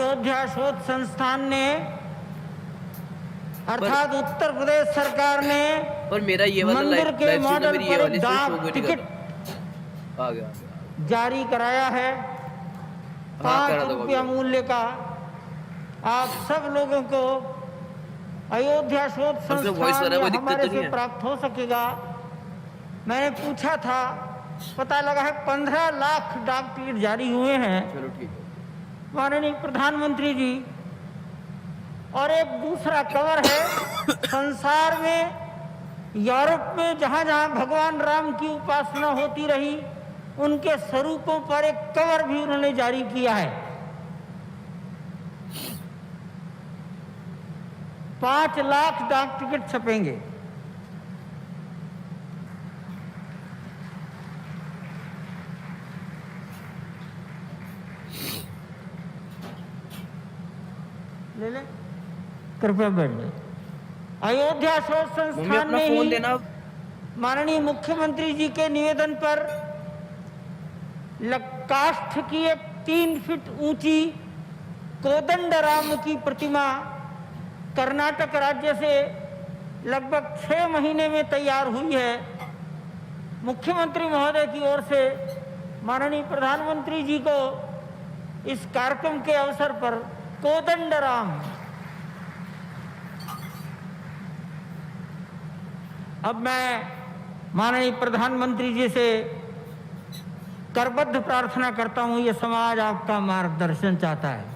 अयोध्या शोध संस्थान ने अर्थात उत्तर प्रदेश सरकार ने और मेरा ये वाला मंदिर के मॉडल पर एक डाक टिकट आ गया जारी कराया है 5 रुपया मूल्य का। आप सब लोगों को अयोध्या शोध संस्थान हमारे से प्राप्त हो सकेगा। मैंने पूछा था, पता लगा है 15 लाख डाक टिकट जारी हुए हैं। चलो ठीक है माननीय प्रधानमंत्री जी। और एक दूसरा कवर है संसार में, यूरोप में जहां जहां भगवान राम की उपासना होती रही उनके स्वरूपों पर एक कवर भी उन्होंने जारी किया है। 5 लाख डाक टिकट छपेंगे। ले ले, कृपया बैठ जाए। अयोध्या शोध संस्थान ने ही माननीय मुख्यमंत्री जी के निवेदन पर काष्ठ की एक 3 फीट ऊंची कोदंडराम की प्रतिमा कर्नाटक राज्य से लगभग 6 महीने में तैयार हुई है। मुख्यमंत्री महोदय की ओर से माननीय प्रधानमंत्री जी को इस कार्यक्रम के अवसर पर कोदंडराम। अब मैं माननीय प्रधानमंत्री जी से करबद्ध प्रार्थना करता हूं, ये समाज आपका मार्गदर्शन चाहता है।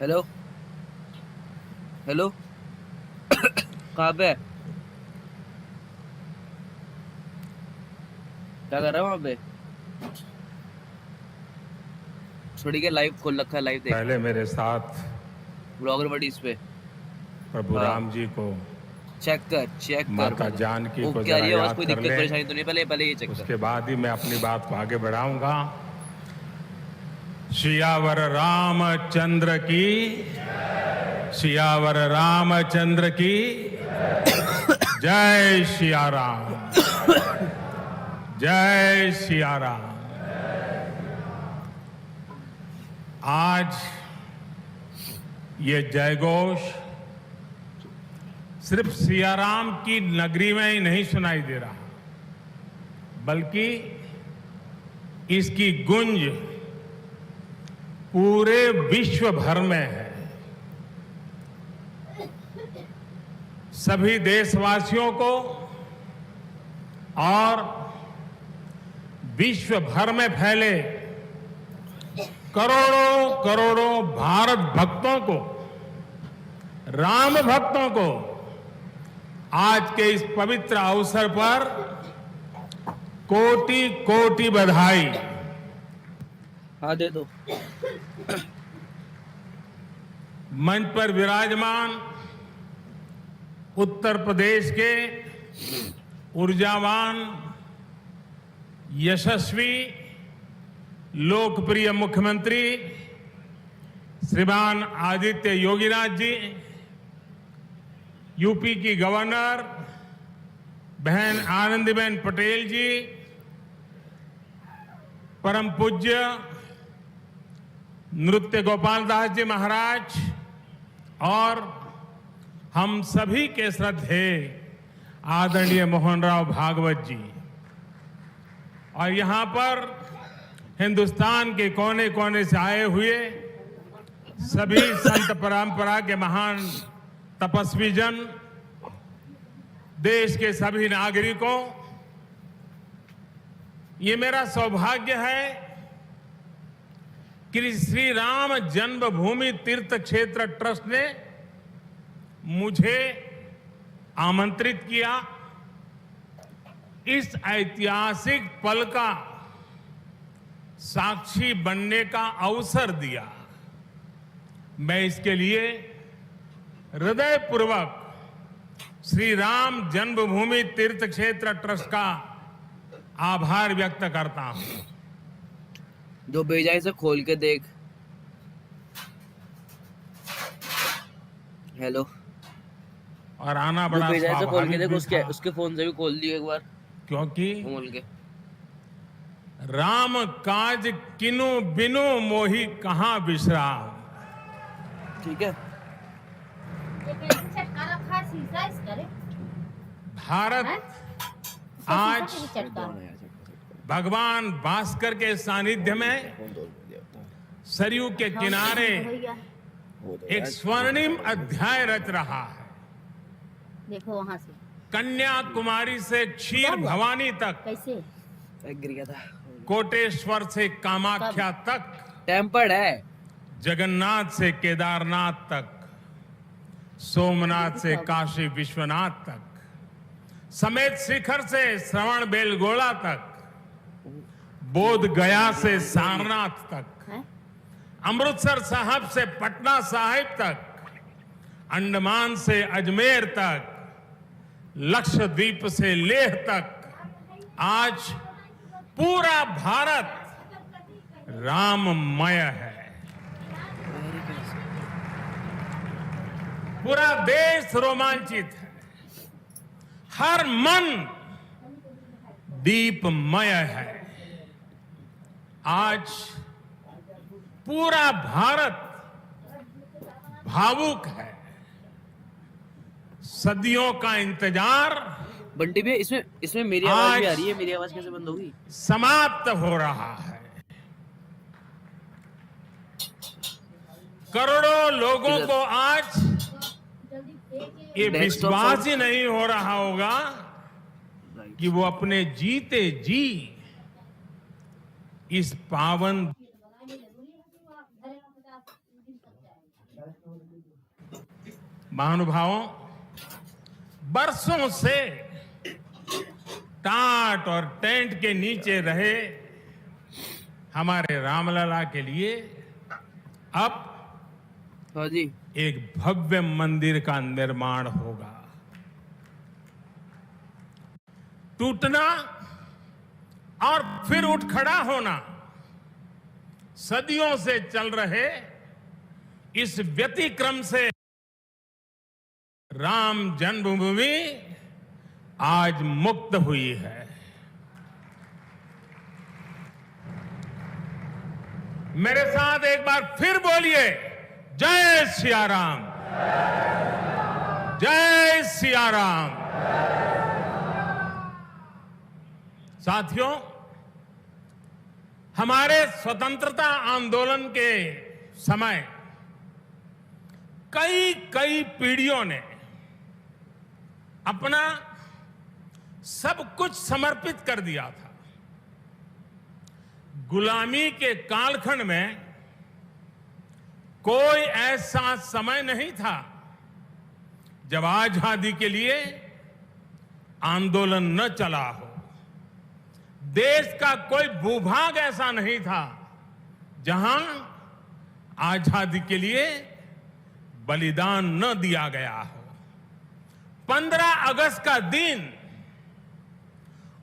हेलो हेलो कहाँ पे है? क्या कर रहा है वहाँ पे? छोड़ी के लाइव खोल रखा है, लाइव देख। पहले मेरे साथ ब्लॉगर बड़ी इस पे प्रभु राम जी को चेक कर माता जानकी को क्या जरा याद कोई कर दिक्कत ले। परेशानी तो नहीं? पहले ये चेक कर। उसके बाद ही मैं अपनी बात को आगे बढ़ाऊंगा। सियावर रामचंद्र की, सियावर रामचंद्र की जय सिया राम, जय सिया राम। आज ये जयघोष सिर्फ सिया राम की नगरी में ही नहीं सुनाई दे रहा, बल्कि इसकी गूंज पूरे विश्व भर में है। सभी देशवासियों को और विश्व भर में फैले करोड़ों करोड़ों भारत भक्तों को, राम भक्तों को आज के इस पवित्र अवसर पर कोटि कोटि बधाई। हाँ दे दो। मंच पर विराजमान उत्तर प्रदेश के ऊर्जावान, यशस्वी, लोकप्रिय मुख्यमंत्री श्रीमान आदित्य योगीनाथ जी, यूपी की गवर्नर बहन आनंदीबेन पटेल जी, परम पूज्य नृत्य गोपाल दास जी महाराज और हम सभी के श्रद्धेय आदरणीय मोहनराव भागवत जी, और यहां पर हिंदुस्तान के कोने कोने से आए हुए सभी संत परंपरा के महान तपस्वी जन, देश के सभी नागरिकों, ये मेरा सौभाग्य है कि श्री राम जन्मभूमि तीर्थ क्षेत्र ट्रस्ट ने मुझे आमंत्रित किया, इस ऐतिहासिक पल का साक्षी बनने का अवसर दिया। मैं इसके लिए हृदयपूर्वक श्री राम जन्मभूमि तीर्थ क्षेत्र ट्रस्ट का आभार व्यक्त करता हूं। जो भेजा है इसे खोल के देख। हेलो, और आना जो बड़ा भेजा है इसे खोल के स्वाभाविक देख। भी उसके था, उसके फोन से भी खोल दियो एक बार, क्योंकि खोल के। राम काज किनु बिनु मोहि कहाँ विश्राम। ठीक है। भारत आज भगवान भास्कर के सानिध्य में सरयू के किनारे एक स्वर्णिम अध्याय रच रहा है। देखो वहां से कन्याकुमारी से क्षीर भवानी तक, कैसे गिर गया था। कोटेश्वर से कामाख्या तक, टेम्पर्ड है। जगन्नाथ से केदारनाथ तक, सोमनाथ से काशी विश्वनाथ तक, समेत शिखर से श्रवण बेलगोला तक, बोध गया से सारनाथ तक, है? अमृतसर साहब से पटना साहिब तक, अंडमान से अजमेर तक, लक्षद्वीप से लेह तक, आज पूरा भारत राममय है। पूरा देश रोमांचित है, हर मन दीपमय है। आज पूरा भारत भावुक है। सदियों का इंतजार बंटी भैया, इसमें इसमें मेरी आवाज भी आ रही है। मेरी आवाज कैसे बंद होगी? समाप्त हो रहा है। करोड़ों लोगों को आज ये विश्वास ही नहीं हो रहा होगा कि वो अपने जीते जी इस पावन महानुभावों, बरसों से टाट और टेंट के नीचे रहे हमारे रामलला के लिए अब हाँ जी, एक भव्य मंदिर का निर्माण होगा। टूटना और फिर उठ खड़ा होना सदियों से चल रहे इस व्यतिक्रम से राम जन्मभूमि आज मुक्त हुई है। मेरे साथ एक बार फिर बोलिए, जय सिया राम, जय सिया राम। साथियों, हमारे स्वतंत्रता आंदोलन के समय कई पीढ़ियों ने अपना सब कुछ समर्पित कर दिया था। गुलामी के कालखंड में कोई ऐसा समय नहीं था जब आजादी के लिए आंदोलन न चला हो। देश का कोई भूभाग ऐसा नहीं था जहां आजादी के लिए बलिदान न दिया गया हो। 15 अगस्त का दिन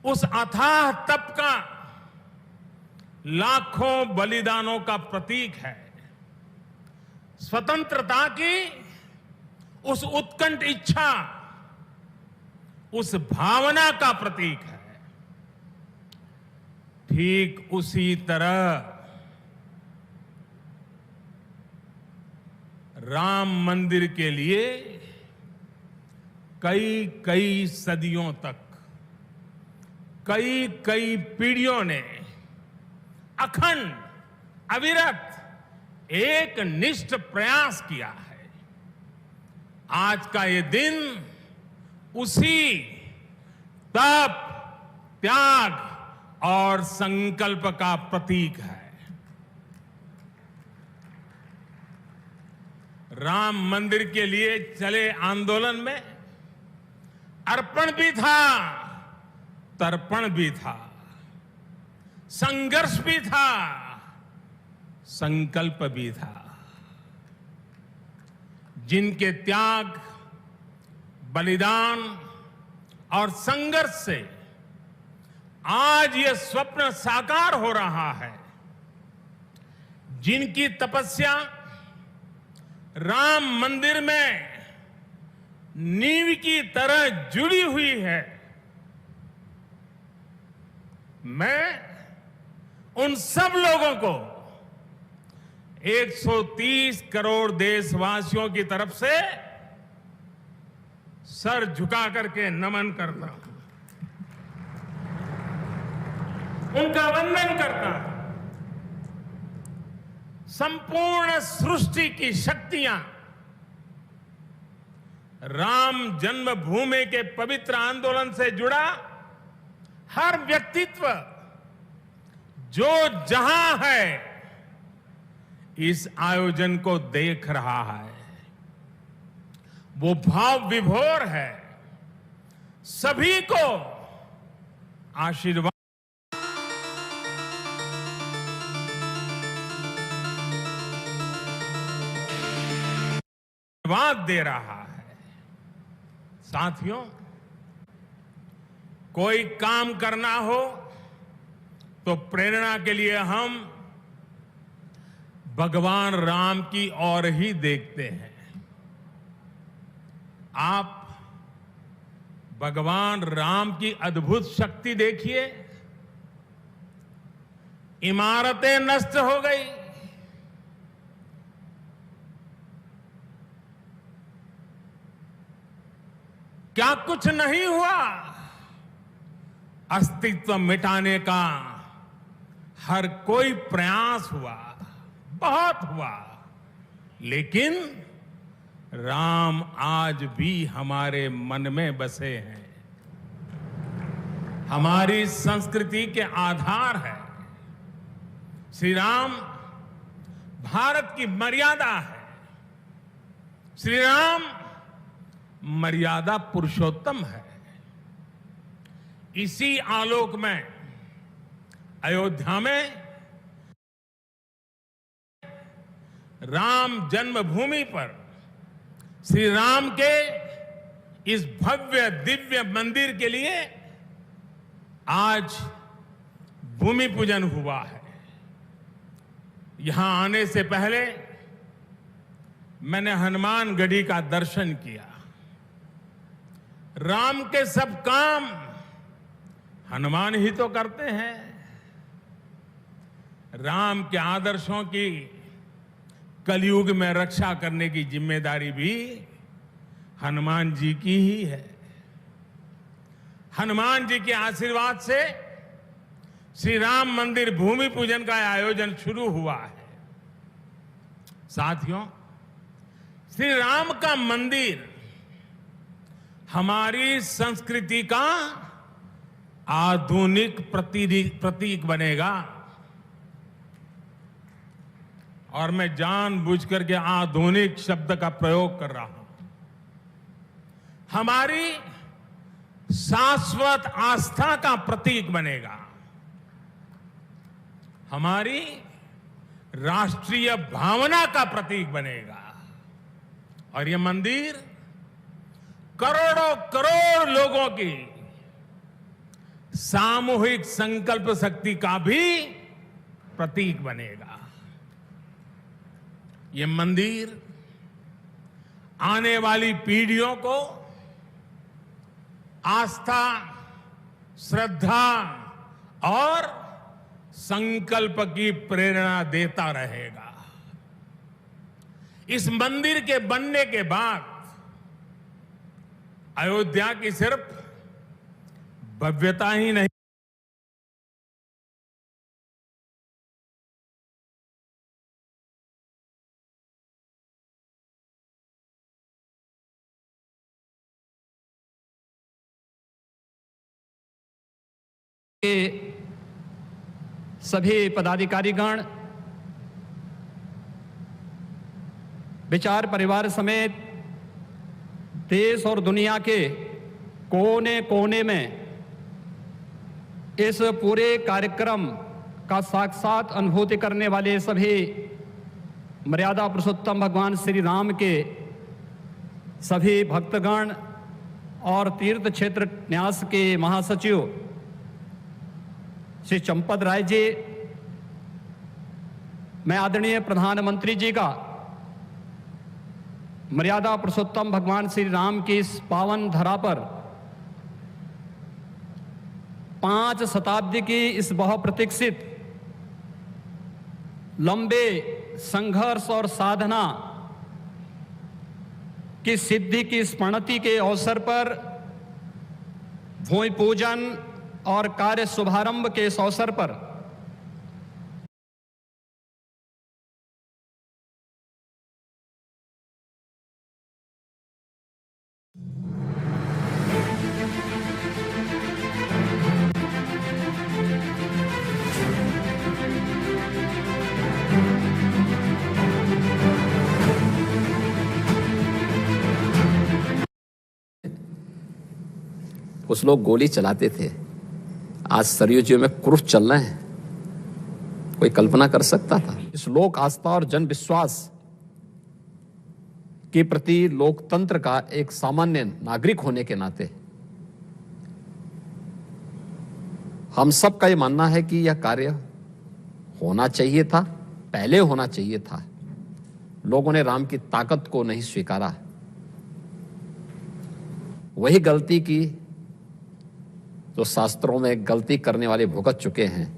उस अथाह तप का, लाखों बलिदानों का प्रतीक है। स्वतंत्रता की उस उत्कंठ इच्छा, उस भावना का प्रतीक है। ठीक उसी तरह राम मंदिर के लिए कई सदियों तक कई पीढ़ियों ने अखंड अविरत एक निष्ठ प्रयास किया है। आज का ये दिन उसी तप, त्याग और संकल्प का प्रतीक है। राम मंदिर के लिए चले आंदोलन में अर्पण भी था, तर्पण भी था, संघर्ष भी था, संकल्प भी था। जिनके त्याग, बलिदान और संघर्ष से आज ये स्वप्न साकार हो रहा है, जिनकी तपस्या राम मंदिर में नींव की तरह जुड़ी हुई है, मैं उन सब लोगों को 130 करोड़ देशवासियों की तरफ से सर झुका करके नमन करता हूं, उनका वंदन करता हूं। संपूर्ण सृष्टि की शक्तियां राम जन्मभूमि के पवित्र आंदोलन से जुड़ा हर व्यक्तित्व जो जहां है इस आयोजन को देख रहा है, वो भाव विभोर है। सभी को आशीर्वाद दे रहा है। साथियों, कोई काम करना हो तो प्रेरणा के लिए हम भगवान राम की ओर ही देखते हैं। आप भगवान राम की अद्भुत शक्ति देखिए। इमारतें नष्ट हो गई, क्या कुछ नहीं हुआ? अस्तित्व मिटाने का हर कोई प्रयास हुआ, बहुत हुआ, लेकिन राम आज भी हमारे मन में बसे हैं, हमारी संस्कृति के आधार है। श्री राम भारत की मर्यादा है। श्री राम मर्यादा पुरुषोत्तम है। इसी आलोक में अयोध्या में राम जन्मभूमि पर श्री राम के इस भव्य दिव्य मंदिर के लिए आज भूमि पूजन हुआ है। यहां आने से पहले मैंने हनुमान गढ़ी का दर्शन किया। राम के सब काम हनुमान ही तो करते हैं। राम के आदर्शों की कलयुग में रक्षा करने की जिम्मेदारी भी हनुमान जी की ही है। हनुमान जी के आशीर्वाद से श्री राम मंदिर भूमि पूजन का आयोजन शुरू हुआ है। साथियों, श्री राम का मंदिर हमारी संस्कृति का आधुनिक प्रतीक बनेगा। और मैं जानबूझकर के आधुनिक शब्द का प्रयोग कर रहा हूं। हमारी शाश्वत आस्था का प्रतीक बनेगा, हमारी राष्ट्रीय भावना का प्रतीक बनेगा। और यह मंदिर करोड़ों करोड़ लोगों की सामूहिक संकल्प शक्ति का भी प्रतीक बनेगा। यह मंदिर आने वाली पीढ़ियों को आस्था, श्रद्धा और संकल्प की प्रेरणा देता रहेगा। इस मंदिर के बनने के बाद अयोध्या की सिर्फ भव्यता ही नहीं, के सभी पदाधिकारीगण, विचार परिवार समेत देश और दुनिया के कोने कोने में इस पूरे कार्यक्रम का साक्षात अनुभूति करने वाले सभी मर्यादा पुरुषोत्तम भगवान श्री राम के सभी भक्तगण और तीर्थ क्षेत्र न्यास के महासचिव श्री चंपत राय जी, मैं आदरणीय प्रधानमंत्री जी का मर्यादा पुरुषोत्तम भगवान श्री राम की इस पावन धरा पर 5 शताब्दी की इस बहुप्रतीक्षित लंबे संघर्ष और साधना की सिद्धि की स्मृति के अवसर पर भूमि पूजन और कार्य शुभारंभ के इस अवसर पर कुछ लोग गोली चलाते थे, आज सरयू जी में क्रूस चल रहे हैं। कोई कल्पना कर सकता था? इस लोक आस्था और जन विश्वास के प्रति लोकतंत्र का एक सामान्य नागरिक होने के नाते हम सब का ये मानना है कि यह कार्य होना चाहिए था, पहले होना चाहिए था। लोगों ने राम की ताकत को नहीं स्वीकारा, वही गलती की जो शास्त्रों में गलती करने वाले भुगत चुके हैं।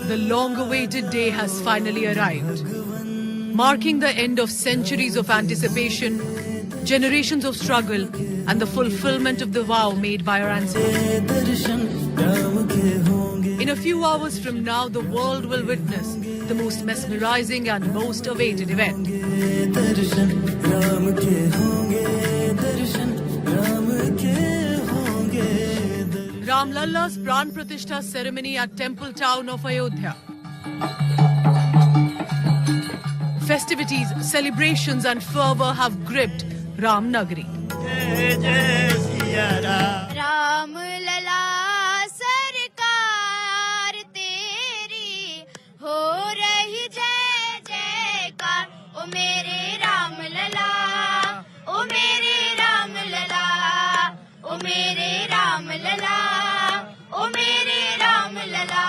The long-awaited day has finally arrived, marking the end of centuries of anticipation, generations of struggle, and the fulfillment of the vow made by our ancestors. In a few hours from now, the world will witness the most mesmerizing and most awaited event. Ram Lalla's Pran Pratishtha ceremony at Temple Town of Ayodhya. Festivities, celebrations and fervour have gripped Ram Nagari. Ram Lalla सरकार तेरी हो रही जय जयकार ओ मेरे राम लला ओ मेरे राम लला ओ मेरे राम लला ओ मेरे Ram Lalla.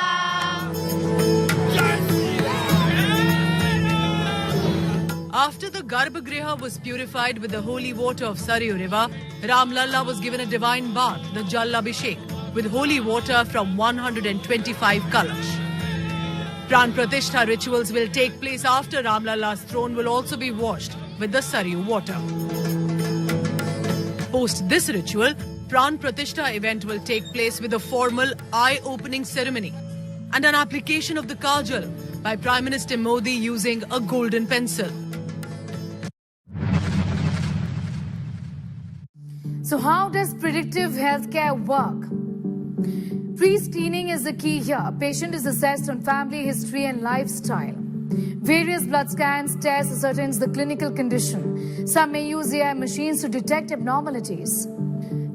After the Garbhagriha was purified with the holy water of Saryu River, Ram Lalla was given a divine bath, the Jal Abhishek, with holy water from 125 Kalash. Pran Pratishtha rituals will take place after Ram Lalla's throne will also be washed with the Saryu water. Post this ritual, Pran Pratishtha event will take place with a formal eye-opening ceremony and an application of the kajal by Prime Minister Modi using a golden pencil. So how does predictive healthcare work? Pre-screening is the key here. A patient is assessed on family history and lifestyle. Various blood scans, tests ascertains the clinical condition. Some may use AI machines to detect abnormalities.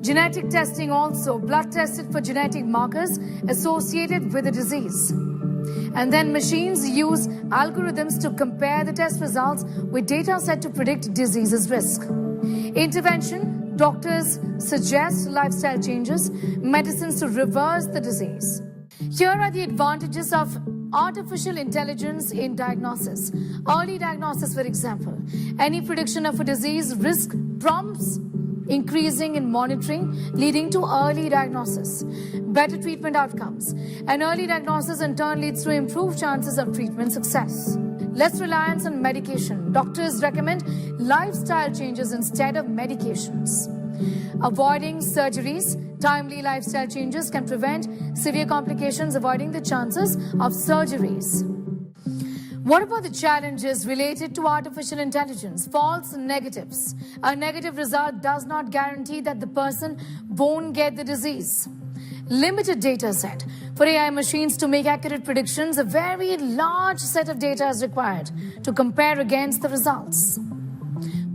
Genetic testing also, blood tested for genetic markers associated with the disease. And then machines use algorithms to compare the test results with data set to predict disease's risk. Intervention, doctors suggest lifestyle changes, medicines to reverse the disease. Here are the advantages of artificial intelligence in diagnosis. Early diagnosis, for example. Any prediction of a disease risk prompts increasing in monitoring, leading to early diagnosis. Better treatment outcomes. An early diagnosis in turn leads to improved chances of treatment success. Less reliance on medication. Doctors recommend lifestyle changes instead of medications. Avoiding surgeries. Timely lifestyle changes can prevent severe complications, avoiding the chances of surgeries. What about the challenges related to artificial intelligence? False negatives. A negative result does not guarantee that the person won't get the disease. Limited data set. For AI machines to make accurate predictions, a very large set of data is required to compare against the results.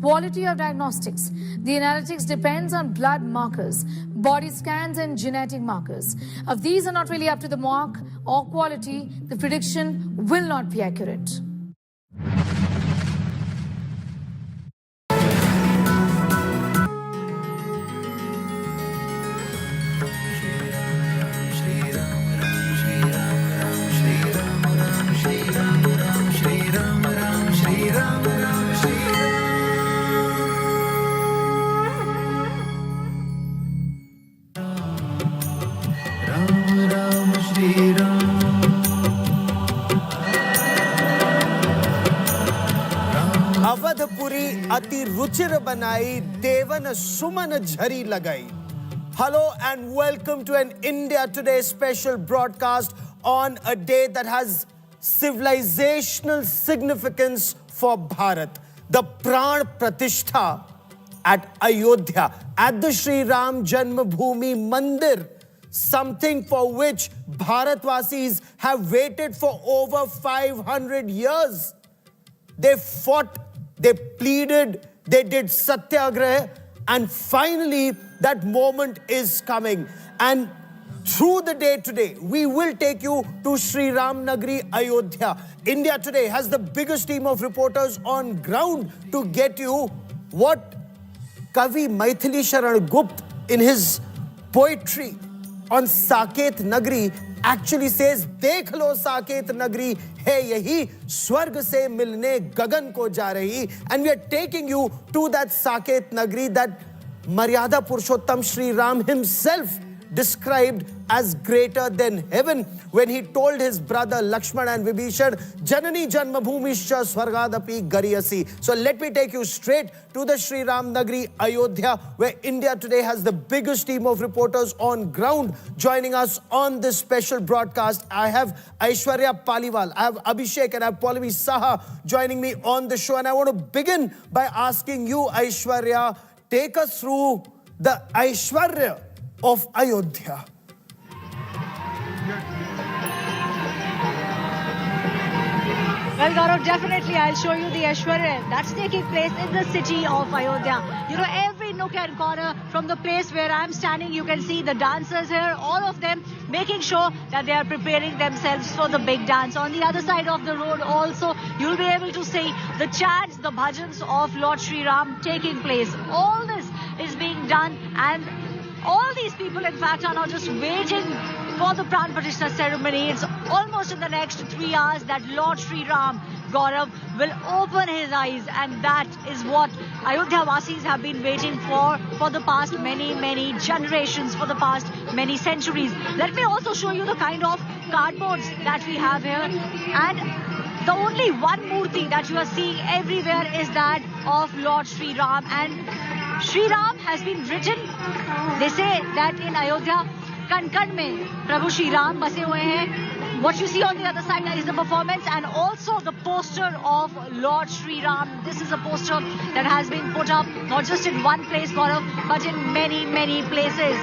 Quality of diagnostics. The analytics depends on blood markers, body scans and genetic markers. If these are not really up to the mark or quality, the prediction will not be accurate. Awadhpuri अति रुचिर बनाई देवन सुमन झरी लगाई. Hello and welcome to an India Today special broadcast on a day that has civilizational significance for Bharat. The Pran Pratishtha at Ayodhya, at the Shri Ram Janmabhoomi Mandir, something for which Bharatvasis have waited for over 500 years. They fought, they pleaded, they did satyagrah, and finally that moment is coming. And through the day today, we will take you to Sri Ram Nagari, Ayodhya. India Today has the biggest team of reporters on ground to get you what Kavi Maithili Sharan Gupt in his poetry on Saket Nagari actually says, "Dekh lo Saket Nagari hai yahi, swarg se milne gagan ko ja rahi." And we are taking you to that Saket Nagari that Maryada Purushottam Sri Ram himself described as greater than heaven when he told his brother Lakshmana and Vibhishan, "Janani Janmabhoomi-scha swargadapi gariyasi." So let me take you straight to the Sri Ram Nagari, Ayodhya, where India Today has the biggest team of reporters on ground joining us on this special broadcast. I have Aishwarya Paliwal, I have Abhishek, and I have Pallavi Saha joining me on the show. And I want to begin by asking you, Aishwarya, take us through the Aishwarya of Ayodhya. Well, Gaurav, definitely I'll show you the Aishwarya that's taking place in the city of Ayodhya. You know, every nook and corner from the place where I'm standing, you can see the dancers here, all of them making sure that they are preparing themselves for the big dance. On the other side of the road also, you'll be able to see the chants, the bhajans of Lord Sri Ram taking place. All this is being done, and all these people, in fact, are now just waiting for the Pran Pratishtha ceremony. It's almost in the next 3 hours that Lord Sri Ram, Gaurav, will open his eyes, and that is what Ayodhya Vasis have been waiting for the past many generations, for the past many centuries. Let me also show you the kind of cardboards that we have here, and the only one murti that you are seeing everywhere is that of Lord Sri Ram. And Sri Ram has been written, they say that in Ayodhya, कण-कण में प्रभु श्री राम बसे हुए हैं. what you see on the other side is the performance and also the poster of Lord Sri Ram. This is a poster that has been put up not just in one place, Gaurav, but in many, many places.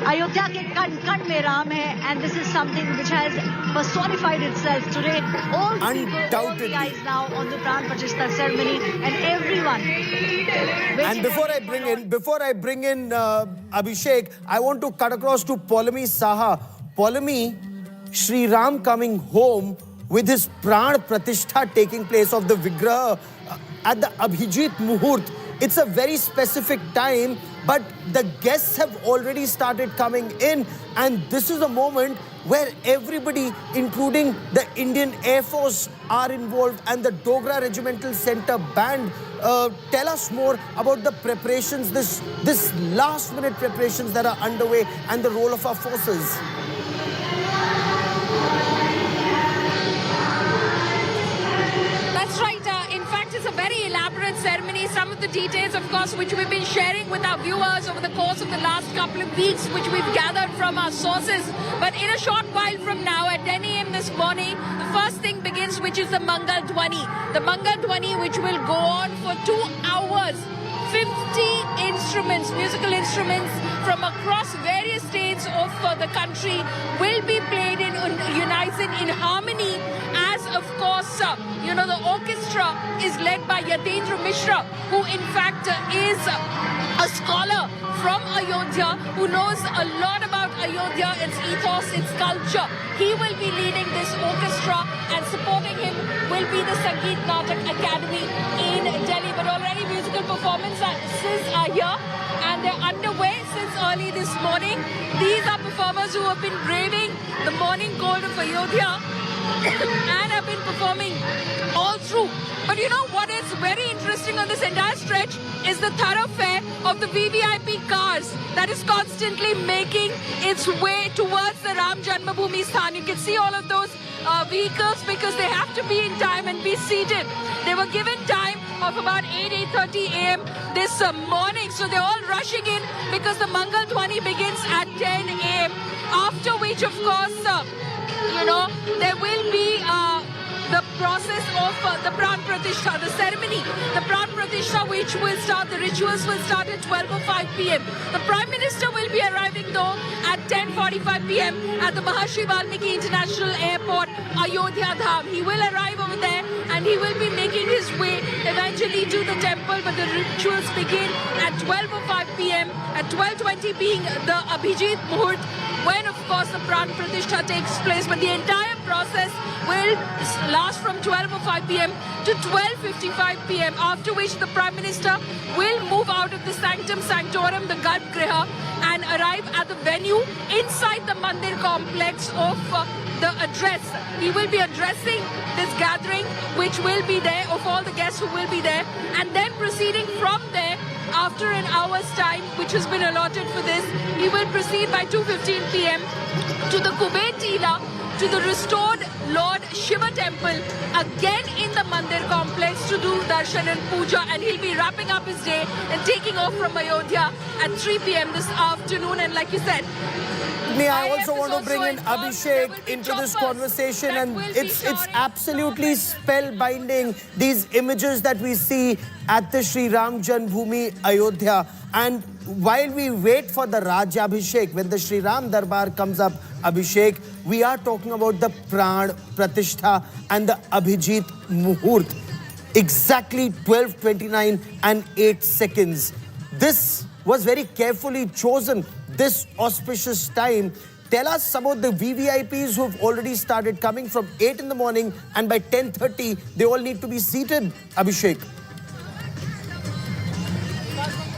Ayodhya ke kan mein Ram hai, and this is something which has personified itself today. All the people, all the eyes now on the Pran Pratishtha ceremony, and everyone. And before I bring in Abhishek, I want to cut across to Polami Saha. Polami, Sri Ram coming home with his Pran Pratishtha taking place of the Vigraha at the Abhijit Muhurt. It's a very specific time, but the guests have already started coming in, and this is a moment where everybody, including the Indian Air Force, are involved, and the Dogra Regimental Center Band. Tell us more about the preparations, this last-minute preparations that are underway, and the role of our forces. That's right. In fact, it's a very elaborate ceremony. Some of the details, of course, which we've been sharing with our viewers over the course of the last couple of weeks, which we've gathered from our sources. But in a short while from now, at 10 a.m. this morning, the first thing begins, which is the Mangal Dhwani. The Mangal Dhwani, which will go on for 2 hours. 50 instruments, musical instruments from across various states of the country will be played in unison, in harmony, as of course, the orchestra is led by Yatendra Mishra, who in fact is a scholar from Ayodhya, who knows a lot about Ayodhya, its ethos, its culture. He will be leading this orchestra, and supporting him will be the Sangeet Natak Academy in Delhi. But already musical performances are here, and they're underway since early this morning. These are performers who have been braving the morning cold of Ayodhya and have been performing all through. But you know what is very interesting on this entire stretch is the thoroughfare of the VVIP cars that is constantly making its way towards the Ram Janmabhoomi Sthan. You can see all of those vehicles because they have to be in time and be seated. They were given time of about 8:30 a.m. this morning, so they're all rushing in because the Mangal Dhwani begins at 10 a.m. After which, of course, there will be the process of the Pran Pratishtha, the ceremony. The Pran Pratishtha, which will start, the rituals will start at 12:05 p.m. The Prime Minister will be arriving though at 10:45 p.m. at the Maharishi Valmiki International Airport, Ayodhya Dham. He will arrive over there and he will be making his way eventually to the temple, but the rituals begin at 12:05 p.m. at 12:20 being the Abhijit Muhurt, when of course the Pran Pratishtha takes place. But the entire process will last from 12:05 p.m. to 12:55 p.m. after which the Prime Minister will move out of the Sanctum Sanctorum, the Garbhagriha, and arrive at the venue inside the Mandir complex of the address. He will be addressing this gathering, which will be there, of all the guests who will be there, and then proceeding from there after an hour's time, which has been allotted for this. He will proceed by 2:15 p.m. to the Kuber Tila, to the restored Lord Shiva temple, again in the Mandir complex to do darshan and puja, and he'll be wrapping up his day and taking off from Ayodhya at 3 p.m. this afternoon. And like you said, I also want to bring in Abhishek into this conversation, and it's absolutely spellbinding, these images that we see at the Sri Ram Janmabhoomi Ayodhya. And while we wait for the Rajabhishek, when the Sri Ram Darbar comes up, Abhishek, we are talking about the Pran Pratishtha and the Abhijit Muhurt. Exactly 12:29 and 8 seconds. This was very carefully chosen, this auspicious time. Tell us about the VVIPs who have already started coming from 8 in the morning, and by 10:30, they all need to be seated, Abhishek.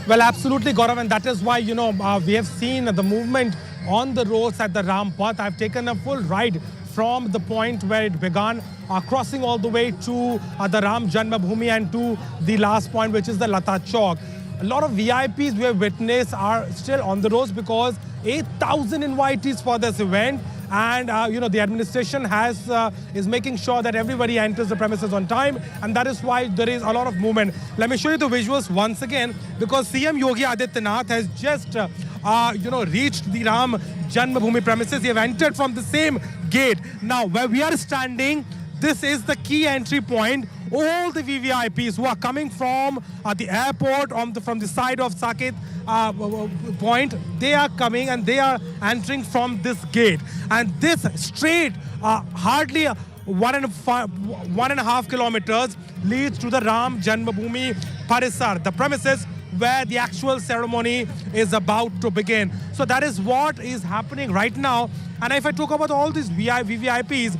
Well, absolutely, Gaurav, and that is why, we have seen the movement on the roads at the Ram Path. I've taken a full ride from the point where it began, crossing all the way to the Ram Janmabhoomi and to the last point, which is the Lata Chowk. A lot of VIPs we have witnessed are still on the roads because 8,000 invitees for this event. And, the administration is making sure that everybody enters the premises on time. And that is why there is a lot of movement. Let me show you the visuals once again, because CM Yogi Adityanath has just, reached the Ram Janmabhoomi premises. They have entered from the same gate. Now, where we are standing, this is the key entry point. All the VVIPs who are coming from the airport from the side of Saket point, they are coming and they are entering from this gate. And this straight, hardly 1.5 kilometers leads to the Ram Janmabhoomi Parisar, the premises where the actual ceremony is about to begin. So that is what is happening right now. And if I talk about all these VVIPs,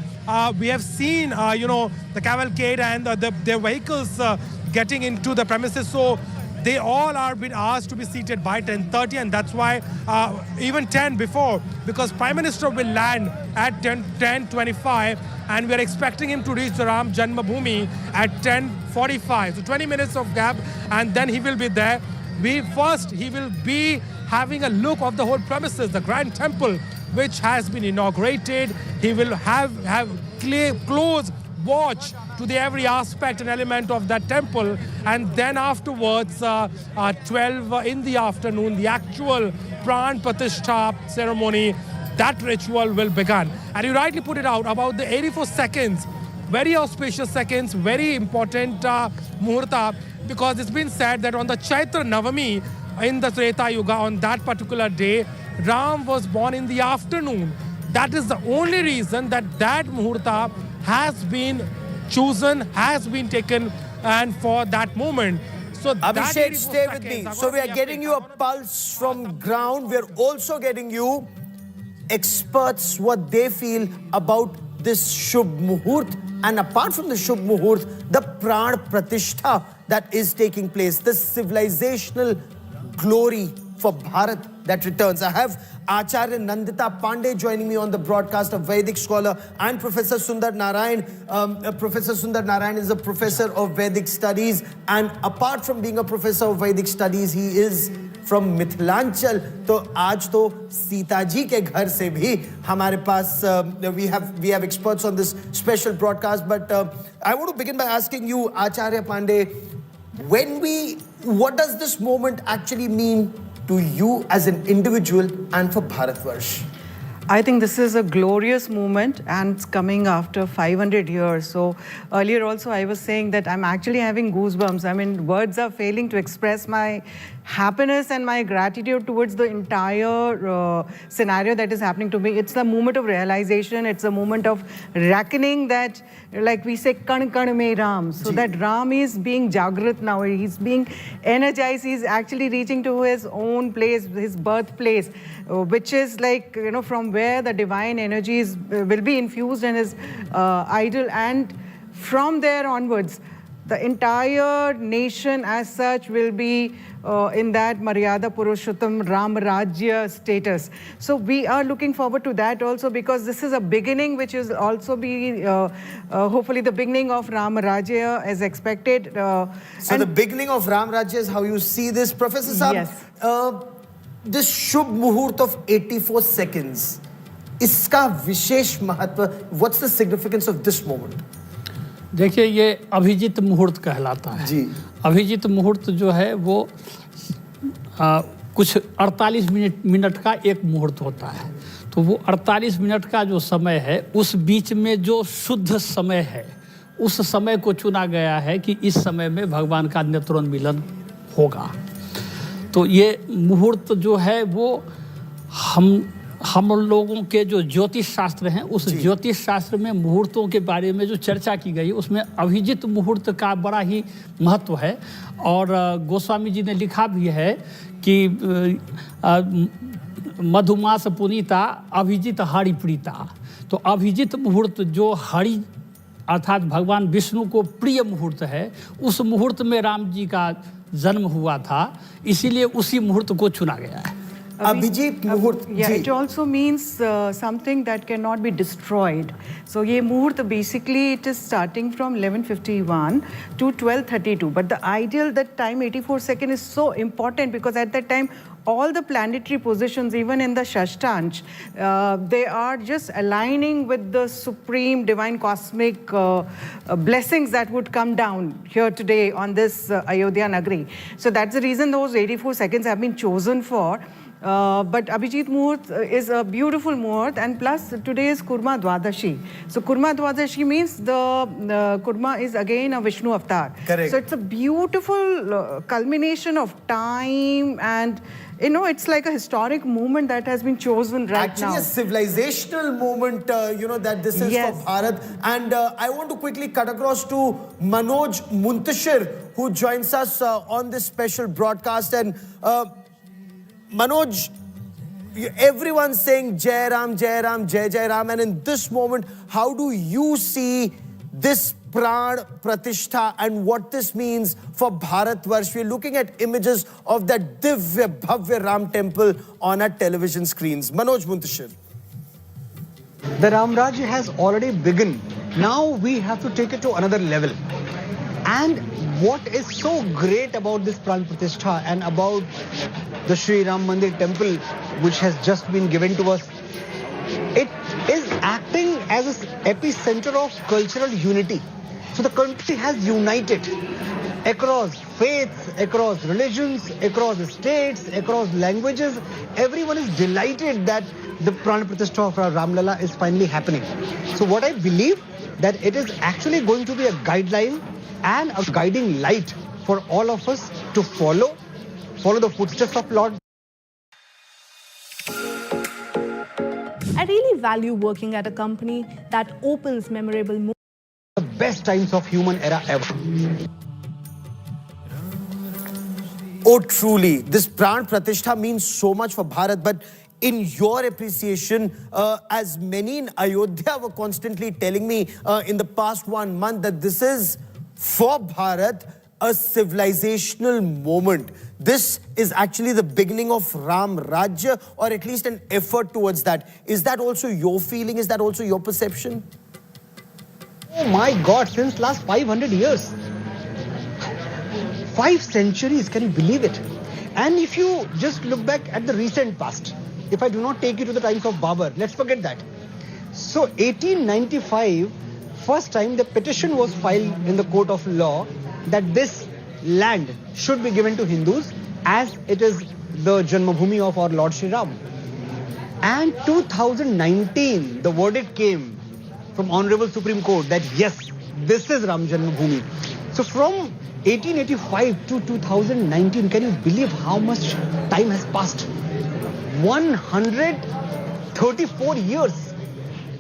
we have seen, the cavalcade and their vehicles getting into the premises. So they all are being asked to be seated by 10:30, and that's why even 10 before, because Prime Minister will land at 10:25, and we are expecting him to reach the Ram Janmabhoomi at 10:45. So 20 minutes of gap, and then he will be there. He will be having a look of the whole premises, the Grand Temple, which has been inaugurated. He will have close watch to every aspect and element of that temple, and then afterwards 12 in the afternoon, the actual Pran Pratishtha ceremony, that ritual will begin. And you rightly put it out about the 84 seconds, very auspicious seconds, very important muhurta, because it's been said that on the Chaitra Navami in the Treta Yuga, on that particular day, Ram was born in the afternoon. That is the only reason that muhurta has been chosen, has been taken, and for that moment. So Abhishek, stay with me. So we are getting you a pulse from ground. We are also getting you experts, what they feel about this Shubh Muhurt. And apart from the Shubh Muhurt, the Pran Pratishtha that is taking place, the civilizational glory for Bharat that returns. I have Acharya Nandita Pandey joining me on the broadcast, a Vedic scholar, and Professor Sundar Narayan. Professor Sundar Narayan is a professor of Vedic studies, and apart from being a professor of Vedic studies, he is from Mithilanchal. तो आज तो सीता जी के घर से भी हमारे पास we have experts on this special broadcast. But I want to begin by asking you, Acharya Pandey, what does this moment actually mean to you as an individual and for Bharatvarsh? I think this is a glorious movement, and it's coming after 500 years. So earlier also I was saying that I'm actually having goosebumps. I mean, words are failing to express my happiness and my gratitude towards the entire scenario that is happening to me. It's a moment of realization. It's a moment of reckoning that, like we say, kan kan mein Ram. So that Ram is being jagrat now. He's being energized. He's actually reaching to his own place, his birthplace, which is like, from where the divine energies will be infused in his idol. And from there onwards, the entire nation as such will be in that Maryada Purushottam Ram Rajya status. So we are looking forward to that also, because this is a beginning which is also be hopefully the beginning of Ram Rajya as expected. So the beginning of Ram Rajya is how you see this. Professor Saab, yes. This Shubh Muhurt of 84 seconds, iska vishesh mahatva, what's the significance of this moment? देखिए, ये अभिजीत मुहूर्त कहलाता है जी। अभिजीत मुहूर्त जो है वो कुछ 48 मिनट का एक मुहूर्त होता है। तो वो 48 मिनट का जो समय है, उस बीच में जो शुद्ध समय है, उस समय को चुना गया है कि इस समय में भगवान का नेत्रोन्मीलन होगा। तो ये मुहूर्त जो है वो हम लोगों के जो ज्योतिष शास्त्र हैं, उस ज्योतिष शास्त्र में मुहूर्तों के बारे में जो चर्चा की गई, उसमें अभिजीत मुहूर्त का बड़ा ही महत्व है। और गोस्वामी जी ने लिखा भी है कि मधुमास पुनीता अभिजीत हरि प्रीता। तो अभिजीत मुहूर्त जो हरि अर्थात भगवान विष्णु को प्रिय मुहूर्त है, उस मुहूर्त में राम जी का जन्म हुआ था, इसीलिए उसी मुहूर्त को चुना गया है। Abhijit Muhurt. Yeah, it also means something that cannot be destroyed. So ye Muhurt, basically it is starting from 11:51 to 12:32. But the ideal, that time 84 seconds is so important, because at that time all the planetary positions, even in the Shashtansh, they are just aligning with the supreme divine cosmic blessings that would come down here today on this Ayodhya Nagari. So that's the reason those 84 seconds have been chosen for. But Abhijit Muhurt is a beautiful Muhurt, and plus today is Kurma Dwadashi. So Kurma Dwadashi means the Kurma is again a Vishnu avatar. Correct. So it's a beautiful culmination of time, and you know, it's like a historic moment that has been chosen right now. Actually, a civilizational moment, you know, that this is for Bharat. And I want to quickly cut across to Manoj Muntashir, who joins us on this special broadcast. And Manoj, everyone's saying Jai Ram, Jai Ram, Jai Jai Ram. And in this moment, how do you see this Pran Pratishtha and what this means for Bharatvarsh? We're looking at images of that Divya Bhavya Ram temple on our television screens. Manoj Muntashir. The Ram Rajya has already begun. Now we have to take it to another level. And what is so great about this Pran Pratishtha and about the Sri RAM-MANDIR temple, which has just been given to us, it is acting as an epicenter of cultural unity. So the country has united across faiths, across religions, across states, across languages. Everyone is delighted that the Pran Pratishtha of Ramlala is finally happening. So what I believe, that it is actually going to be a guideline and a guiding light for all of us to follow the footsteps of Lord. I really value working at a company that opens memorable moments. The best times of human era ever. Oh, truly, this Pran Pratishtha means so much for Bharat. But in your appreciation, as many in Ayodhya were constantly telling me in the past 1 month, that this is for Bharat a civilizational moment. This is actually the beginning of Ram Rajya, or at least an effort towards that. Is that also your feeling? Is that also your perception? Oh my God, since last 500 years. 5 centuries, can you believe it? And if you just look back at the recent past, if I do not take you to the times of Babur, let's forget that. So 1895, first time the petition was filed in the court of law that this land should be given to Hindus as it is the Janmabhoomi of our Lord Shri Ram. And 2019, the verdict came from Honorable Supreme Court that yes, this is Ram Janmabhoomi. So from 1885 to 2019, can you believe how much time has passed? 134 years.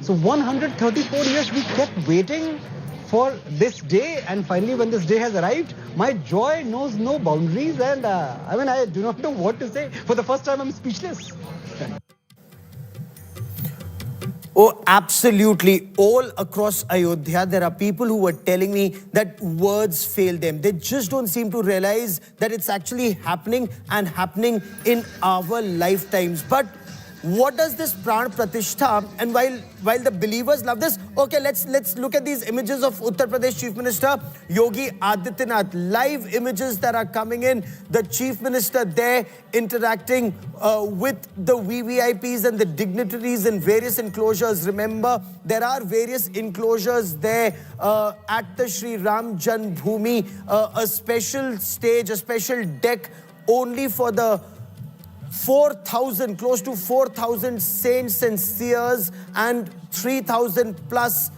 So 134 years we kept waiting for this day, and finally when this day has arrived, my joy knows no boundaries, and I do not know what to say. For the first time I'm speechless. Oh, absolutely. All across Ayodhya, there are people who were telling me that words fail them. They just don't seem to realize that it's actually happening, and happening in our lifetimes. But what does this Pran Pratishtha, and while the believers love this, okay, let's look at these images of Uttar Pradesh Chief Minister Yogi Adityanath. Live images that are coming in. The Chief Minister there interacting with the VVIPs and the dignitaries in various enclosures. Remember, there are various enclosures there at the Sri Ram Janmabhoomi. A special stage, a special deck only for the 4,000, close to 4,000 saints and seers and 3,000 plus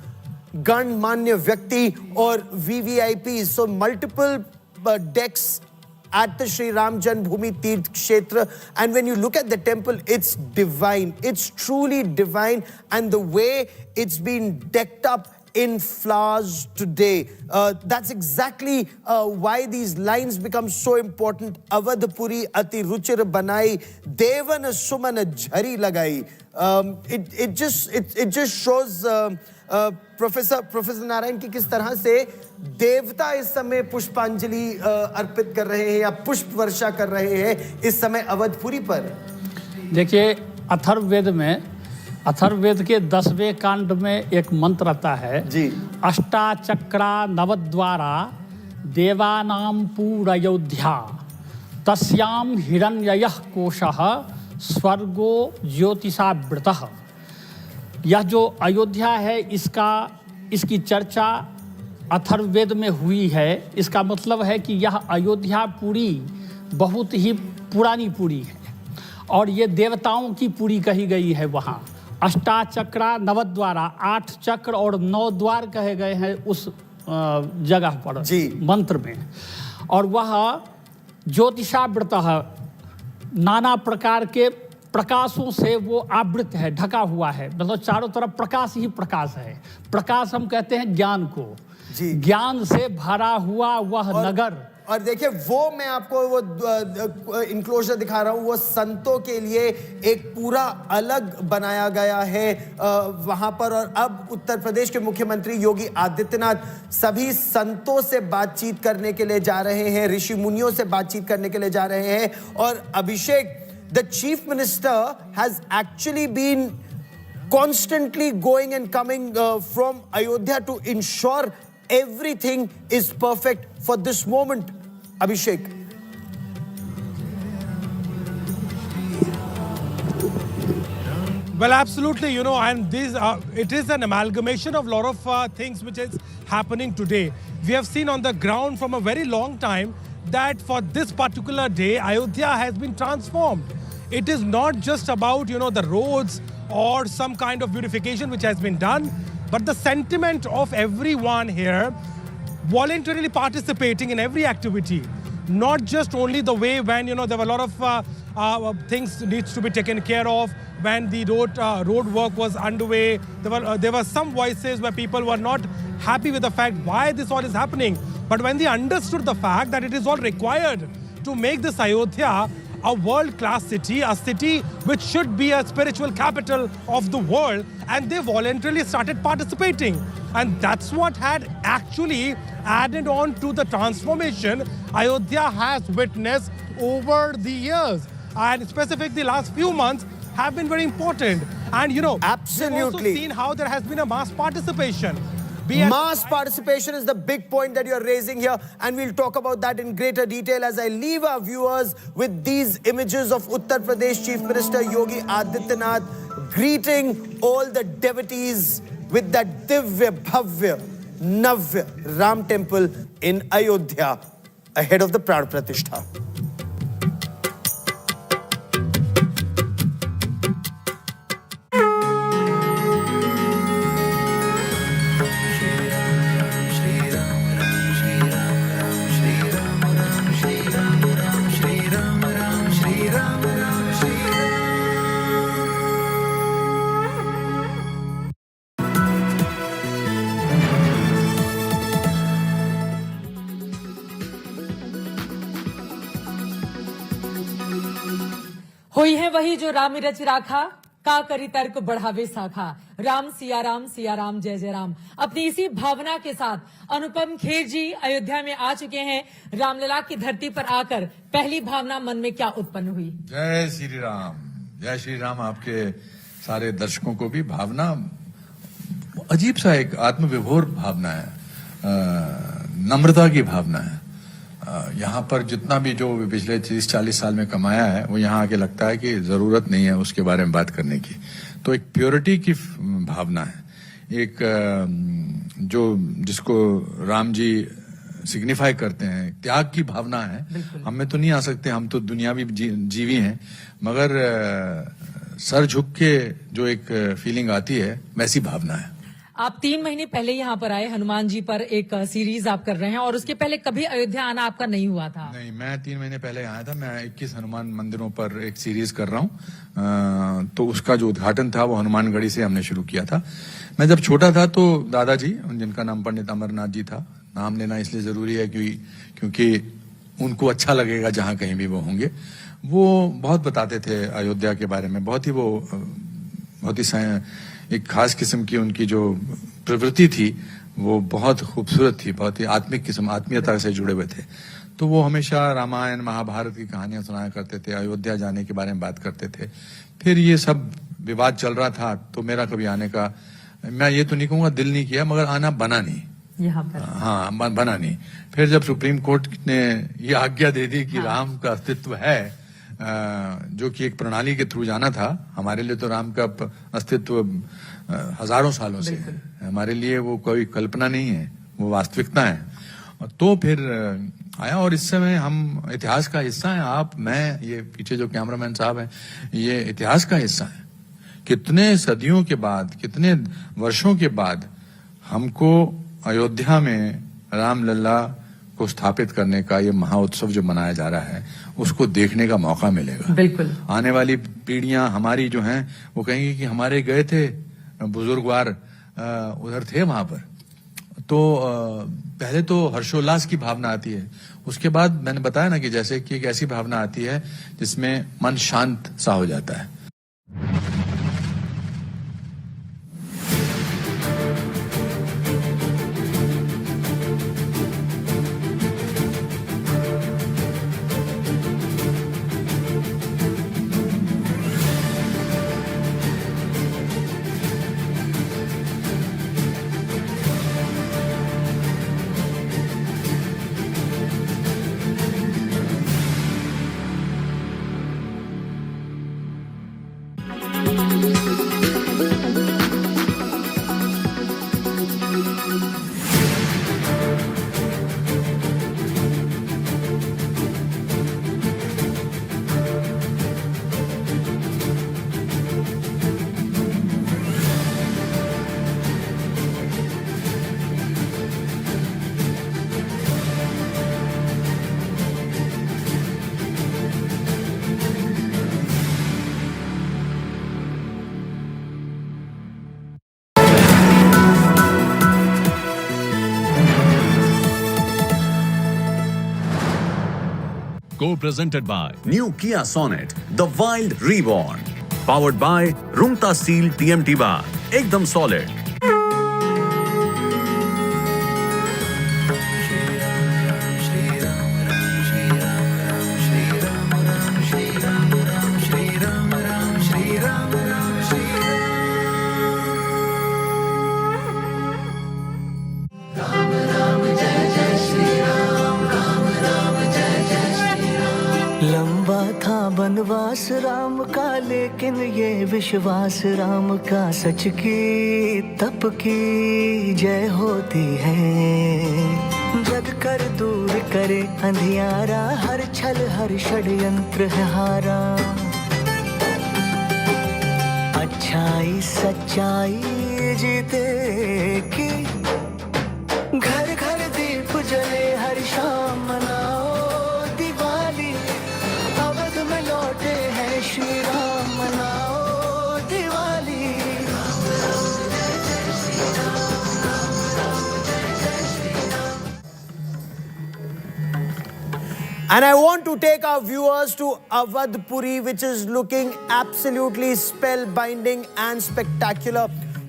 Ganmanya Vyakti or VVIPs. So multiple decks at the Sri Ram Janmabhoomi Tirth Kshetra. And when you look at the temple, it's divine. It's truly divine. And the way it's been decked up in flowers today. That's exactly why these lines become so important. Avadhpuri ati ruchir banai, devan sumana jhari lagai. It just shows Professor Narayan ki किस तरह से देवता इस समय पुष्पांजलि अर्पित कर रहे हैं या पुष्प वर्षा कर रहे हैं इस समय अवधपुरी पर. देखिए, अथर्ववेद के 10वें कांड में एक मंत्र आता है जी, अष्टाचक्रा नवद्वारा देवानाम पूरयोध्या तस्याम हिरण्ययः कोशः स्वर्गो ज्योतिषावृतः. यह जो अयोध्या है, इसकी चर्चा अथर्ववेद में हुई है. इसका मतलब है कि यह अयोध्या पुरी बहुत ही पुरानी पुरी है और ये देवताओं की पुरी कही गई है वहाँ। अष्टाचक्रा नवद्वारा, 8 चक्र और 9 द्वार कहे गए हैं उस जगह पर मंत्र में। और वह ज्योतिषावृत है, नाना प्रकार के प्रकाशों से वो आवृत है, ढका हुआ है, मतलब चारों तरफ प्रकाश ही प्रकाश है। प्रकाश हम कहते हैं ज्ञान को, ज्ञान से भरा हुआ वह नगर। और देखिए वो मैं आपको वो इंक्लोजर दिखा रहा हूं, वो संतों के लिए एक पूरा अलग बनाया गया है वहां पर। और अब उत्तर प्रदेश के मुख्यमंत्री योगी आदित्यनाथ सभी संतों से बातचीत करने के लिए जा रहे हैं, ऋषि मुनियों से बातचीत करने के लिए जा रहे हैं। और अभिषेक, the chief minister has actually been constantly going and coming from Ayodhya to ensure everything is perfect for this moment. Abhishek. Well, absolutely, you know, and this it is an amalgamation of a lot of things which is happening today. We have seen on the ground from a very long time that for this particular day, Ayodhya has been transformed. It is not just about, you know, the roads or some kind of beautification which has been done, but the sentiment of everyone here voluntarily participating in every activity. Not just only the way when, you know, there were a lot of things needs to be taken care of. When the road work was underway, there were some voices where people were not happy with the fact why this all is happening. But when they understood the fact that it is all required to make this Ayodhya a world-class city, a city which should be a spiritual capital of the world, and they voluntarily started participating. And that's what had actually added on to the transformation Ayodhya has witnessed over the years. And specifically the last few months have been very important. And you know, absolutely, we've also seen how there has been a mass participation. Mass participation is the big point that you're raising here, and we'll talk about that in greater detail as I leave our viewers with these images of Uttar Pradesh Chief Minister Yogi Adityanath greeting all the devotees with that Divya Bhavya Navya Ram temple in Ayodhya ahead of the Pran Pratishtha. हुई है वही जो राम रच राखा, का करी तर्क बढ़ावे शाखा। राम सिया राम जय जय राम। अपनी इसी भावना के साथ अनुपम खेर जी अयोध्या में आ चुके हैं। रामलला की धरती पर आकर पहली भावना मन में क्या उत्पन्न हुई? जय श्री राम, जय श्री राम। आपके सारे दर्शकों को भी भावना अजीब सा एक आत्मविभोर भावना है, नम्रता की भावना है। यहाँ पर जितना भी जो पिछले 30-40 साल में कमाया है वो यहाँ आके लगता है कि जरूरत नहीं है उसके बारे में बात करने की। तो एक प्योरिटी की भावना है, एक जो जिसको राम जी सिग्निफाई करते हैं, त्याग की भावना है। हम में तो नहीं आ सकते, हम तो दुनियावी जीवी हैं, मगर सर झुक के जो एक फीलिंग आती है वैसी भावना है। आप 3 महीने पहले यहाँ पर आए, हनुमान जी पर एक सीरीज आप कर रहे हैं, और उसके पहले कभी अयोध्या आना आपका नहीं हुआ था? नहीं, मैं 3 महीने पहले आया था। मैं 21 हनुमान मंदिरों पर एक सीरीज कर रहा हूँ। तो उसका जो उद्घाटन था वो हनुमानगढ़ी से हमने शुरू किया था। मैं जब छोटा था तो दादाजी, जिनका नाम पंडित अमरनाथ जी था, नाम लेना इसलिए जरूरी है क्योंकि उनको अच्छा लगेगा जहाँ कहीं भी वो होंगे, वो बहुत बताते थे अयोध्या के बारे में। बहुत ही एक खास किस्म की उनकी जो प्रवृत्ति थी वो बहुत खूबसूरत थी, बहुत ही आत्मीयता से जुड़े हुए थे। तो वो हमेशा रामायण महाभारत की कहानियां सुनाया करते थे, अयोध्या जाने के बारे में बात करते थे। फिर ये सब विवाद चल रहा था तो मेरा कभी आने का, मैं ये तो नहीं कहूँगा दिल नहीं किया, मगर आना बना नहीं यहाँ पर। हाँ, बना नहीं। फिर जब सुप्रीम कोर्ट ने ये आज्ञा दे दी कि राम का अस्तित्व है, जो कि एक प्रणाली के थ्रू जाना था, हमारे लिए तो राम का अस्तित्व हजारों सालों से है, हमारे लिए वो कोई कल्पना नहीं है, वो वास्तविकता है। तो फिर आया और इस समय हम इतिहास का हिस्सा हैं। आप, मैं, ये पीछे जो कैमरामैन साहब हैं, ये इतिहास का हिस्सा है। कितने सदियों के बाद, कितने वर्षों के बाद हमको अयोध्या में रामलला को स्थापित करने का ये महाउत्सव जो मनाया जा रहा है, उसको देखने का मौका मिलेगा। बिल्कुल। आने वाली पीढ़ियां हमारी जो हैं वो कहेंगी कि हमारे गए थे बुजुर्गवार, उधर थे वहां पर। तो पहले तो हर्षोल्लास की भावना आती है, उसके बाद मैंने बताया ना कि जैसे कि एक ऐसी भावना आती है जिसमें मन शांत सा हो जाता है। Co-presented by New Kia Sonet, the Wild Reborn. Powered by Rungta Steel TMT Bar. Ekdam solid. लंबा था बनवास राम का, लेकिन ये विश्वास राम का, सच की तप की जय होती है। जग कर दूर करे अंधियारा, हर छल हर षड्यंत्र है हारा। अच्छाई सच्चाई जीतेगी, घर घर दीप जले हर शाम मनाओ दिवाली। अवध में लौटे हैं श्री राम, मनाओ Diwali. And I want to take our viewers to Awadhpuri, which is looking absolutely spellbinding and spectacular.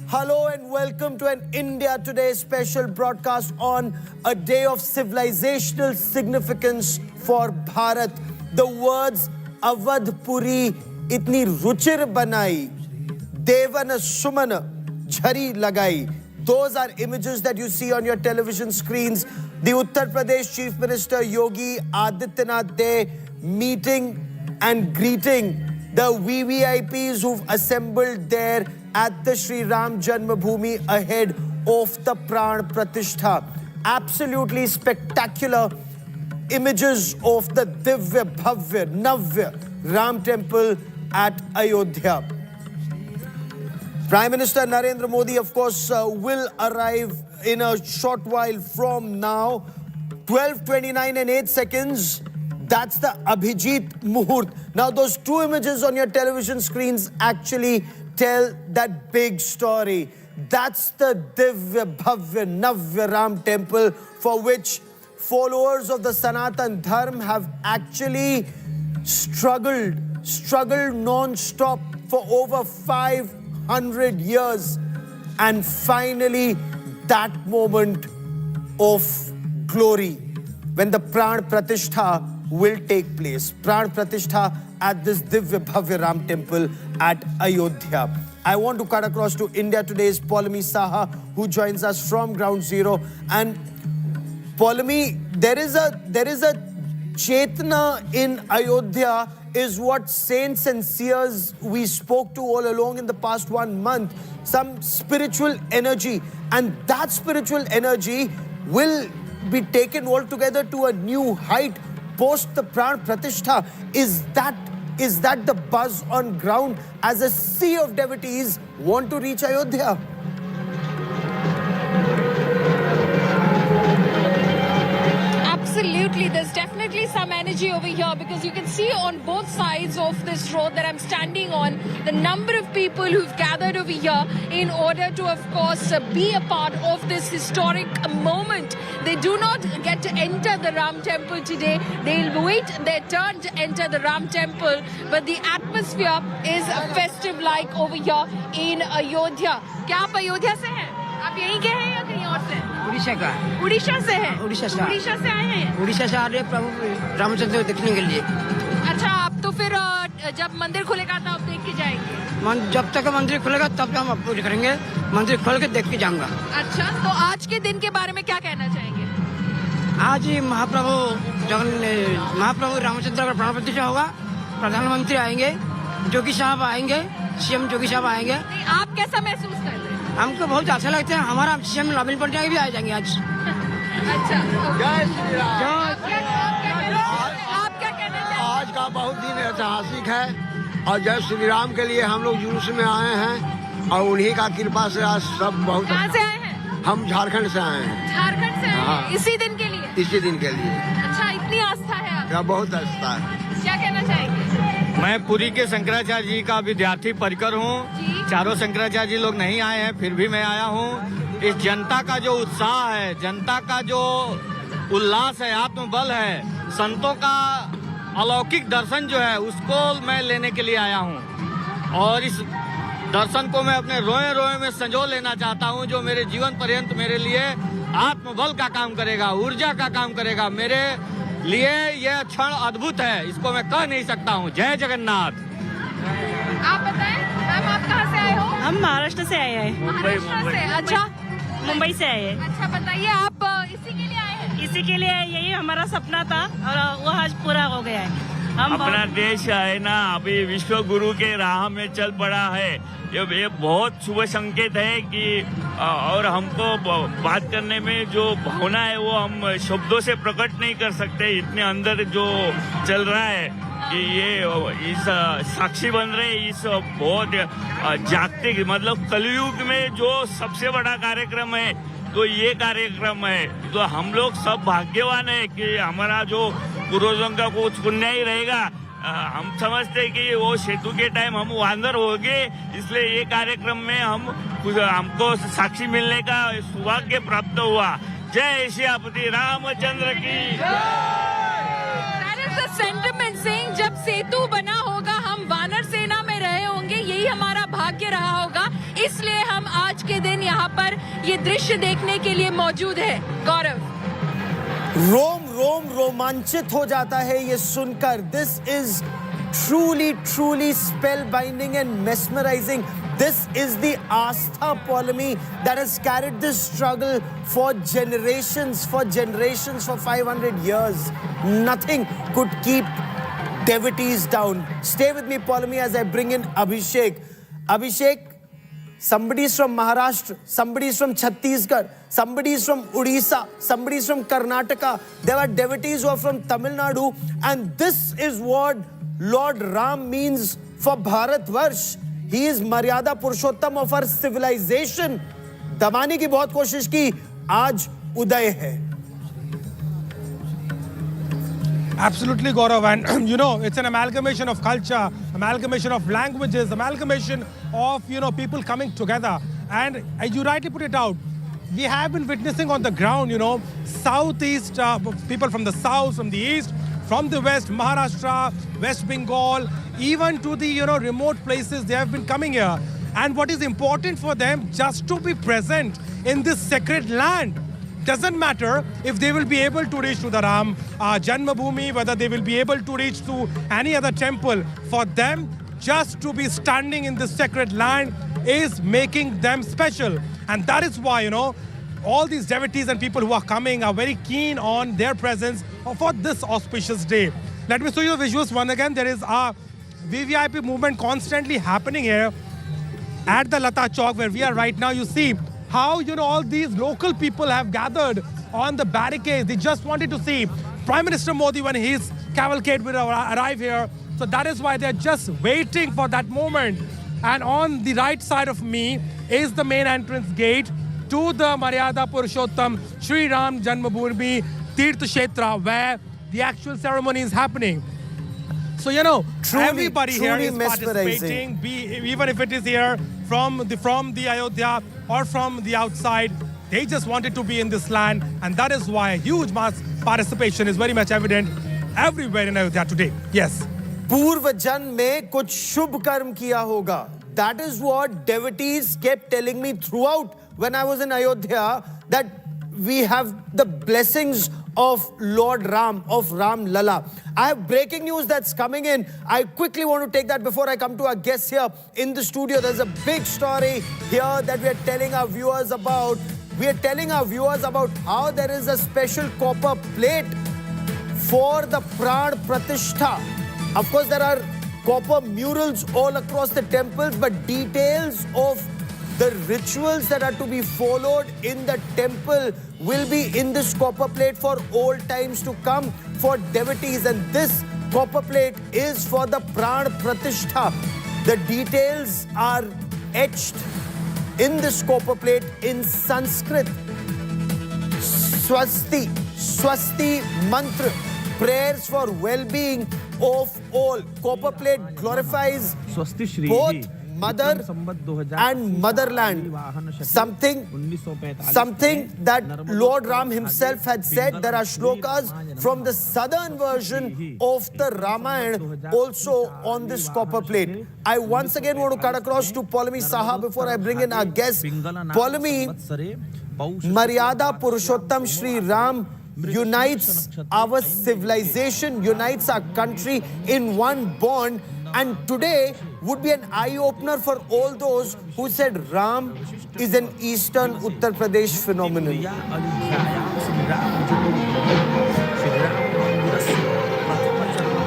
Hello and welcome to an India Today special broadcast on a day of civilizational significance for Bharat. The words Awadhpuri itni ruchir banai, Devan Suman Jhari lagai. Those are images that you see on your television screens. The Uttar Pradesh Chief Minister Yogi Adityanath there meeting and greeting the VVIPs who've assembled there at the Sri Ram Janmabhoomi ahead of the Pran Pratishtha. Absolutely spectacular images of the Divya Bhavya Navya Ram Temple at Ayodhya. Prime Minister Narendra Modi, of course, will arrive in a short while from now. 12:29 and 8 seconds. That's the Abhijit Muhurt. Now, those two images on your television screens actually tell that big story. That's the Divya Bhavya Navya Ram Temple, for which followers of the Sanatan Dharma have actually struggled non-stop for over 500 years. And finally, that moment of glory when the Pran Pratishtha will take place. Pran Pratishtha at this Divya Bhavya Ram Temple at Ayodhya. I want to cut across to India Today's Paulami Saha, who joins us from Ground Zero. And Paulami, there is a Chetna in Ayodhya, is what saints and seers we spoke to all along in the past 1 month. Some spiritual energy, and that spiritual energy will be taken altogether to a new height post the Pran Pratishtha? Is that the buzz on ground as a sea of devotees want to reach Ayodhya? Absolutely, there's definitely some energy over here because you can see on both sides of this road that I'm standing on the number of people who've gathered over here in order to, of course, be a part of this historic moment. They do not get to enter the Ram temple today. They'll wait their turn to enter the Ram temple, but the atmosphere is festive like over here in Ayodhya. क्या आप अयोध्या से हैं? आप यहीं के हैं या कहीं और से? उड़ीसा का। उड़ीसा से हैं? उड़ीसा से। उड़ीसा से आए हैं? उड़ीसा से आ रहे प्रभु रामचंद्र को देखने के लिए। अच्छा, आप तो फिर जब मंदिर खुलेगा तब देख के जाएंगे? जब तक मंदिर खुलेगा तब तक हम अप्रोच करेंगे। मंदिर खोल के देख के जाऊंगा। अच्छा, तो आज के दिन के बारे में क्या कहना चाहेंगे? आज ही महाप्रभु रामचंद्र का प्राण प्रतिष्ठा होगा। प्रधानमंत्री आएंगे, जोगी साहब आएंगे, सीएम जोगी साहब आएंगे। आप कैसा महसूस कर रहे हैं? हमको बहुत अच्छा लगता है। हमारा सीएम नवीन पटनायक भी आ जाएंगे आज। अच्छा, जय श्री राम। आप क्या कहना चाहेंगे? आज का बहुत दिन ऐतिहासिक है और जय श्री राम के लिए हम लोग जुलूस में आए हैं और उन्हीं का कृपा से आज सब बहुत। कहाँ से आए हैं? हम झारखंड से आए हैं। झारखंड से आए हैं? इसी दिन के लिए? इसी दिन के लिए। अच्छा, इतनी आस्था है आपकी? बहुत आस्था है। क्या कहना चाहेंगे? मैं पुरी के शंकराचार्य जी का विद्यार्थी परिकर हूँ। चारों शंकराचार्य जी लोग नहीं आए हैं, फिर भी मैं आया हूँ। इस जनता का जो उत्साह है, जनता का जो उल्लास है, आत्मबल है, संतों का अलौकिक दर्शन जो है उसको मैं लेने के लिए आया हूँ और इस दर्शन को मैं अपने रोए रोए में संजो लेना चाहता हूँ, जो मेरे जीवन पर्यंत मेरे लिए आत्मबल का काम करेगा, ऊर्जा का काम करेगा। मेरे लिए यह क्षण अद्भुत है, इसको मैं कह नहीं सकता हूँ। जय जगन्नाथ। आप बताएं, मैम आप कहाँ से आए हो? हम महाराष्ट्र से आए हैं। महाराष्ट्र से? अच्छा, मुंबई से आए हैं। अच्छा, बताइए आप इसी के लिए आए हैं? इसी के लिए, यही हमारा सपना था और वो आज पूरा हो गया है। हम अपना देश है ना अभी विश्व गुरु के राह में चल पड़ा है। ये बहुत शुभ संकेत है कि और हमको बात करने में जो भावना है वो हम शब्दों से प्रकट नहीं कर सकते। इतने अंदर जो चल रहा है कि ये इस साक्षी बन रहे इस बहुत जागतिक मतलब कलयुग में जो सबसे बड़ा कार्यक्रम है तो ये कार्यक्रम है। तो हम लोग सब भाग्यवान है कि हमारा जो पूर्वजों का कुछ पुण्य ही रहेगा। हम समझते हैं कि वो सेतु के टाइम हम वानर हो गए, इसलिए ये कार्यक्रम में हमको साक्षी मिलने का सौभाग्य प्राप्त हुआ। जय सियापति रामचंद्र की। सेंटिमेंट सिंह, जब सेतु बना होगा हम वानर सेना में रहे होंगे, यही हमारा भाग्य रहा होगा, इसलिए हम आज के दिन यहाँ पर ये दृश्य देखने के लिए मौजूद है। गौरव, रोम रोम रोमांचित हो जाता है ये सुनकर। This is truly spellbinding and mesmerizing. This is the Astha polemy that has carried this struggle for generations, for 500 years. Nothing could keep devotees down. Stay with me, polemy, as I bring in Abhishek. Abhishek, somebody is from Maharashtra, somebody is from Chhattisgarh, somebody is from Odisha, somebody is from Karnataka. There are devotees who are from Tamil Nadu, and this is what Lord Ram means for Bharatvarsh. He is Maryada Purushottam of our civilization. दबाने की बहुत कोशिश की, आज उदय है. Absolutely, Gaurav, and you know, it's an amalgamation of culture, amalgamation of languages, amalgamation of, you know, people coming together. And you rightly put it out, we have been witnessing on the ground, you know, southeast, people from the south, from the east, from the west, Maharashtra, West Bengal, even to the, you know, remote places, they have been coming here. And what is important for them, just to be present in this sacred land. Doesn't matter if they will be able to reach to the Ram Janmabhoomi, whether they will be able to reach to any other temple. For them, just to be standing in this sacred land is making them special. And that is why, you know, all these devotees and people who are coming are very keen on their presence for this auspicious day. Let me show you the visuals once again. There is a VVIP movement constantly happening here at the Lata Chowk where we are right now. You see how, all these local people have gathered on the barricades. They just wanted to see Prime Minister Modi when his cavalcade will arrive here. So that is why they're just waiting for that moment. And on the right side of me is the main entrance gate to the Maryada Purushottam Sri Ram Janmabhoomi Tirth Kshetra, where the actual ceremony is happening. So, everybody here is participating, even if it is here from the Ayodhya or from the outside. They just wanted to be in this land, and that is why huge mass participation is very much evident everywhere in Ayodhya today. Yes. पूर्व जन्म में कुछ शुभ कर्म किया होगा. That is what devotees kept telling me throughout when I was in Ayodhya, that we have the blessings of Lord Ram, of Ram Lala. I have breaking news that's coming in. I quickly want to take that before I come to our guests here in the studio. There's a big story here that we are telling our viewers about. We are telling our viewers about how there is a special copper plate for the Pran Pratishtha. Of course, there are copper murals all across the temples, but details of the rituals that are to be followed in the temple will be in this copper plate for all times to come for devotees. And this copper plate is for the Pran Pratishtha. The details are etched in this copper plate in Sanskrit. Swasti, Swasti Mantra, prayers for well-being of all. Copper plate glorifies both mother and motherland. Something that Lord Ram himself had said. There are shlokas from the southern version of the Ramayana also on this copper plate. I once again want to cut across to Paulami Saha before I bring in our guest. Paulami, Maryada Purushottam Sri Ram unites our civilization, unites our country in one bond, and today would be an eye-opener for all those who said Ram is an eastern Uttar Pradesh phenomenon.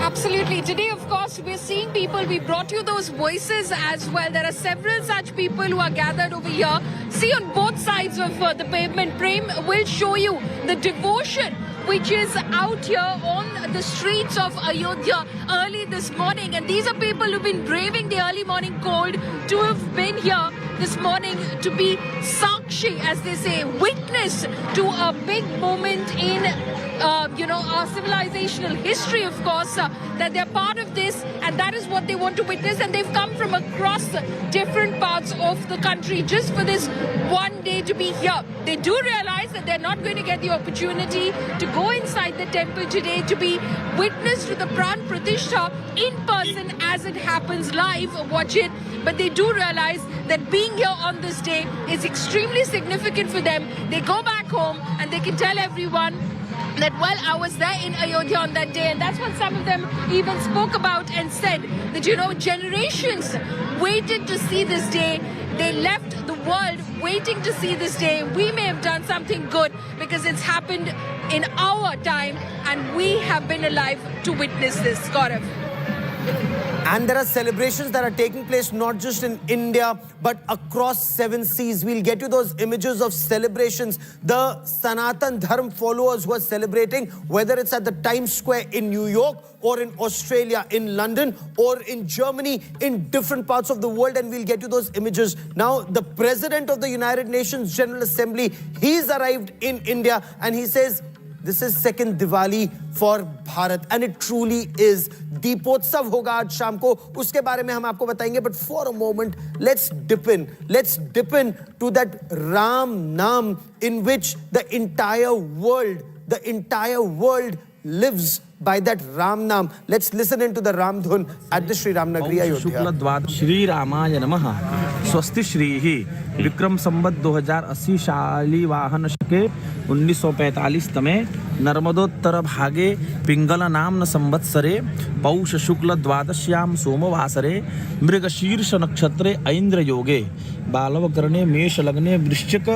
Absolutely. Today, of course, we're seeing people. We brought you those voices as well. There are several such people who are gathered over here. See on both sides of the pavement. Prem will show you the devotion which is out here on the streets of Ayodhya early this morning. And these are people who've been braving the early morning cold to have been here this morning to be Sakshi, as they say, witness to a big moment in our civilizational history, of course, that they're part of this, and that is what they want to witness. And they've come from across different parts of the country just for this one day to be here. They do realize that they're not going to get the opportunity to go inside the temple today to be witness to the Pran Pratishtha in person as it happens live, watch it. But they do realize that being here on this day is extremely significant for them. They go back home and they can tell everyone that, well, I was there in Ayodhya on that day. And that's what some of them even spoke about and said that, generations waited to see this day. They left the world waiting to see this day. We may have done something good because it's happened in our time and we have been alive to witness this. Gaurav. And there are celebrations that are taking place not just in India, but across 7 seas. We'll get you those images of celebrations. The Sanatan Dharm followers who are celebrating, whether it's at the Times Square in New York, or in Australia, in London, or in Germany, in different parts of the world, and we'll get you those images. Now, the President of the United Nations General Assembly, he's arrived in India, and he says, this is second Diwali for Bharat, and it truly is. Deepotsav hoga aaj sham ko, uske bare mein hum aapko batayenge, but for a moment, let's dip in to that Ram Naam in which the entire world lives by that Ram Naam. Let's listen into the Ram Dhun at the Sri Ram Nagari Ayodhya. Shri Ramaya Namaha. Swasti Shri Vikram Sambat 2080 शाली वाहन शके 1945 तमे नर्मदोत्तर भागे पिंगल नाम संवत्सरे पौष शुक्ल द्वादश्याम सोमवासरे मृगशीर्ष नक्षत्रे ऐन्द्र योगे बालवकरणे मेष लग्ने वृश्चिक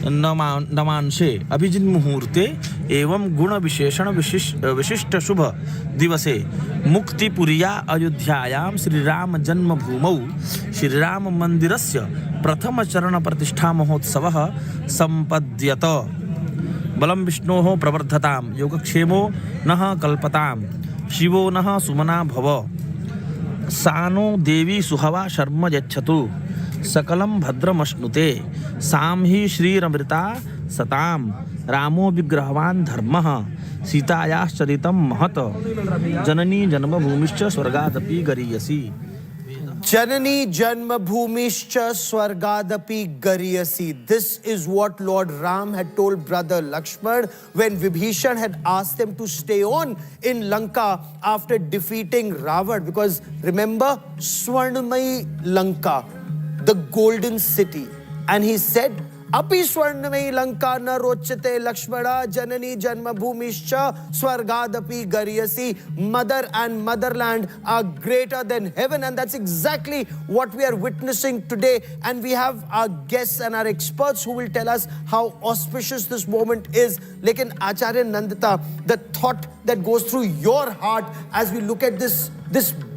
नमांशे अभिजित मुहूर्ते एवं गुण विशेषण विशिष्ट शुभ दिवसे मुक्तिपुरिया अयोध्यायां श्रीराम जन्मभूमौ श्रीराम मंदिरस्य प्रथम चरण प्रतिष्ठा महोत्सवः संपद्यत। बलं विष्णोः प्रवर्धतां योगक्षेमो नः कल्पतां शिवो नः सुमना भव सानो देवी सुहवा शर्म यच्छतु सकलं भद्रमश्नुते सां हि श्रीरमृता सतां रामो विग्रहवान् धर्मः सीतायाश्चरितं महत् जननी जन्मभूमिश्च स्वर्गादपि गरीयसी। Janani Janmabhumischa Swargadapi Gariyasi. This is what Lord Ram had told brother Lakshman when Vibhishan had asked them to stay on in Lanka after defeating Ravan. Because remember, Swarnamai Lanka, the golden city. And he said, Api Swarnamai Lanka na rochate Lakshmana Janani Janmabhumischa Swargadapi Gariyasi. Mother and motherland are greater than heaven, and that's exactly what we are witnessing today. And we have our guests and our experts who will tell us how auspicious this moment is. Lekin Acharya Nandita, the thought that goes through your heart as we look at this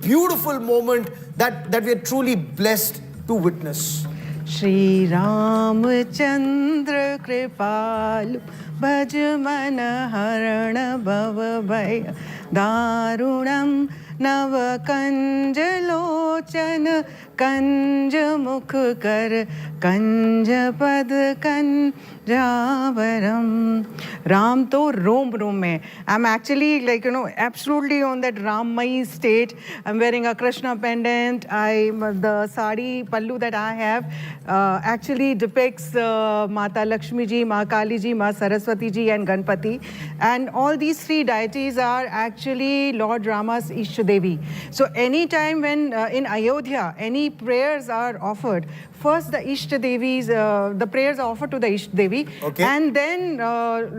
beautiful moment that we are truly blessed to witness. Shri Ramchandra Kripalu Bhaj Mana Harana Bhava Bhaya Darunam Nava Kanjalochana Kanja Mukh Kar Kanja Pad Kanjavaram. Ram to Rom mein. I'm actually absolutely on that Rammai state. I'm wearing a Krishna pendant. The sari pallu that I have actually depicts Mata Lakshmi Ji, Ma Kali Ji, Ma Saraswati Ji and Ganpati. And all these three deities are actually Lord Rama's Ishtadevi. So anytime when in Ayodhya, any prayers are offered, first the Ishtadevis, the prayers are offered to the Ishtadevi, and then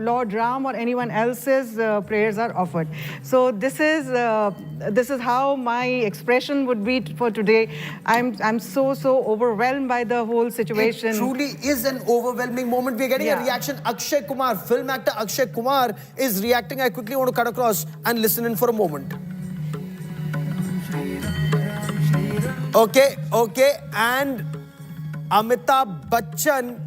Lord Ram or anyone else's prayers are offered. So this is how my expression would be for today. I'm so overwhelmed by the whole situation. It truly is an overwhelming moment. We're getting a reaction. Akshay Kumar, film actor Akshay Kumar is reacting. I quickly want to cut across and listen in for a moment. Okay, and Amitabh Bachchan,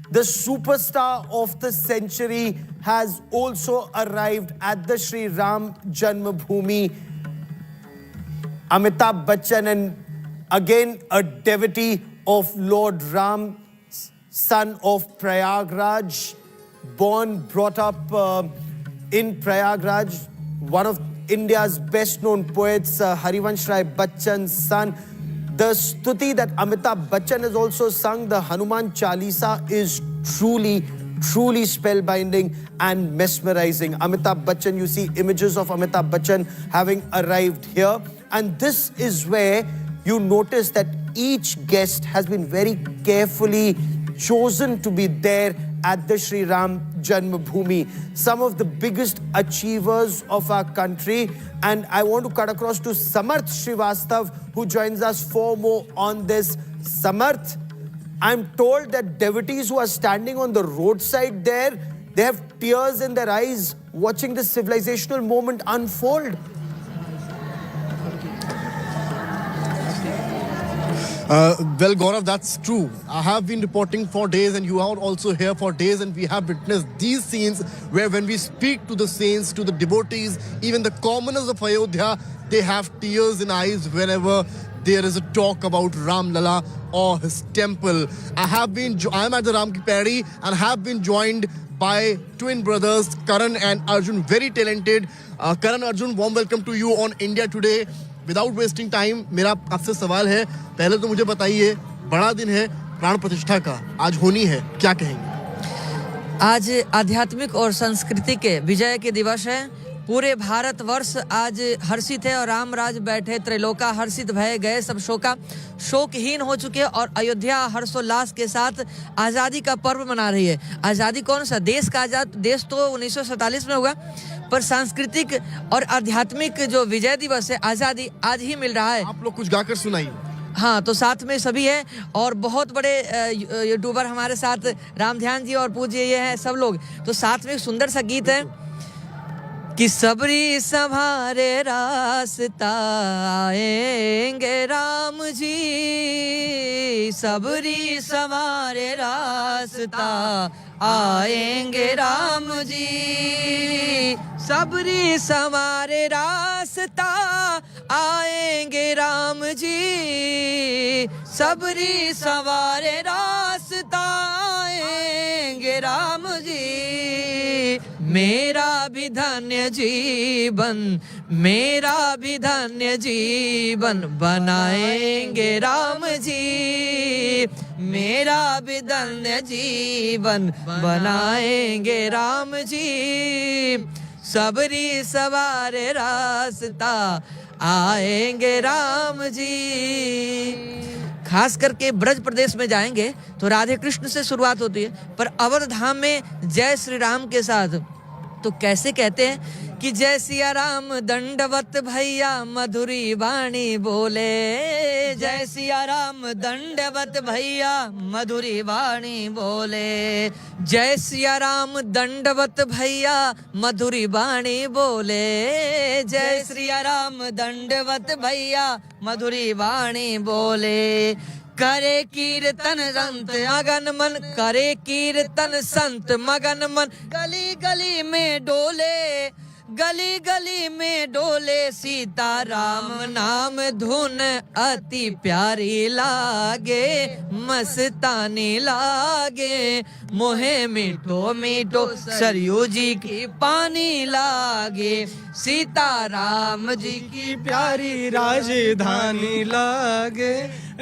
the superstar of the century, has also arrived at the Sri Ram Janmabhoomi. Amitabh Bachchan, and again a devotee of Lord Ram, son of Prayagraj, born, brought up in Prayagraj, one of India's best known poets, Harivansh Rai Bachchan's son. The stuti that Amitabh Bachchan has also sung, the Hanuman Chalisa, is truly spellbinding and mesmerizing. Amitabh Bachchan, you see images of Amitabh Bachchan having arrived here. And this is where you notice that each guest has been very carefully chosen to be there at the Sri Ram Janmabhoomi. Some of the biggest achievers of our country. And I want to cut across to Samarth Srivastav, who joins us for more on this. Samarth, I'm told that devotees who are standing on the roadside there, they have tears in their eyes watching this civilizational moment unfold. Well, Gaurav, that's true. I have been reporting for days and you are also here for days, and we have witnessed these scenes where when we speak to the saints, to the devotees, even the commoners of Ayodhya, they have tears in eyes whenever there is a talk about Ram Lala or his temple. I am at the Ram Ki Paidi and have been joined by twin brothers, Karan and Arjun, very talented. Karan, Arjun, warm welcome to you on India Today. Without wasting time, मेरा आपसे सवाल है, पहले तो मुझे बताइए, बड़ा दिन है प्राण प्रतिष्ठा का, आज होनी है, क्या कहेंगे? आज आध्यात्मिक और संस्कृति के विजय के दिवस है। पूरे भारतवर्ष आज हर्षित है और राम राज बैठे त्रैलोका हर्षित भय गए सब शोका, शोकहीन हो चुके और अयोध्या हर्षोल्लास के साथ आज़ादी का पर्व मना रही है। आज़ादी कौन सा? देश का आज़ाद, देश तो 1947 में हुआ, पर सांस्कृतिक और आध्यात्मिक जो विजय दिवस है, आज़ादी आज ही मिल रहा है। आप लोग कुछ गाकर सुनाइए। हाँ, तो साथ में सभी है और बहुत बड़े यूट्यूबर हमारे साथ राम ध्यान जी और पूज्य ये हैं सब लोग। तो साथ में एक सुंदर सा गीत है कि सबरी संभारे रास्ता आएंगे राम जी, सबरी संभारे रास्ता आएंगे राम जी, सबरी संवारे रास्ता आएंगे राम जी, सबरी संवारे रास्ता आएंगे राम जी। मेरा भी धन्य जीवन, मेरा भी धन्य जीवन बनाएंगे राम जी, मेरा भी धन्य जीवन बनाएंगे राम जी, सबरी सवारे रास्ता आएंगे राम जी। खास करके ब्रज प्रदेश में जाएंगे तो राधे कृष्ण से शुरुआत होती है, पर अवध धाम में जय श्री राम के साथ तो कैसे कहते हैं कि जय सिया राम दंडवत भैया मधुरी वाणी बोले, जय सिया राम दंडवत भैया मधुरी वाणी बोले, जय सिया राम दंडवत भैया मधुरी वाणी बोले, जय सिया राम दंडवत भैया मधुरी वाणी बोले। करे कीर्तन संत मगन मन, करे कीर्तन संत मगन मन, गली गली में डोले, गली गली में डोले, सीता राम नाम धुन अति प्यारी लागे, मस्तानी लागे, मोहे मीठो मीठो सरयू जी की पानी लागे, सीता राम जी की प्यारी राजधानी लागे,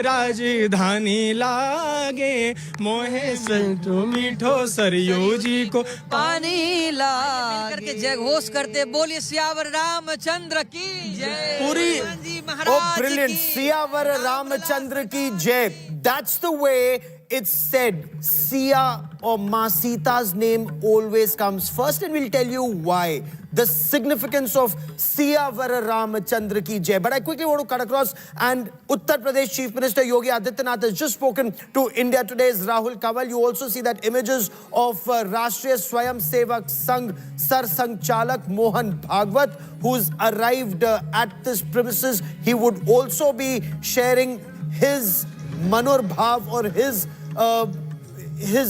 राजधानी लागे, मोहे संतो मीठो सरयू जी को पानी लागे। करके जय घोष करते बोलिए सियावर रामचंद्र की जय। पूरी महाराज brilliant सियावर रामचंद्र की जय। That's the way it's said. Siya or Ma Sita's name always comes first, and we'll tell you why. The significance of Siyavara Ramachandra ki jai. But I quickly want to cut across, and Uttar Pradesh Chief Minister Yogi Adityanath has just spoken to India Today's Rahul Kanwal. You also see that images of Rashtriya Swayam Sevak Sangh Sar Sangchalak Mohan Bhagwat, who's arrived at this premises. He would also be sharing his Manor Bhav or his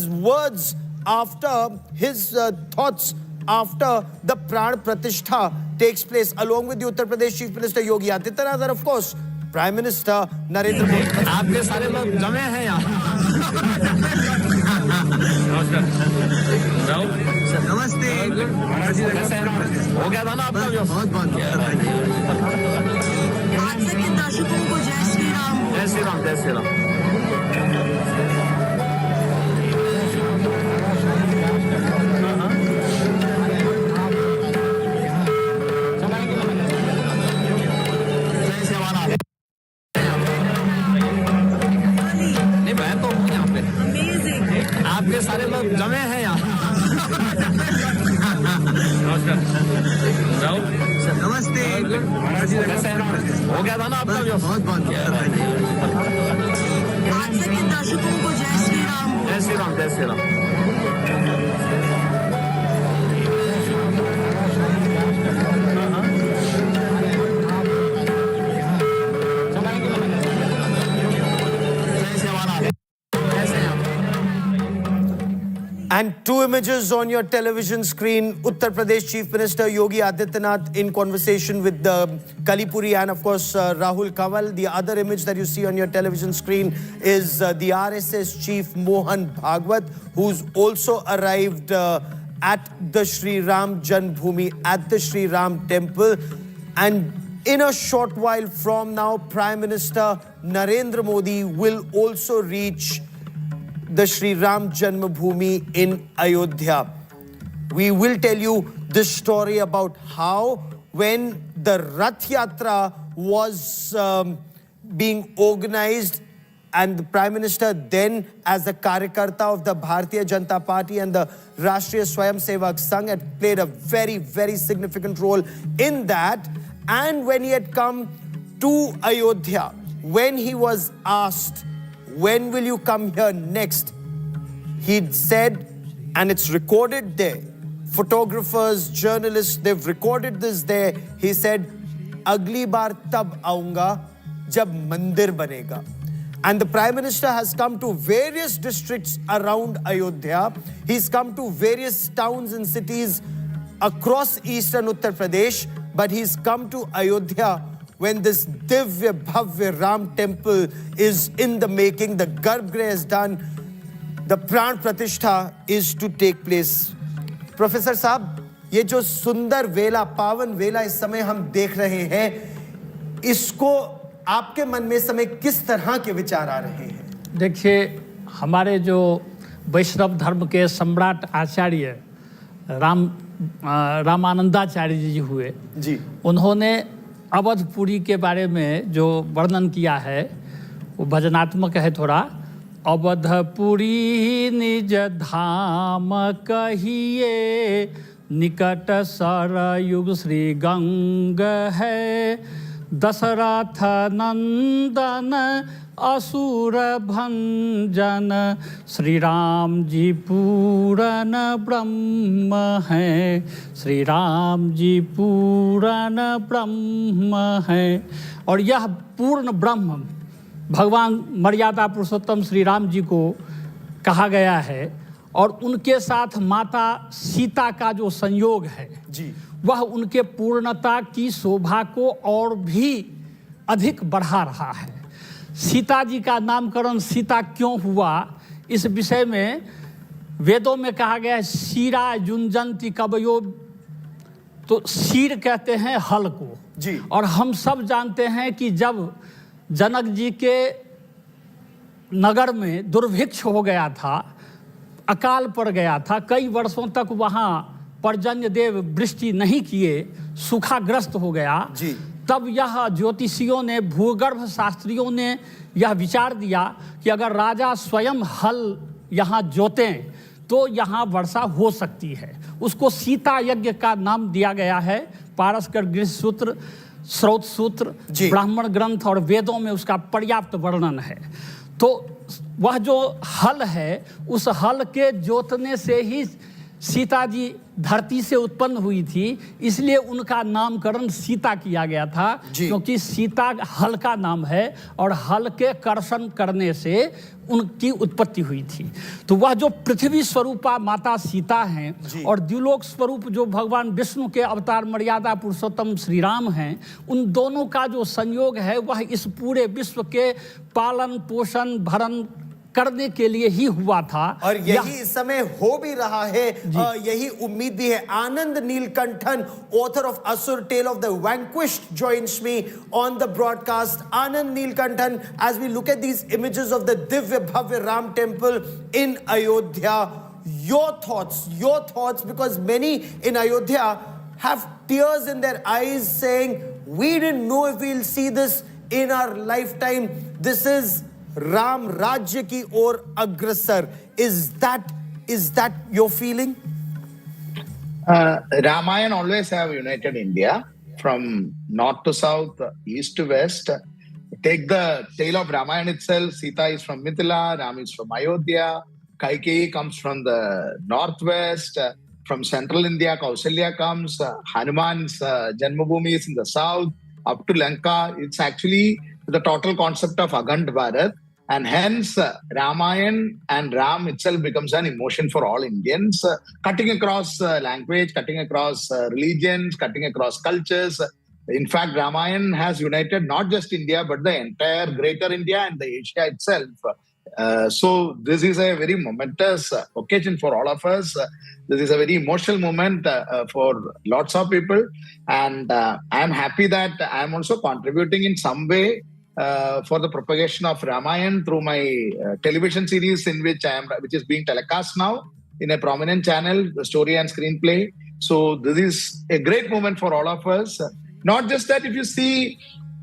words after his thoughts after the Pran Pratishtha takes place, along with the Uttar Pradesh Chief Minister Yogi Adityanath and of course Prime Minister Narendra Modi. आपके सारे लोग जमे हैं यहाँ। नमस्ते। हो गया था ना आपका जो बहुत बहुत आज से किन दर्शकों को जय श्री राम। जय श्री राम, जय श्री राम। आपके सारे लोग जमे हैं यहाँ। नमस्ते। हो गया था ना आपका जो बहुत बहुत आज से किन दर्शकों को जय श्री राम। जय श्री राम, जय Shri Ram. And two images on your television screen. Uttar Pradesh Chief Minister Yogi Adityanath in conversation with the Kalipuri and of course Rahul Kanwal. The other image that you see on your television screen is the RSS Chief Mohan Bhagwat, who's also arrived at the Sri Ram Janmabhoomi, at the Sri Ram Temple. And in a short while from now, Prime Minister Narendra Modi will also reach the Sri Ram Janmabhoomi in Ayodhya. We will tell you this story about how when the Rath Yatra was being organized and the Prime Minister then as the Karyakarta of the Bharatiya Janata Party and the Rashtriya Swayam Sevak Sangh had played a very, very significant role in that. And when he had come to Ayodhya, when he was asked, when will you come here next? He said, and it's recorded there, photographers, journalists, they've recorded this there. He said, "Agli baar tab aunga jab mandir banega." And the Prime Minister has come to various districts around Ayodhya. He's come to various towns and cities across eastern Uttar Pradesh, but he's come to Ayodhya when this Divya Bhavya Ram temple is in the making. The Garbhagriha is done. The Pran Pratishtha is to take place. Professor साहब, ये जो सुंदर वेला, पावन वेला इस समय हम देख रहे हैं, इसको आपके मन में समय किस तरह के विचार आ रहे हैं? देखिए, हमारे जो वैष्णव धर्म के सम्राट आचार्य रामानंदाचार्य जी हुए जी, उन्होंने अवधपुरी के बारे में जो वर्णन किया है वो भजनात्मक है थोड़ा। अवधपुरी निज धाम कहिए, निकट सरयुग श्री गंग है। दशरथ नंदन असुर भंजन, श्री राम जी पूरन ब्रह्म हैं। श्री राम जी पूरन ब्रह्म हैं। और यह पूर्ण ब्रह्म भगवान मर्यादा पुरुषोत्तम श्री राम जी को कहा गया है। और उनके साथ माता सीता का जो संयोग है जी, वह उनके पूर्णता की शोभा को और भी अधिक बढ़ा रहा है। सीता जी का नामकरण सीता क्यों हुआ, इस विषय में वेदों में कहा गया है, शीरा युंजंती कवयो, तो शीर कहते हैं हल को जी। और हम सब जानते हैं कि जब जनक जी के नगर में दुर्भिक्ष हो गया था, अकाल पड़ गया था, कई वर्षों तक वहाँ पर्जन्य देव वृष्टि नहीं किए, सूखाग्रस्त हो गया जी। तब यह ज्योतिषियों ने, भूगर्भ शास्त्रियों ने यह विचार दिया कि अगर राजा स्वयं हल यहाँ जोतें तो यहाँ वर्षा हो सकती है। उसको सीता यज्ञ का नाम दिया गया है। पारस्कर गृह सूत्र, स्रोत सूत्र, ब्राह्मण ग्रंथ और वेदों में उसका पर्याप्त वर्णन है। तो वह जो हल है, उस हल के जोतने से ही सीता जी धरती से उत्पन्न हुई थी, इसलिए उनका नामकरण सीता किया गया था, क्योंकि सीता हल का नाम है और हल के कर्षण करने से उनकी उत्पत्ति हुई थी। तो वह जो पृथ्वी स्वरूपा माता सीता हैं और द्युलोक स्वरूप जो भगवान विष्णु के अवतार मर्यादा पुरुषोत्तम श्री राम हैं, उन दोनों का जो संयोग है वह इस पूरे विश्व के पालन पोषण भरण करने के लिए ही हुआ था। और यही इस समय हो भी रहा है, यही उम्मीद भी है। Anand Neelakantan, author of Asura tale of the vanquished, joins me on the broadcast. Anand Neelakantan, as we look at these images of the Divya Bhavya Ram temple in Ayodhya, your thoughts, because many in Ayodhya have tears in their eyes saying, we didn't know if we'll see this in our lifetime. This is Ram राज्य की ओर अग्रसर। Is that your feeling? Ramayana always have united India from north to south, east to west. Take the tale of Ramayana itself. Sita is from Mithila, Ram is from Ayodhya, Kaikeyi comes from the northwest. From central India, Kausalya comes. Hanuman's Janmabhoomi is in the south, up to Lanka. It's actually the total concept of Akhand Bharat. And hence, Ramayana and Ram itself becomes an emotion for all Indians, cutting across language, cutting across religions, cutting across cultures. In fact, Ramayana has united not just India, but the entire greater India and the Asia itself. So this is a very momentous occasion for all of us. This is a very emotional moment for lots of people. And I'm happy that I'm also contributing in some way for the propagation of Ramayana through my television series which is being telecast now in a prominent channel, the story and screenplay. So this is a great moment for all of us. Not just that, if you see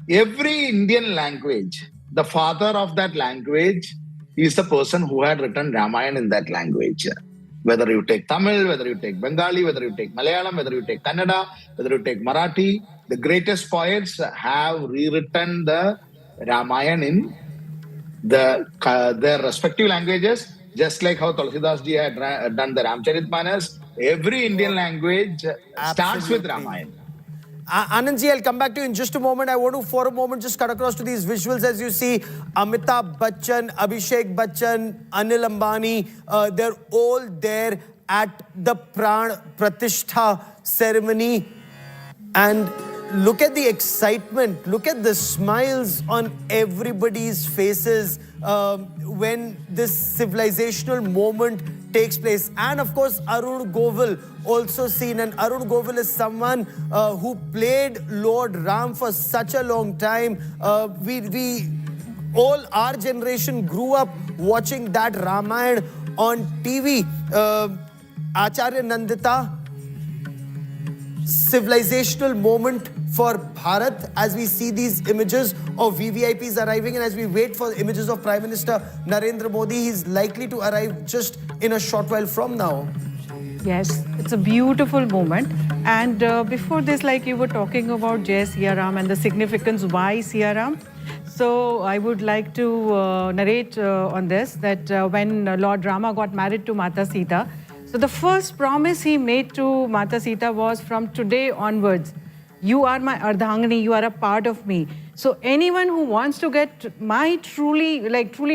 every Indian language, the father of that language is the person who had written Ramayana in that language. Whether you take Tamil, whether you take Bengali, whether you take Malayalam, whether you take Kannada, whether you take Marathi, the greatest poets have rewritten the Ramayana in their respective languages, just like how Tulsidas ji had done the Ramcharitmanas. Every Indian language starts with Ramayana. Anandji, I'll come back to you in just a moment. I want to, for a moment, just cut across to these visuals. As you see, Amitabh Bachchan, Abhishek Bachchan, Anil Ambani, they're all there at the Pran Pratishtha ceremony. And look at the excitement. Look at the smiles on everybody's faces when this civilizational moment takes place. And of course, Arun Govil also seen. And Arun Govil is someone who played Lord Ram for such a long time. We all our generation grew up watching that Ramayana on TV. Acharya Nandita, civilizational moment for Bharat as we see these images of VVIPs arriving, and as we wait for images of Prime Minister Narendra Modi. He's likely to arrive just in a short while from now. Yes, it's a beautiful moment. And before this, like you were talking about Jai Siya Ram and the significance why Siya Ram. So I would like to narrate on this, that when Lord Rama got married to Mata Sita, so the first promise he made to Mata Sita was, from today onwards, you are my Ardhangani, you are a part of me. So anyone who wants to get my truly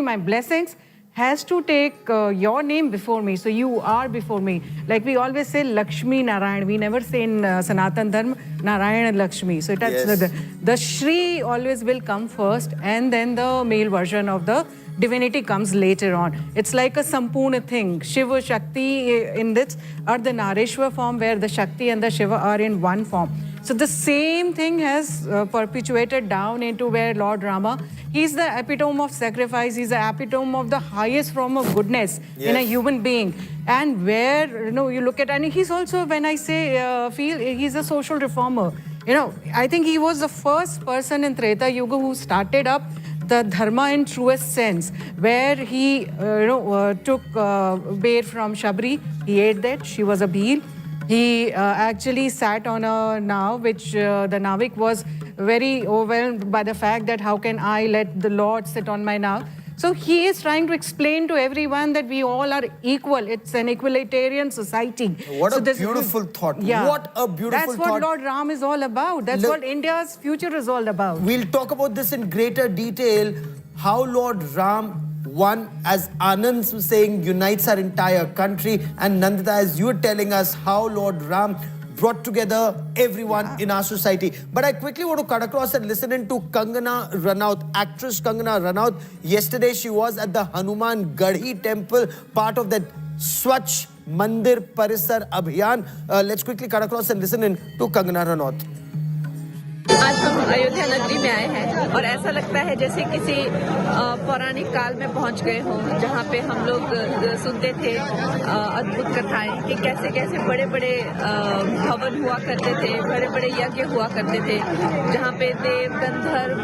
my blessings has to take your name before me. So you are before me. Like we always say Lakshmi Narayan. We never say in Sanatan Dharma Narayan and Lakshmi. So it has, Yes. the Shri always will come first, and then the male version of the divinity comes later on. It's like a Sampurna thing. Shiva Shakti in this Ardhanareshwar form, where the Shakti and the Shiva are in one form. So the same thing has perpetuated down into where Lord Rama, he's the epitome of sacrifice, he's the epitome of the highest form of goodness in a human being. And where, you look at, and he's also, when I say, feel, he's a social reformer. I think he was the first person in Treta Yuga who started up the dharma in truest sense, where he, took bear from Shabri, he ate that, she was a bheel. He actually sat on a now, which the Navik was very overwhelmed by the fact that how can I let the Lord sit on my now? So he is trying to explain to everyone that we all are equal. It's an equalitarian society. What a beautiful thought. Yeah. What a beautiful thought. That's what Lord Ram is all about. That's what India's future is all about. We'll talk about this in greater detail, how Lord Ram, one, as Anand was saying, unites our entire country, and Nandita, as you were telling us, how Lord Ram brought together everyone in our society. But I quickly want to cut across and listen in to Kangana Ranaut, actress Kangana Ranaut. Yesterday she was at the Hanuman Garhi temple, part of that Swachh Mandir Parisar Abhiyan. Let's quickly cut across and listen in to Kangana Ranaut. आज हम अयोध्या नगरी में आए हैं और ऐसा लगता है जैसे किसी पौराणिक काल में पहुंच गए हों, जहां पे हम लोग सुनते थे अद्भुत कथाएं कि कैसे कैसे बड़े बड़े भवन हुआ करते थे, बड़े बड़े यज्ञ हुआ करते थे, जहां पे देव गंधर्व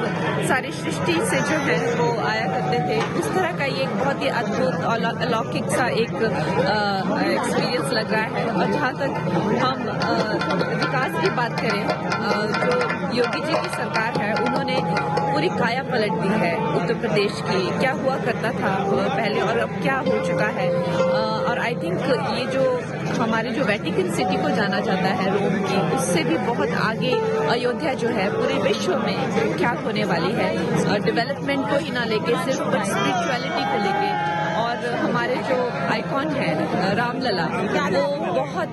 सारी सृष्टि से जो है वो आया करते थे। उस तरह का ये एक बहुत ही अद्भुत और अलौकिक सा एक एक्सपीरियंस लग रहा है। और जहां तक हम विकास की बात करें, जो योगी जी की सरकार है, उन्होंने पूरी काया पलट दी है उत्तर प्रदेश की। क्या हुआ करता था पहले और अब क्या हो चुका है। और आई थिंक ये जो हमारे जो वेटिकन सिटी को जाना जाता है रोम की, उससे भी बहुत आगे अयोध्या जो है पूरे विश्व में प्रख्यात होने वाली है। डेवलपमेंट को ही ना लेके, सिर्फ स्पिरिचुअलिटी को लेके। और हमारे जो आइकॉन है रामलला, वो बहुत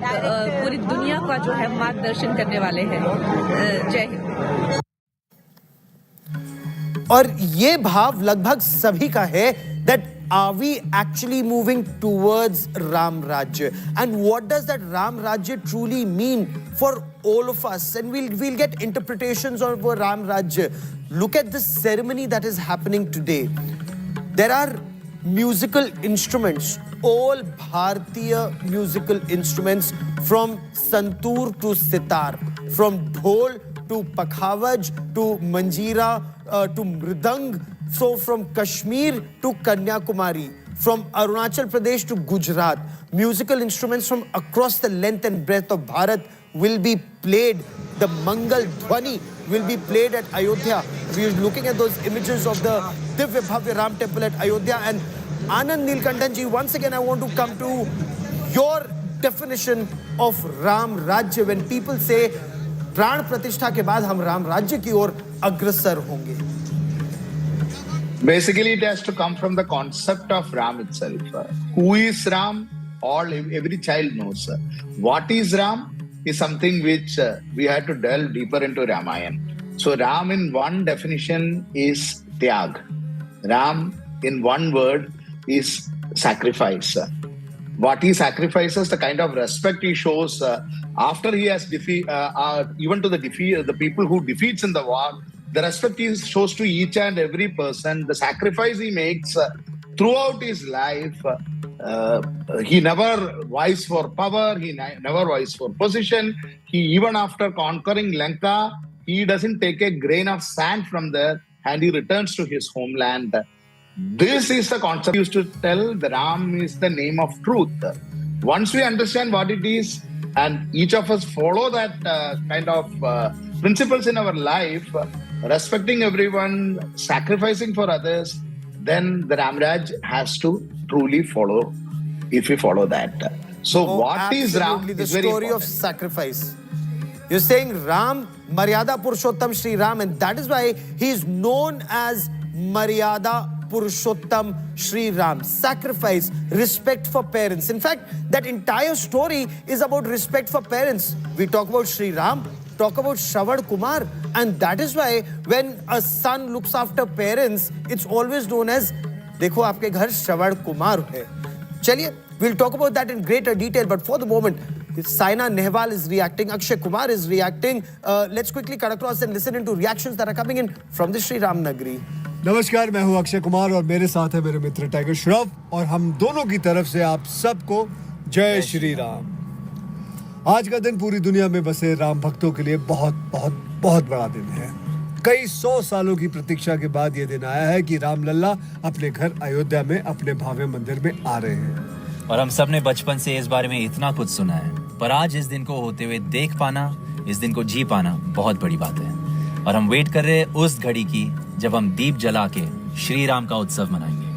पूरी दुनिया का जो है मार्गदर्शन करने वाले हैं। जय हिंद। और ये भाव लगभग सभी का है, that are we actually moving towards Ram Rajya? And what does that Ram Rajya truly mean for all of us? And we'll get interpretations of Ram Rajya. Look at this ceremony that is happening today. There are musical instruments, all Bharatiya musical instruments, from santoor to sitar, from dhol to pakhavaj to manjira to mridang. So from Kashmir to Kanyakumari, from Arunachal Pradesh to Gujarat, musical instruments from across the length and breadth of Bharat will be played the Mangal Dhwani will be played at Ayodhya. We are looking at those images of the Divya Bhavya Ram temple at Ayodhya. And Anand Nilkantan ji, once again I want to come to your definition of Ram Rajya. When people say प्राण प्रतिष्ठा के बाद हम राम राज्य की ओर अग्रसर होंगे. Basically, it has to come from the concept of Ram itself. Who is Ram? Every child knows. What is Ram is something which we had to delve deeper into Ramayana. So Ram in one definition is Tyag. Ram in one word is sacrifice. What he sacrifices, the kind of respect he shows after he has even to the people who defeats in the war, the respect he shows to each and every person, the sacrifice he makes throughout his life. He never vies for power, he never vies for position. He, even after conquering Lanka, he doesn't take a grain of sand from there and he returns to his homeland. This is the concept used to tell. The Ram is the name of truth. Once we understand what it is and each of us follow that kind of principles in our life, respecting everyone, sacrificing for others, then the Ramraj has to truly follow if we follow that. So what is Ram? The story of sacrifice. You're saying Ram, Maryada Purushottam Shri Ram, and that is why he is known as Maryada Purushottam Shri Ram. Sacrifice, respect for parents. In fact, that entire story is about respect for parents. We talk about Shri Ram, talk about Shravan Kumar, and that is why when a son looks after parents, it's always known as देखो आपके घर श्रवण कुमार है. चलिए, we'll talk about that in greater detail, but for the moment, Saina Nehwal is reacting, Akshay Kumar is reacting. Let's quickly cut across and listen into reactions that are coming in from the Shri Ram Nagari. नमस्कार, मैं हूं अक्षय कुमार और मेरे साथ है मेरे मित्र tiger Shroff और हम दोनों की तरफ से आप सबको जय श्री राम. आज का दिन पूरी दुनिया में बसे राम भक्तों के लिए बहुत बहुत बहुत बड़ा दिन है. कई 100 सालों की प्रतीक्षा के बाद ये दिन आया है कि राम लल्ला अपने घर अयोध्या में अपने भव्य मंदिर में आ रहे हैं. और हम सब ने बचपन से इस बारे में इतना कुछ सुना है, पर आज इस दिन को होते हुए देख पाना, इस दिन को जी पाना बहुत बड़ी बात है. और हम वेट कर रहे हैं उस घड़ी की जब हम दीप जला के श्री राम का उत्सव मनाएंगे.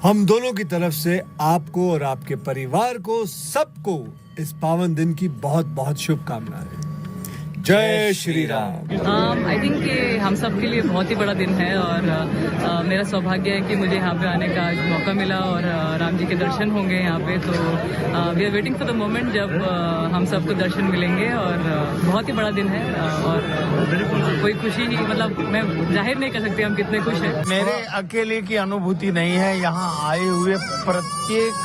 हम दोनों की तरफ से आपको और आपके परिवार को सबको इस पावन दिन की बहुत बहुत शुभकामनाएं. जय श्री राम. आई थिंक कि हम सब के लिए बहुत ही बड़ा दिन है और मेरा सौभाग्य है कि मुझे यहाँ पे आने का मौका मिला और राम जी के दर्शन होंगे यहाँ पे. तो we are waiting for the moment जब हम सबको दर्शन मिलेंगे और बहुत ही बड़ा दिन है और कोई खुशी ही, मतलब मैं जाहिर नहीं कर सकती हम कितने खुश हैं. मेरे अकेले की अनुभूति नहीं है, यहाँ आए हुए प्रत्येक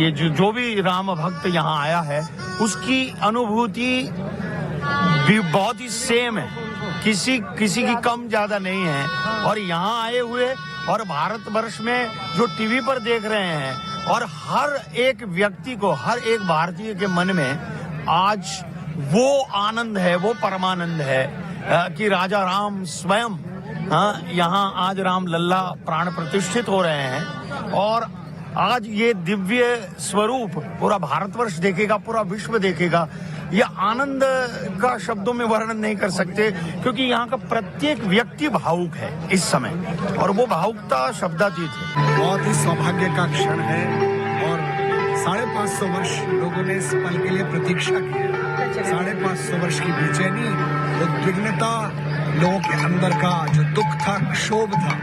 ये जो भी राम भक्त यहाँ आया है उसकी अनुभूति भी बहुत ही सेम है, किसी की कम ज्यादा नहीं है. और यहाँ आए हुए और भारतवर्ष में जो टीवी पर देख रहे हैं और हर एक व्यक्ति को, हर एक भारतीय के मन में आज वो आनंद है, वो परमानंद है कि राजा राम स्वयं यहाँ आज राम लल्ला प्राण प्रतिष्ठित हो रहे हैं. और आज ये दिव्य स्वरूप पूरा भारतवर्ष देखेगा, पूरा विश्व देखेगा. यह आनंद का शब्दों में वर्णन नहीं कर सकते क्योंकि यहाँ का प्रत्येक व्यक्ति भावुक है इस समय और वो भावुकता शब्दातीत है. बहुत ही सौभाग्य का क्षण है और 550 वर्ष लोगों ने इस पल के लिए प्रतीक्षा की है. 550 वर्ष की बेचैनी, उद्विग्नता, लोगों के अंदर का जो दुख था, क्षोभ था,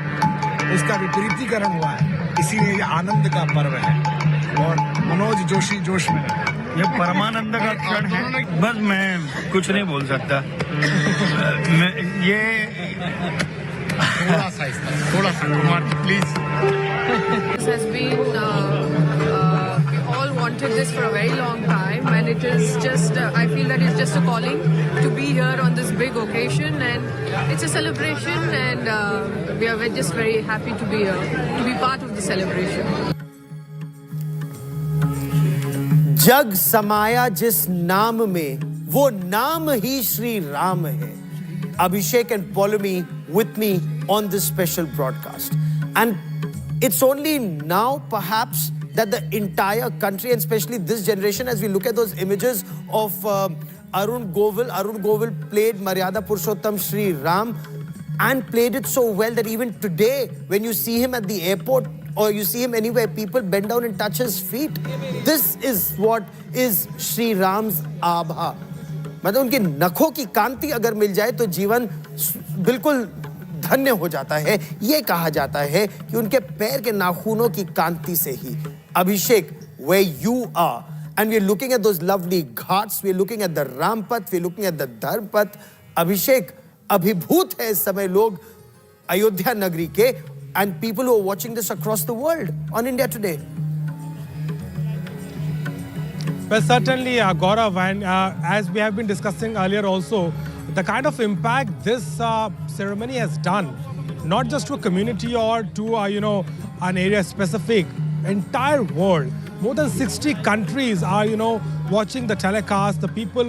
उसका विपरीतीकरण हुआ है. इसीलिए ये आनंद का पर्व है और मनोज जोशी जोश में ये परमानंद का क्षण है. बस मैं कुछ नहीं बोल सकता. ये थोड़ा सा Kumar please. This has been we all wanted this for a very long time and it is just I feel that it's just a calling to be here on this big occasion and it's a celebration and we are just very happy to be here, to be part of the celebration. जग समाया जिस नाम में, वो नाम ही श्री राम है. Abhishek and Polumi with me on this special broadcast. And it's only now perhaps that the entire country, and especially this generation, as we look at those images of Arun Govil played Maryada Purushottam Shri Ram and played it so well that even today, when you see him at the airport or you see him anywhere, people bend down and touch his feet. This is what is Shri Ram's Abha. मतलब उनकी नखों की कांति अगर मिल जाए तो जीवन बिल्कुल धन्य हो जाता है. ये कहा जाता है कि उनके पैर के नाखूनों की कांति से ही. Abhishek, where you are, and we're looking at those lovely ghats, we're looking at the Rampath, we're looking at the Dharpath. Abhishek, अभिभूत है इस समय लोग अयोध्या नगरी के, and people who are watching this across the world on India Today. Well, certainly, Gaurav, and as we have been discussing earlier also, the kind of impact this ceremony has done, not just to a community or to, an area specific, entire world. More than 60 countries are, watching the telecast, the people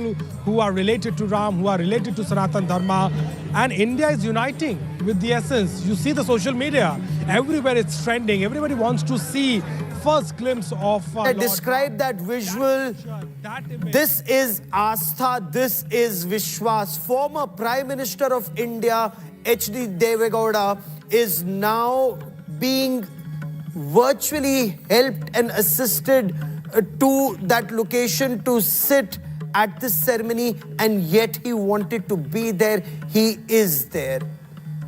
who are related to Ram, who are related to Sanatan Dharma, and India is uniting with the essence. You see the social media, everywhere it's trending, everybody wants to see first glimpse of describe that visual. This is Astha, this is Vishwas. Former Prime Minister of India, H.D. Devegowda, is now being virtually helped and assisted to that location to sit at this ceremony, and yet he wanted to be there. He is there.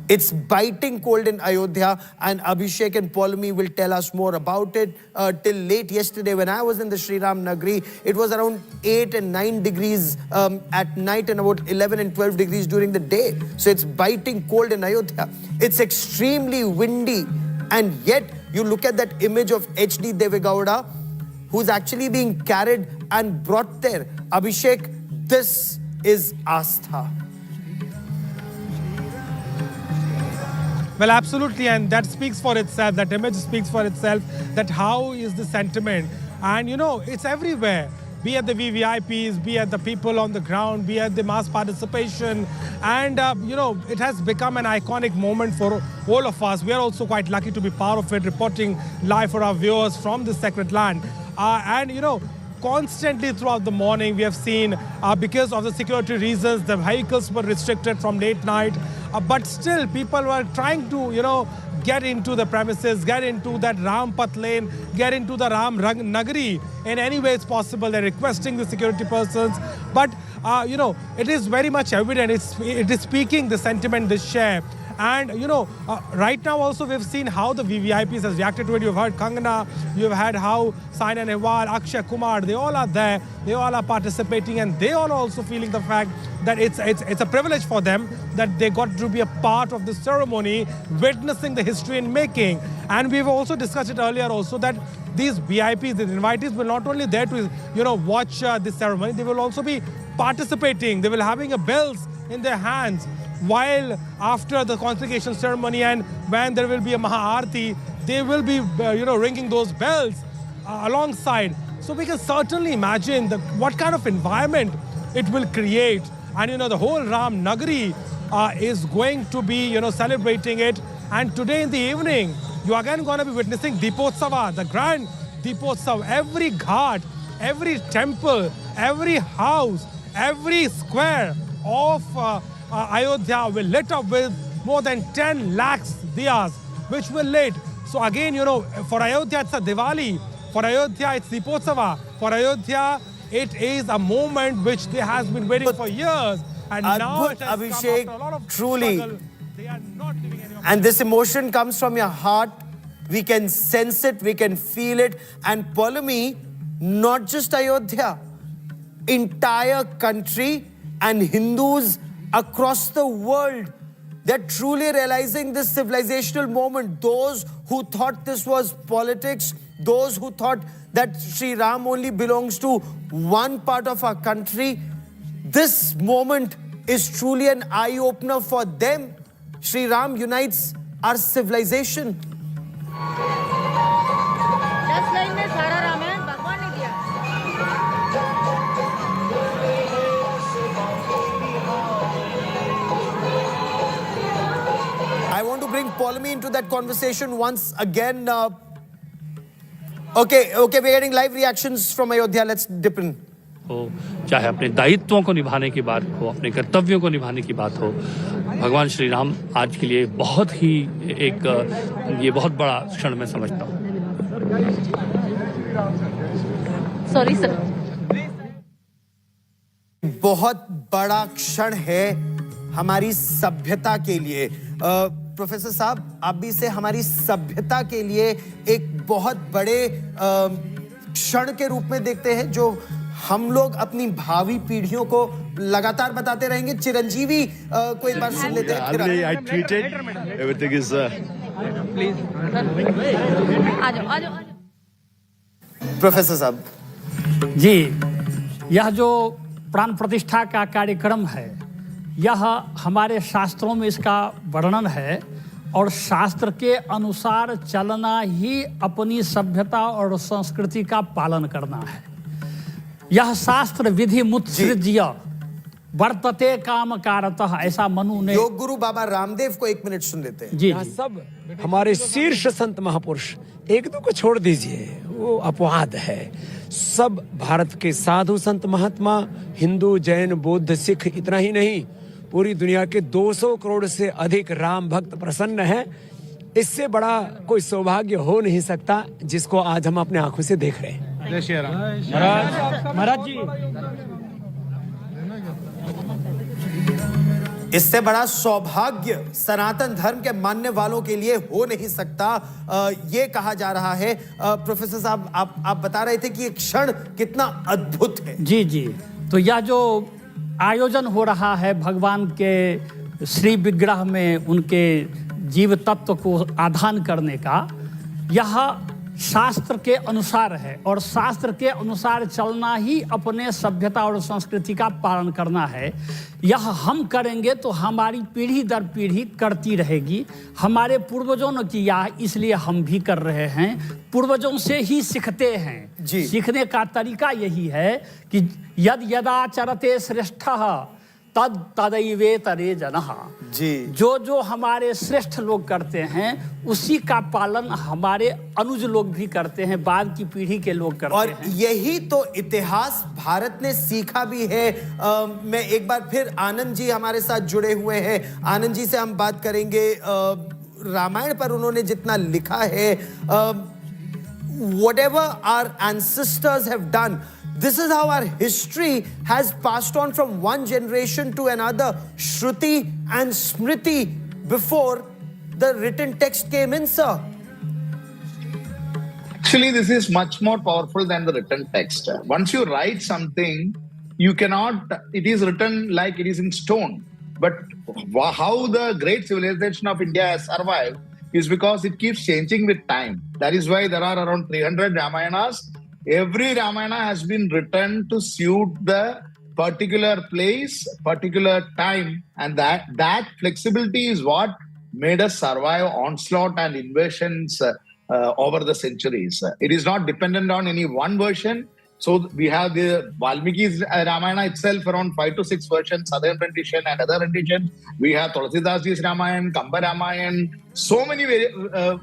It's biting cold in Ayodhya, and Abhishek and Paulami will tell us more about it. Till late yesterday, when I was in the Sri Ram Nagri, it was around 8 and 9 degrees at night and about 11 and 12 degrees during the day. So it's biting cold in Ayodhya. It's extremely windy, and yet you look at that image of H.D. Devegowda, who's actually being carried and brought there. Abhishek, this is Astha. Well, absolutely, and that speaks for itself. That image speaks for itself, that how is the sentiment. And, it's everywhere. Be it the VVIPs, be it the people on the ground, be it the mass participation. And, it has become an iconic moment for all of us. We are also quite lucky to be part of it, reporting live for our viewers from this sacred land. Constantly throughout the morning, we have seen, because of the security reasons, the vehicles were restricted from late night. But still, people were trying to, get into the premises, get into that Rampath lane, get into the Ram Nagari in any way it's possible. They're requesting the security persons. But, it is very much evident. It is speaking the sentiment they share. And, right now also we've seen how the VVIPs has reacted to it. You've heard Kangana, you've had how Saina Nehwal, Akshay Kumar, they all are there. They all are participating, and they all are also feeling the fact that it's a privilege for them that they got to be a part of the ceremony, witnessing the history in making. And we've also discussed it earlier also that these VIPs, the invitees, will not only there to, watch this ceremony, they will also be participating. They will having a bells in their hands. While after the consecration ceremony and when there will be a Maha-Aarti, they will be, ringing those bells alongside. So we can certainly imagine what kind of environment it will create. And, the whole Ram Nagari is going to be, celebrating it. And today in the evening, you are again going to be witnessing Deepotsava, the grand Deepotsava. Every ghat, every temple, every house, every square of Ayodhya will lit up with more than 10 lakhs diyas, which will lit. So again, for Ayodhya, it's a Diwali. For Ayodhya, it's Deepotsava. For Ayodhya, it is a moment which they has been waiting for years. And now it has Abhishek, come after a lot of truly. struggle. They are not living any And this emotion comes from your heart. We can sense it, we can feel it. And Paulami, not just Ayodhya, entire country and Hindus across the world, they're truly realizing this civilizational moment. Those who thought this was politics, those who thought that Sri Ram only belongs to one part of our country, this moment is truly an eye-opener for them. Sri Ram unites our civilization. I want to bring Paulami into that conversation once again. Okay, we're getting live reactions from Ayodhya. Let's dip in. हो, चाहे अपने दायित्वों को निभाने की बात हो, अपने कर्तव्यों को निभाने की बात हो, भगवान श्री राम आज के लिए बहुत ही ये बहुत बड़ा क्षण मैं समझता हूँ। Sorry sir. बहुत बड़ा क्षण है हमारी सभ्यता के लिए। प्रोफेसर साहब, आप भी इसे हमारी सभ्यता के लिए एक बहुत बड़े क्षण के रूप में देखते हैं, जो हम लोग अपनी भावी पीढ़ियों को लगातार बताते रहेंगे। चिरंजीवी को एक बार सुन लेते हैं। I tweeted everything is please आ जाओ। प्रोफेसर साहब जी, यह जो प्राण प्रतिष्ठा का कार्यक्रम है, यह हमारे शास्त्रों में इसका वर्णन है और शास्त्र के अनुसार चलना ही अपनी सभ्यता और संस्कृति का पालन करना है। यह शास्त्र विधि मुत्सृज्य वर्तते काम कारतः, ऐसा मनु ने। योग गुरु बाबा रामदेव को एक मिनट सुन लेते हैं। जी, सब हमारे शीर्ष संत महापुरुष, एक दो को छोड़ दीजिए, वो अपवाद है। सब भारत के साधु संत महात्मा, हिंदू जैन बौद्ध सिख, इतना ही नहीं, पूरी दुनिया के 200 करोड़ से अधिक राम भक्त प्रसन्न हैं। इससे बड़ा कोई सौभाग्य हो नहीं सकता, जिसको आज हम अपने आंखों से देख रहे हैं। जय श्री राम। महाराज जी, इससे बड़ा सौभाग्य सनातन धर्म के मानने वालों के लिए हो नहीं सकता, ये कहा जा रहा है। प्रोफेसर साहब, आप बता रहे थे कि ये क्षण कितना अद्भुत है। जी, तो यह जो आयोजन हो रहा है भगवान के श्री विग्रह में उनके जीव तत्व को आधान करने का, यह शास्त्र के अनुसार है और शास्त्र के अनुसार चलना ही अपने सभ्यता और संस्कृति का पालन करना है। यह हम करेंगे तो हमारी पीढ़ी दर पीढ़ी करती रहेगी। हमारे पूर्वजों ने किया, इसलिए हम भी कर रहे हैं। पूर्वजों से ही सीखते हैं। सीखने का तरीका यही है कि यद यदाचरते श्रेष्ठः तद तदैवेतरे जनः। जी, जो हमारे श्रेष्ठ लोग करते हैं, उसी का पालन हमारे अनुज लोग भी करते हैं, बाद की पीढ़ी के लोग करते हैं। और यही तो इतिहास भारत ने सीखा भी है। मैं एक बार फिर, आनंद जी हमारे साथ जुड़े हुए हैं। आनंद जी से हम बात करेंगे। रामायण पर उन्होंने जितना लिखा है, whatever our ancestors have done, this is how our history has passed on from one generation to another. Shruti and Smriti before the written text came in, sir. Actually, this is much more powerful than the written text. Once you write something, you cannot, it is written like it is in stone. But how the great civilization of India has survived is because it keeps changing with time. That is why there are around 300 Ramayanas. Every Ramayana has been written to suit the particular place, particular time, and that flexibility is what made us survive onslaught and invasions over the centuries. It is not dependent on any one version. So we have the Valmiki's Ramayana itself, around 5 to 6 versions, southern rendition and other renditions. We have Tulsidas-ji's Ramayana, Kamba Ramayana, so many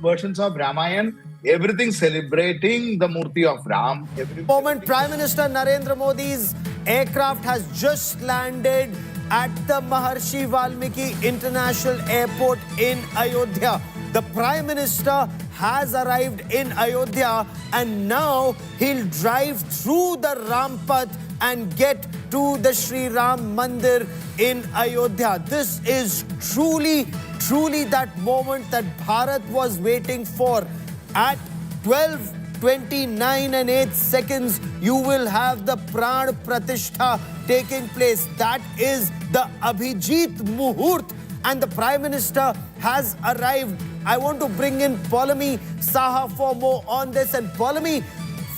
versions of Ramayana. Everything celebrating the Murti of Ram. Moment, Prime Minister Narendra Modi's aircraft has just landed at the Maharshi Valmiki International Airport in Ayodhya. The Prime Minister has arrived in Ayodhya and now he'll drive through the Rampath and get to the Sri RAM-MANDIR in Ayodhya. This is truly that moment that Bharat was waiting for. At 12:29 and 8 seconds, you will have the Pran Pratishtha taking place. That is the Abhijit Muhurt, and the Prime Minister has arrived. I want to bring in Polami Saha for more on this. And Polami,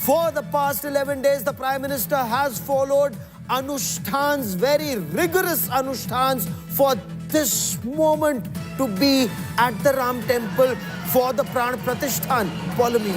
for the past 11 days, the Prime Minister has followed anushtans, very rigorous anushtans, for this moment to be at the Ram Temple for the Pran Pratishthan. Polami.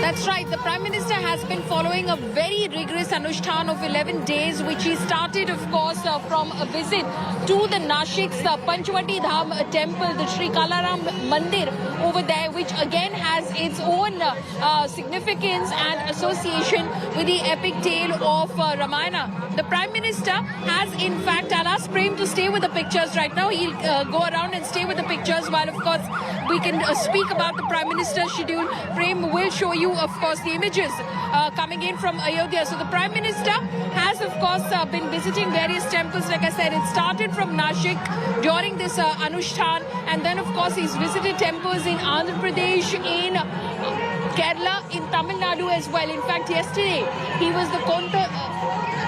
That's That's right. The Prime Minister has been following a very rigorous Anushtan of 11 days, which he started, of course, from a visit to the Nashik's Panchvati Dham temple, the Sri Kalaram Mandir over there, which again has its own significance and association with the epic tale of Ramayana. The Prime Minister has, in fact, I'll ask Prem to stay with the pictures right now. He'll go around and stay with the pictures while, of course, we can speak about the Prime Minister's schedule. Prem will show you, of course, the images coming in from Ayodhya. So the Prime Minister has, of course, been visiting various temples. Like I said, it started from Nashik during this Anushtan, and then, of course, he's visited temples in Andhra Pradesh, in Kerala, in Tamil Nadu as well. In fact, yesterday he was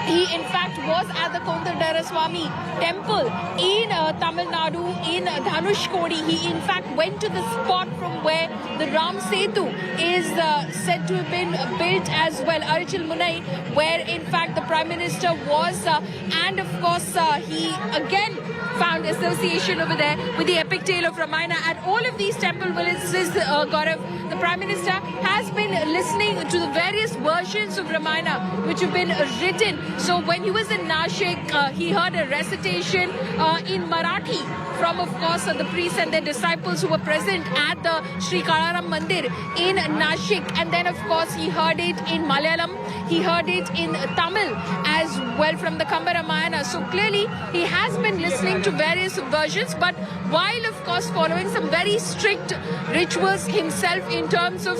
he in fact was at the Kontadara Swami temple in Tamil Nadu, in Dhanushkodi. He in fact went to the spot from where the Ram Setu is said to have been built as well, Archil Munai, where in fact the Prime Minister was, and of course he again found association over there with the epic tale of Ramayana. At all of these temple villages, Gaurav, the Prime Minister has been listening to the various versions of Ramayana which have been written. So when he was in Nashik, he heard a recitation in Marathi from, of course, the priests and their disciples who were present at the Sri Kalaram Mandir in Nashik. And then, of course, he heard it in Malayalam. He heard it in Tamil as well from the Kamba Ramayana. So clearly, he has been listening to various versions, but while, of course, following some very strict rituals himself in terms of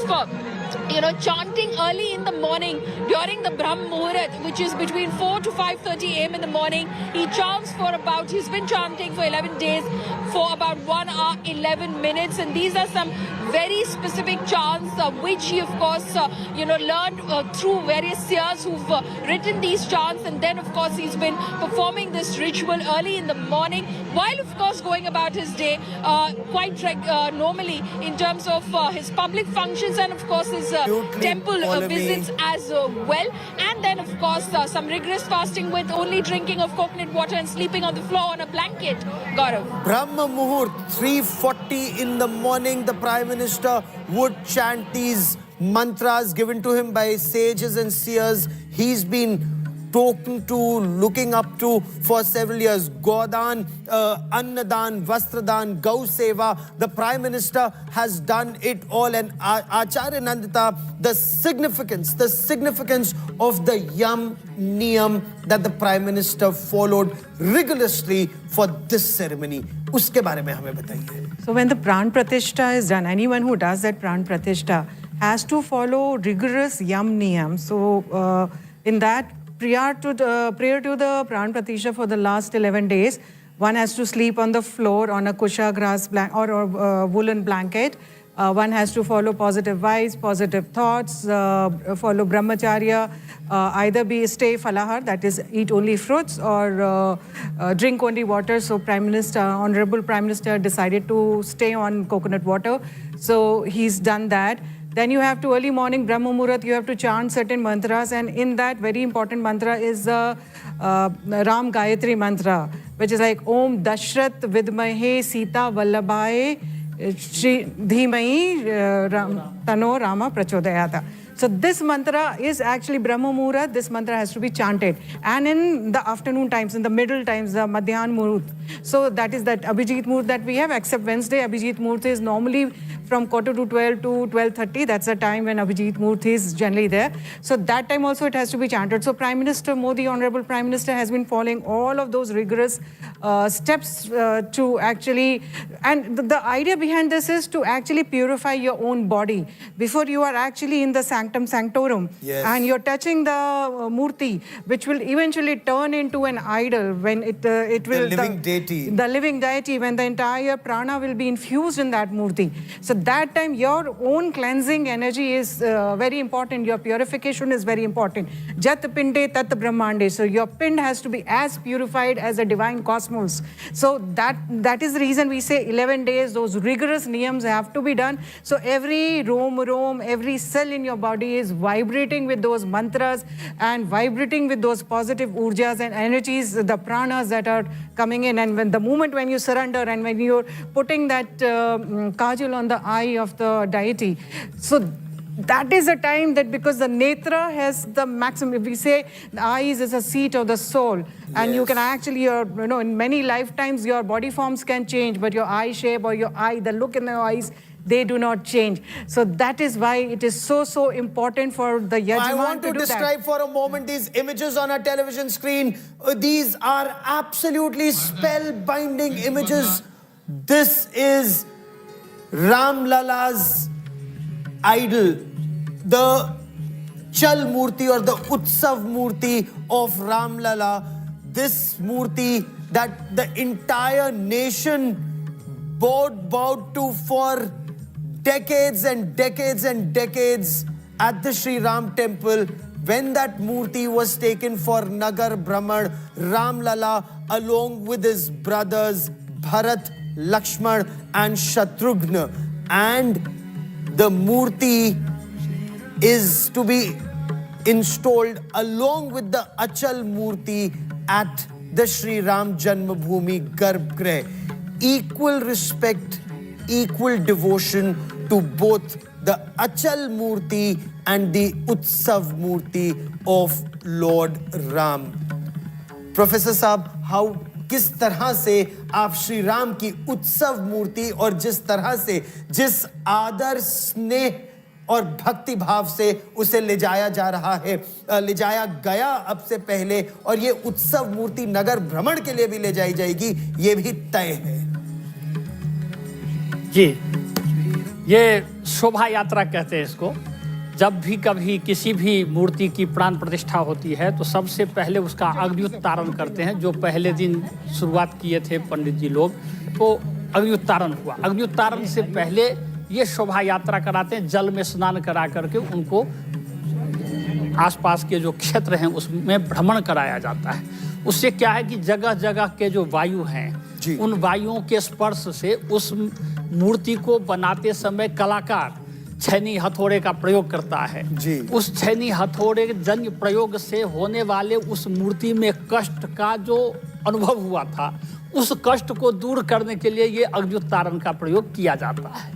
chanting early in the morning during the Brahm Muhurat, which is between 4 to 5:30 a.m. in the morning. He chants for about, he's been chanting for 11 days for about 1 hour, 11 minutes. And these are some very specific chants, which he, of course, learned through various seers who've written these chants. And then, of course, he's been performing this ritual early in the morning, while, of course, going about his day quite normally in terms of his public functions and, of course, his temple visits as well. And then, of course, some rigorous fasting with only drinking of coconut water and sleeping on the floor on a blanket. Gaurav. Brahma Muhurt, 3:40 in the morning, the Prime Minister would chant these mantras given to him by sages and seers he's been talking to, looking up to for several years. Godan, Annadan, Vastradan, Gau Seva. The Prime Minister has done it all. And Acharya Nandita, the significance of the Yam Niyam that the Prime Minister followed rigorously for this ceremony. Uske bare mein hame bataiye. So when the Pran Pratishtha is done, anyone who does that Pran Pratishtha has to follow rigorous Yam Niyam. So in that, prior to the Pran Pratishtha for the last 11 days, one has to sleep on the floor on a kusha grass or woolen blanket. One has to follow positive vibes, positive thoughts, follow brahmacharya, either stay falahar, that is eat only fruits, or drink only water. So Honorable Prime Minister decided to stay on coconut water. So he's done that. Then you have to, early morning, Brahma Muhurat, you have to chant certain mantras. And in that, very important mantra is the Ram Gayatri mantra, which is like Om Dashrath Vidmahe Sita Vallabhaye Shri Dhimahi Tano Rama Prachodayata. So this mantra is actually Brahma Muhurat. This mantra has to be chanted. And in the afternoon times, in the middle times, the Madhyan Muhurat. So that is that Abhijit Muhurat that we have, except Wednesday. Abhijit Muhurat is normally from 11:45 to 12:30. That's the time when Abhijit Muhurat is generally there. So that time also it has to be chanted. So Prime Minister Modi, Honorable Prime Minister, has been following all of those rigorous steps to actually, and the idea behind this is to actually purify your own body before you are actually in the sanctum sanctorum. Yes. And you're touching the murti, which will eventually turn into an idol when it will, the living deity. The living deity, when the entire prana will be infused in that murti. So that time your own cleansing energy is very important. Your purification is very important. Jat pinde tat brahmande. So your pind has to be as purified as the divine cosmos. So that is the reason we say 11 days, those rigorous niyams have to be done. So every rome, every cell in your body is vibrating with those mantras and vibrating with those positive urjas and energies, the pranas that are coming in. And when the moment when you surrender and when you're putting that kajal on the eye of the deity, so that is a time that, because the netra has the maximum, we say the eyes is a seat of the soul, and you can actually, in many lifetimes your body forms can change, but your eye shape or your eye, the look in the eyes, they do not change. So that is why it is so important for the Yajman I want to do describe that. for a moment these images on our television screen. These are absolutely spellbinding images. This is Ram Lala's idol, the Chal Murti or the Utsav Murti of Ram Lala. This Murti that the entire nation bowed to for decades and decades and decades at the Sri Ram temple. When that Murti was taken for Nagar Brahman, Ram Lala along with his brothers Bharat, Lakshman and Shatrughna, and the Murti is to be installed along with the Achal Murti at the Sri Ram Janmabhoomi Garbhagriha. Equal respect, equal devotion to both the Achal Murti and the Utsav Murti of Lord Ram. Professor Saab, किस तरह से आप श्री राम की उत्सव मूर्ति और जिस तरह से, जिस आदर, स्नेह और भक्ति भाव से उसे ले जाया जा रहा है, ले जाया गया अब से पहले, और ये उत्सव मूर्ति नगर भ्रमण के लिए भी ले जाई जाएगी, ये भी तय है। जी, ये शोभा यात्रा कहते हैं इसको। जब भी कभी किसी भी मूर्ति की प्राण प्रतिष्ठा होती है तो सबसे पहले उसका अग्निउत्तारण करते हैं। जो पहले दिन शुरुआत किए थे पंडित जी लोग, तो अग्निउत्तारण हुआ। अग्निउत्तारण से पहले ये शोभा यात्रा कराते हैं, जल में स्नान करा करके उनको आसपास के जो क्षेत्र हैं उसमें भ्रमण कराया जाता है। उससे क्या है कि जगह जगह के जो वायु हैं, उन वायुओं के स्पर्श से उस मूर्ति को बनाते समय कलाकार छैनी हथौड़े का प्रयोग करता है। उस छैनी हथौड़े जन्य प्रयोग से होने वाले उस मूर्ति में कष्ट का जो अनुभव हुआ था, उस कष्ट को दूर करने के लिए ये अग्निउत्तारण का प्रयोग किया जाता है।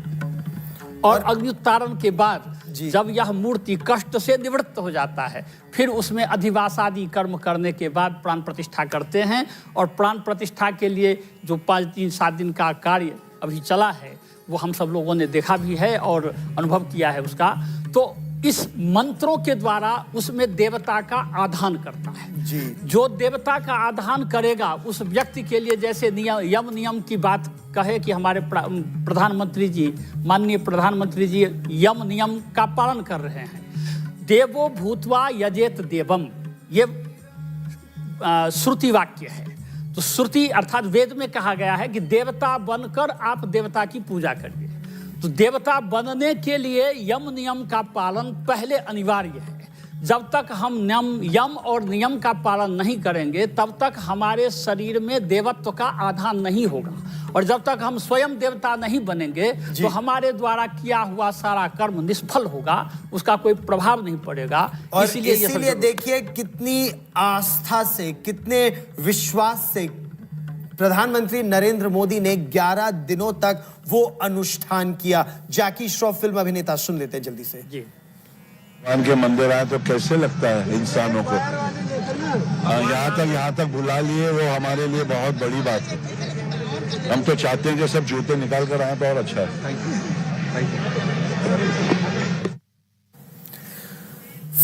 और अग्निउत्तारण के बाद जब यह मूर्ति कष्ट से निवृत्त हो जाता है, फिर उसमें अधिवास आदि कर्म करने के बाद प्राण प्रतिष्ठा करते हैं। और प्राण प्रतिष्ठा के लिए जो 5-7 दिन का कार्य अभी चला है, वो हम सब लोगों ने देखा भी है और अनुभव किया है उसका। तो इस मंत्रों के द्वारा उसमें देवता का आधान करता है। जो देवता का आधान करेगा उस व्यक्ति के लिए, जैसे यम नियम की बात कहे कि हमारे प्रधानमंत्री जी, माननीय प्रधानमंत्री जी यम नियम का पालन कर रहे हैं। देवो भूत्वा यजेत देवम, ये श्रुति वाक्य है। तो श्रुति अर्थात वेद में कहा गया है कि देवता बनकर आप देवता की पूजा करिए। तो देवता बनने के लिए यम नियम का पालन पहले अनिवार्य है। जब तक हम यम और नियम का पालन नहीं करेंगे तब तक हमारे शरीर में देवत्व का आधान नहीं होगा। और जब तक हम स्वयं देवता नहीं बनेंगे तो हमारे द्वारा किया हुआ सारा कर्म निष्फल होगा, उसका कोई प्रभाव नहीं पड़ेगा। और इसीलिए देखिए कितनी आस्था से, कितने विश्वास से प्रधानमंत्री नरेंद्र मोदी ने 11 दिनों तक वो अनुष्ठान किया। जैकी श्रॉफ फिल्म अभिनेता, सुन लेते हैं जल्दी से। जी, भगवान के मंदिर आए तो कैसे लगता है इंसानों को, यहाँ तक बुला लिए, वो हमारे लिए बहुत बड़ी बात है। हम तो चाहते हैं कि सब जूते निकाल कर आए तो और अच्छा है।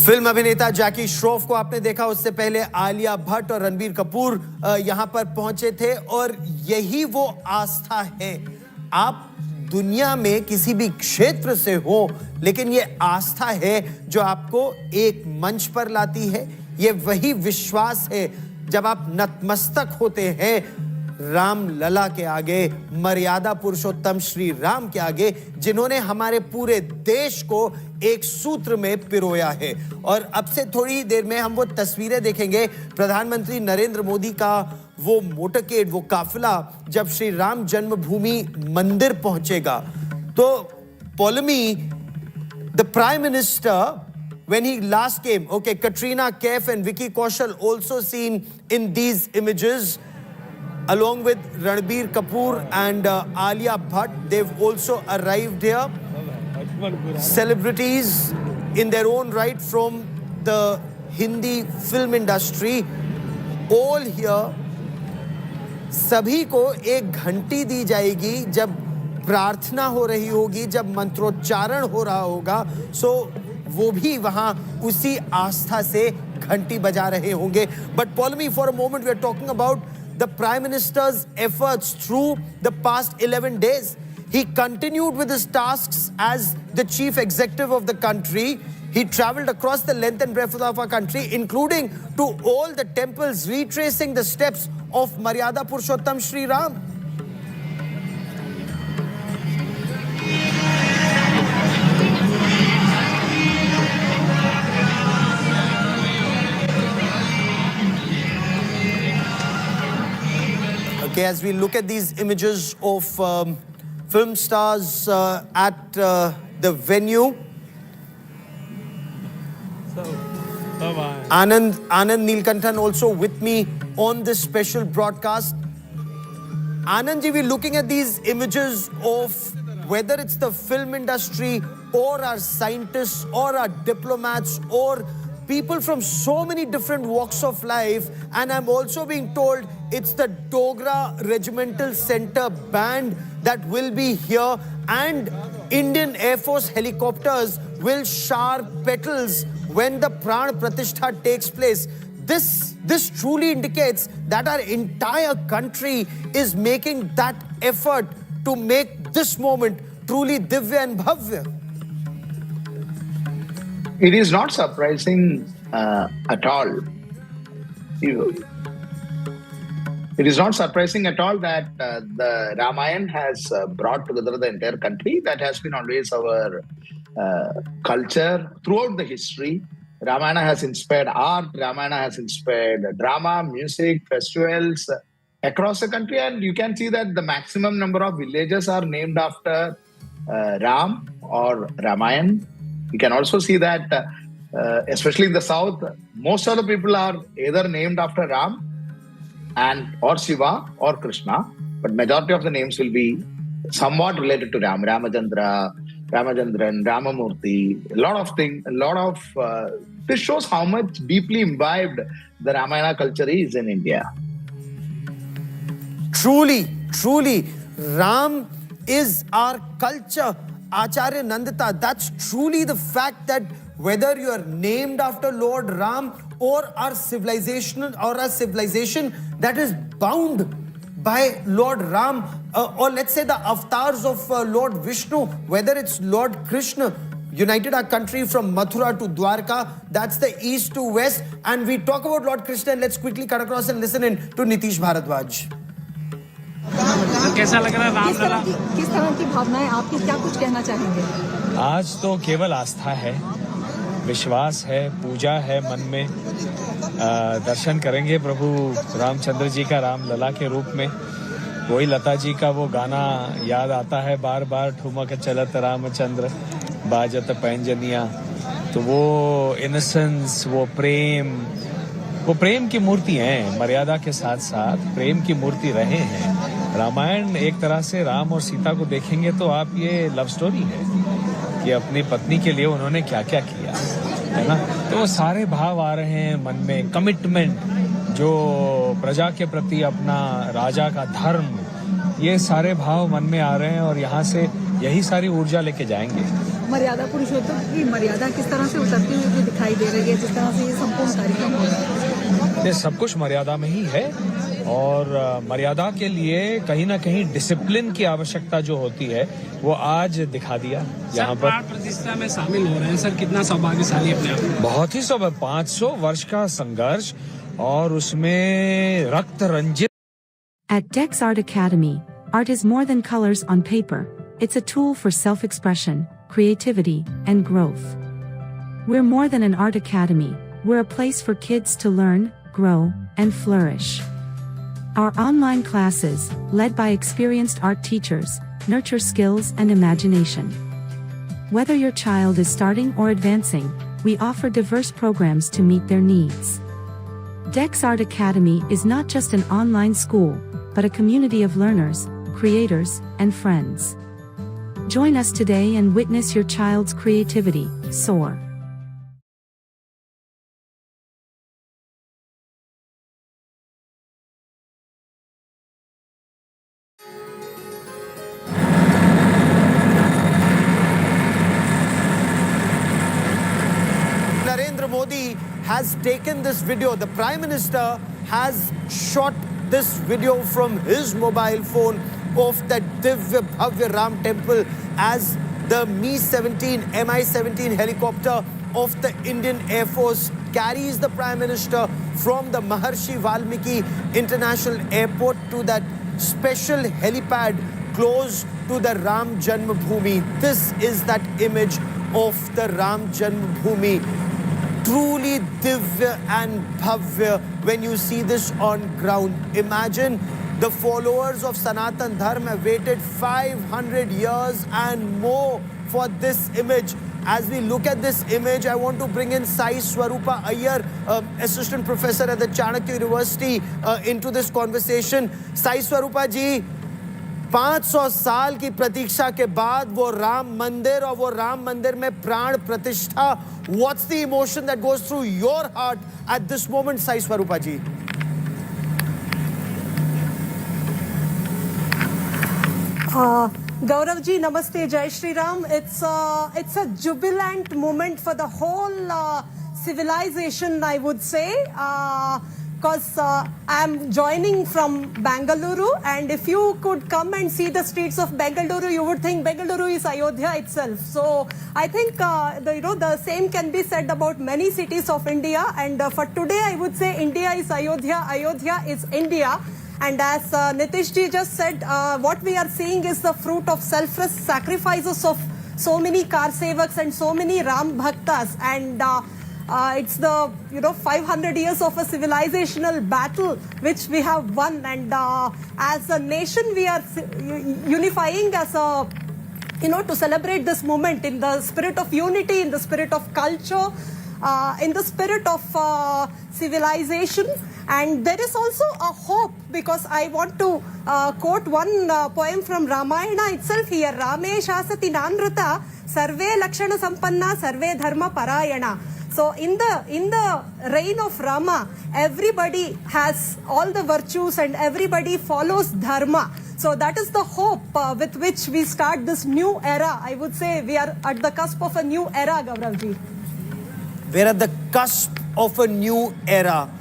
फिल्म अभिनेता जैकी श्रॉफ को आपने देखा, उससे पहले आलिया भट्ट और रणबीर कपूर यहां पर पहुंचे थे। और यही वो आस्था है। आप दुनिया में किसी भी क्षेत्र से हो, लेकिन ये आस्था है जो आपको एक मंच पर लाती है। ये वही विश्वास है जब आप नतमस्तक होते हैं राम लला के आगे, मर्यादा पुरुषोत्तम श्री राम के आगे, जिन्होंने हमारे पूरे देश को एक सूत्र में पिरोया है। और अब से थोड़ी देर में हम वो तस्वीरें देखेंगे, प्रधानमंत्री नरेंद्र मोदी का वो मोटरकेड, वो काफिला जब श्री राम जन्मभूमि मंदिर पहुंचेगा। तो Paulami, the prime minister, when he last came, okay, Katrina Kaif and Vicky Kaushal also seen in these images, along with Ranbir Kapoor and Alia Bhatt. They've also arrived here. celebrities in their own right from the Hindi film industry, all here. सभी को एक घंटी दी जाएगी जब प्रार्थना हो रही होगी, जब मंत्रोच्चारण हो रहा होगा, सो वो भी वहां उसी आस्था से घंटी बजा रहे होंगे. But Polemy, for a moment we are talking about the Prime Minister's efforts through the past 11 days. He continued with his tasks as the chief executive of the country. He traveled across the length and breadth of our country, including to all the temples, retracing the steps of Maryada Purushottam Shri Ram. Okay, as we look at these images of film stars at the venue, Anand Neelkanthan also with me on this special broadcast. Anandji, we're looking at these images of whether it's the film industry or our scientists or our diplomats or people from so many different walks of life, and I'm also being told it's the Dogra Regimental Center band that will be here, and Indian Air Force helicopters will shower petals when the Pran Pratishtha takes place. This truly indicates that our entire country is making that effort to make this moment truly Divya and Bhavya. It is not surprising at all. It is not surprising at all that the Ramayana has brought together the entire country. That has been always our culture throughout the history. Ramayana has inspired art, Ramayana has inspired drama, music, festivals across the country, and you can see that the maximum number of villages are named after Ram or Ramayana. You can also see that, especially in the south, most of the people are either named after Ram or Shiva or Krishna, but majority of the names will be somewhat related to Ram, Ramachandran, Ramamurthy, a lot of things, this shows how much deeply imbibed the Ramayana culture is in India. Truly, Ram is our culture. Acharya Nandita, that's truly the fact that whether you are named after Lord Ram or our civilization that is bound by Lord Ram, or let's say the avatars of Lord Vishnu, whether it's Lord Krishna, united our country from Mathura to Dwarka, that's the east to west. And we talk about Lord Krishna, and let's quickly cut across and listen in to Nitish Bharadwaj. कैसा लग रहा है रामलला? किस तरह की भावनाएं आपकी, क्या कुछ कहना चाहेंगे? आज तो केवल आस्था है, विश्वास है, पूजा है मन में. दर्शन करेंगे प्रभु रामचंद्र जी का रामलला के रूप में. वही लता जी का वो गाना याद आता है बार बार, ठुमक चलत रामचंद्र बाजत पैंजनिया. तो वो इनोसेंस, वो प्रेम की मूर्ति हैं. मर्यादा के साथ साथ प्रेम की मूर्ति रहे हैं. रामायण एक तरह से राम और सीता को देखेंगे तो आप ये लव स्टोरी है कि अपनी पत्नी के लिए उन्होंने क्या क्या किया, है ना. तो सारे भाव आ रहे हैं मन में. कमिटमेंट, जो प्रजा के प्रति अपना, राजा का धर्म, ये सारे भाव मन में आ रहे हैं और यहाँ से यही सारी ऊर्जा लेके जाएंगे. मर्यादा पुरुषोत्तम की मर्यादा किस तरह से उतरती हुई दिखाई दे रही है, जिस तरह से ये संपूर्ण कार्यक्रम हो रहा है? ये सब कुछ मर्यादा में ही है, और मर्यादा के लिए कहीं ना कहीं डिसिप्लिन की आवश्यकता जो होती है वो आज दिखा दिया यहाँ पर. प्राण प्रतिष्ठा में शामिल हो रहे हैं सर, कितना सौभाग्यशाली अपने आप में. बहुत ही 500 वर्ष का संघर्ष और उसमें रक्त Ranjit. At Dex Art Academy, art is more than colors on paper. It's a tool for self-expression, creativity, and growth. We're more than an art academy. We're a place for kids to learn, grow, and flourish. Our online classes, led by experienced art teachers, nurture skills and imagination. Whether your child is starting or advancing, we offer diverse programs to meet their needs. Dex Art Academy is not just an online school, but a community of learners, creators, and friends. Join us today and witness your child's creativity soar. Narendra Modi has taken this video. The Prime Minister has shot this video from his mobile phone of that Divya Bhavya Ram temple as the Mi-17 helicopter of the Indian Air Force carries the Prime Minister from the Maharshi Valmiki International Airport to that special helipad close to the Ram Janmabhoomi. This is that image of the Ram Janmabhoomi. Truly divya and bhavya when you see this on ground. Imagine the followers of Sanatan Dharma have waited 500 years and more for this image. As we look at this image, I want to bring in Sai Swarupa Iyer, assistant professor at the Chanakya University, into this conversation. Sai Swarupa ji, 500 साल की प्रतीक्षा के बाद वो राम मंदिर और वो राम मंदिर में प्राण प्रतिष्ठा. What's the emotion that goes through your heart at this moment, Sai Swarupa ji? Gaurav ji, namaste, Jai Shri Ram. It's a jubilant moment for the whole civilization, I would say. Because I'm joining from Bengaluru, and if you could come and see the streets of Bengaluru, you would think Bengaluru is Ayodhya itself. So I think the same can be said about many cities of India. And for today, I would say India is Ayodhya, Ayodhya is India. And as Nitish ji just said, what we are seeing is the fruit of selfless sacrifices of so many Kar Sevaks and so many Ram Bhaktas. And it's the 500 years of a civilizational battle which we have won, and as a nation we are unifying as a to celebrate this moment in the spirit of unity, in the spirit of culture, in the spirit of civilization. And there is also a hope, because I want to quote one poem from Ramayana itself here. Rame shasati nanrata sarve lakshana sampanna sarve dharma parayana. So in the reign of Rama, everybody has all the virtues and everybody follows dharma. So that is the hope with which we start this new era. I would say we are at the cusp of a new era, Gauravji. We're at the cusp of a new era.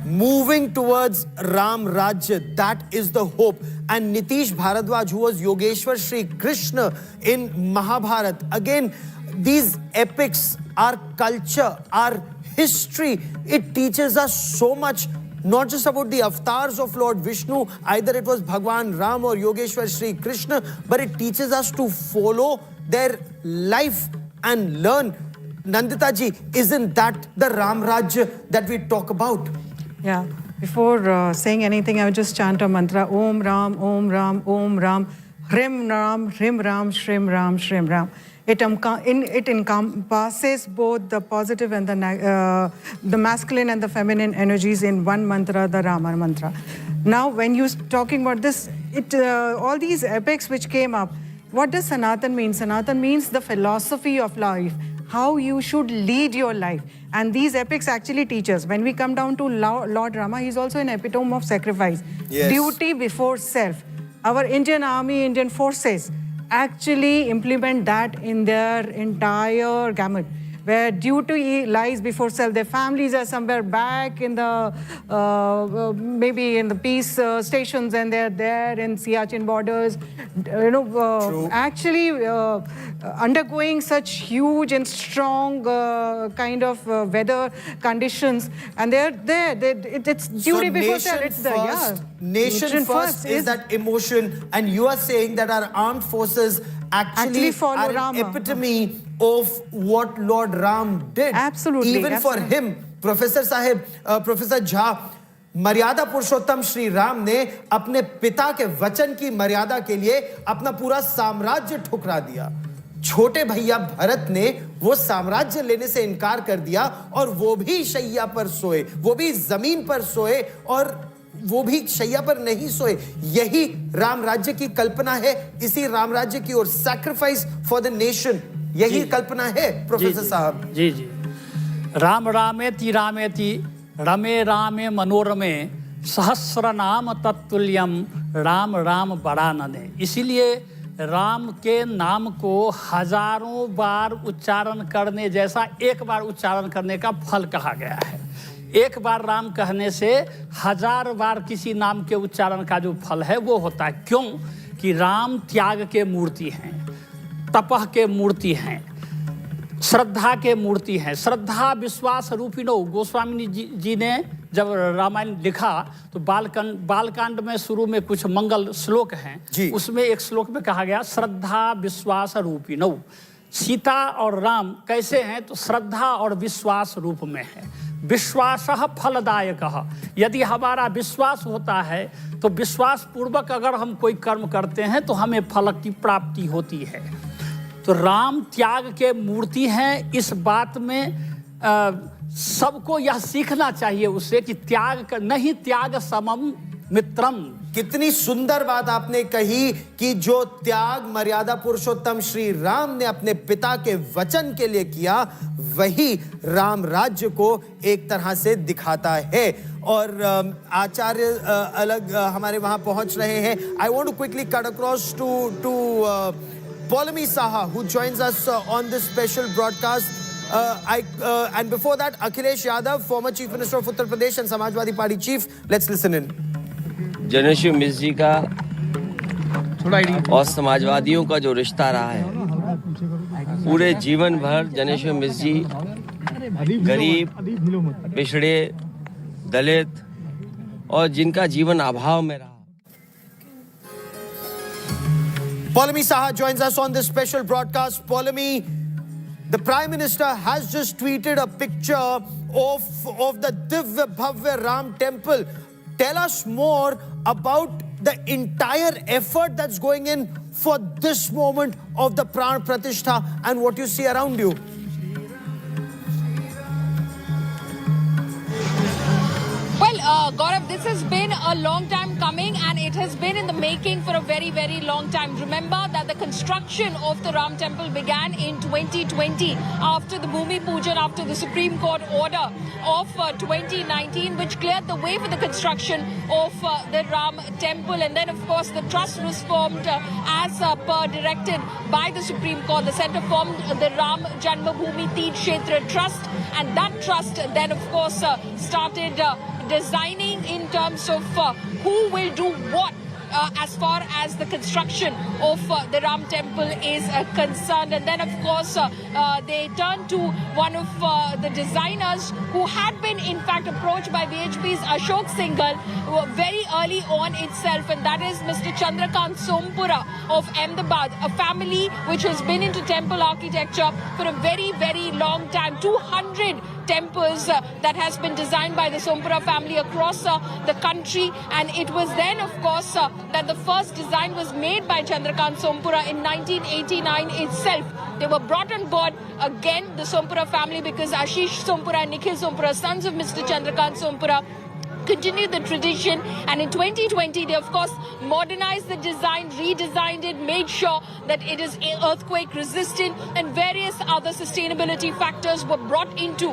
Moving towards Ram Rajya, that is the hope. And Nitish Bharadwaj, who was Yogeshwar Shri Krishna in Mahabharat, again, these epics, our culture, our history, it teaches us so much, not just about the avatars of Lord Vishnu, either it was Bhagwan Ram or Yogeshwar Shri Krishna, but it teaches us to follow their life and learn. Nandita ji, isn't that the Ram Rajya that we talk about? Yeah. Before saying anything, I would just chant a mantra: Om Ram, Om Ram, Om Ram, Hrim Ram, Hrim Ram, Shrim Ram, Shrim Ram. It encompasses both the positive and the masculine and the feminine energies in one mantra, the Rama mantra. Now, when you're talking about this, all these epics which came up, what does Sanatan mean? Sanatan means the philosophy of life, how you should lead your life. And these epics actually teach us. When we come down to Lord Rama, he's also an epitome of sacrifice. Yes. Duty before self. Our Indian army, Indian forces actually implement that in their entire gamut, where duty lies before self. Their families are somewhere back in the, maybe in the peace stations, and they're there in Siachen borders, actually undergoing such huge and strong kind of weather conditions, and they're there. It's duty before self. It's the nation first is that emotion, and you are saying that our armed forces actually follow are an epitome of what Lord Ram did. Absolutely. Even for him, Professor Sahib, Professor Jha, मर्यादा पुरुषोत्तम श्री राम ने अपने पिता के वचन की मर्यादा के लिए अपना पूरा साम्राज्य ठुकरा दिया. छोटे भैया भरत ने वो साम्राज्य लेने से इनकार कर दिया, और वो भी शैया पर सोए, वो भी जमीन पर सोए, और वो भी शैया पर नहीं सोए। यही राम राज्य की कल्पना है, इसी राम राज्य की ओर, सैक्रिफाइस फॉर द नेशन, यही कल्पना है प्रोफेसर साहब। जी जी, राम रामेति रामेति रमे रामे मनोरमे सहस्र नाम तत्तुल्यम राम राम बड़ानने। इसीलिए राम के नाम को हजारों बार उच्चारण करने जैसा एक बार उच्चारण करने का फल कहा गया है। एक बार राम कहने से हजार बार किसी नाम के उच्चारण का जो फल है वो होता है। क्यों? कि राम त्याग के मूर्ति हैं, तपह के मूर्ति हैं, श्रद्धा के मूर्ति हैं। श्रद्धा विश्वास रूपिणो। गोस्वामी जी ने जब रामायण लिखा तो बालकांड में शुरू में कुछ मंगल श्लोक हैं, उसमें एक श्लोक में कहा गया श्रद्धा विश्वास रूपिणो। सीता और राम कैसे हैं? तो श्रद्धा और विश्वास रूप में है। विश्वासः फलदायकः। यदि हमारा विश्वास होता है तो विश्वास पूर्वक अगर हम कोई कर्म करते हैं तो हमें फल की प्राप्ति होती है। तो राम त्याग के मूर्ति हैं। इस बात में सबको यह सीखना चाहिए उससे कि त्याग नहीं त्याग समम मित्रम। कितनी सुंदर बात आपने कही कि जो त्याग मर्यादा पुरुषोत्तम श्री राम ने अपने पिता के वचन के लिए किया, वही राम राज्य को एक तरह से दिखाता है। और आचार्य अलग हमारे वहां पहुंच रहे हैं। I want to quickly cut across to Polami Saha, who joins us on this special broadcast. And before that, Akhilesh Yadav, former Chief Minister of Uttar Pradesh and Samajwadi Party Chief. Let's listen in. Janeshwar Mishra ji का और समाजवादियों का जो रिश्ता रहा है, पूरे जीवन भर जनेश्वर मिश्र जी गरीब, पिछड़े, दलित और जिनका जीवन अभाव में रहा। Polami Saha joins us on this special broadcast. Polami, the Prime Minister has just tweeted a picture of the Divya Bhavya Ram Temple. Tell us more about the entire effort that's going in for this moment of the Pran Pratishtha and what you see around you. Well, Gaurav, this has been a long time coming and it has been in the making for a very, very long time. Remember that the construction of the Ram Temple began in 2020 after the Bhumi Pujan, after the Supreme Court order of 2019, which cleared the way for the construction of the Ram Temple. And then, of course, the trust was formed as per directed by the Supreme Court. The centre formed the Ram Janmabhoomi Teerth Kshetra Trust, and that trust then, of course, started designing in terms of who will do what as far as the construction of the Ram Temple is concerned. And then, of course, they turned to one of the designers who had been, in fact, approached by BHP's Ashok Singhal very early on itself, and that is Mr. Chandrakant Sompura of Ahmedabad, a family which has been into temple architecture for a very, very long time. 200 temples that has been designed by the Sompura family across the country, and it was then, of course, that the first design was made by Chandrakant Sompura in 1989 itself. They were brought on board again, the Sompura family, because Ashish Sompura and Nikhil Sompura, sons of Mr. Chandrakant Sompura, continued the tradition, and in 2020 they of course modernized the design, redesigned it, made sure that it is earthquake resistant, and various other sustainability factors were brought into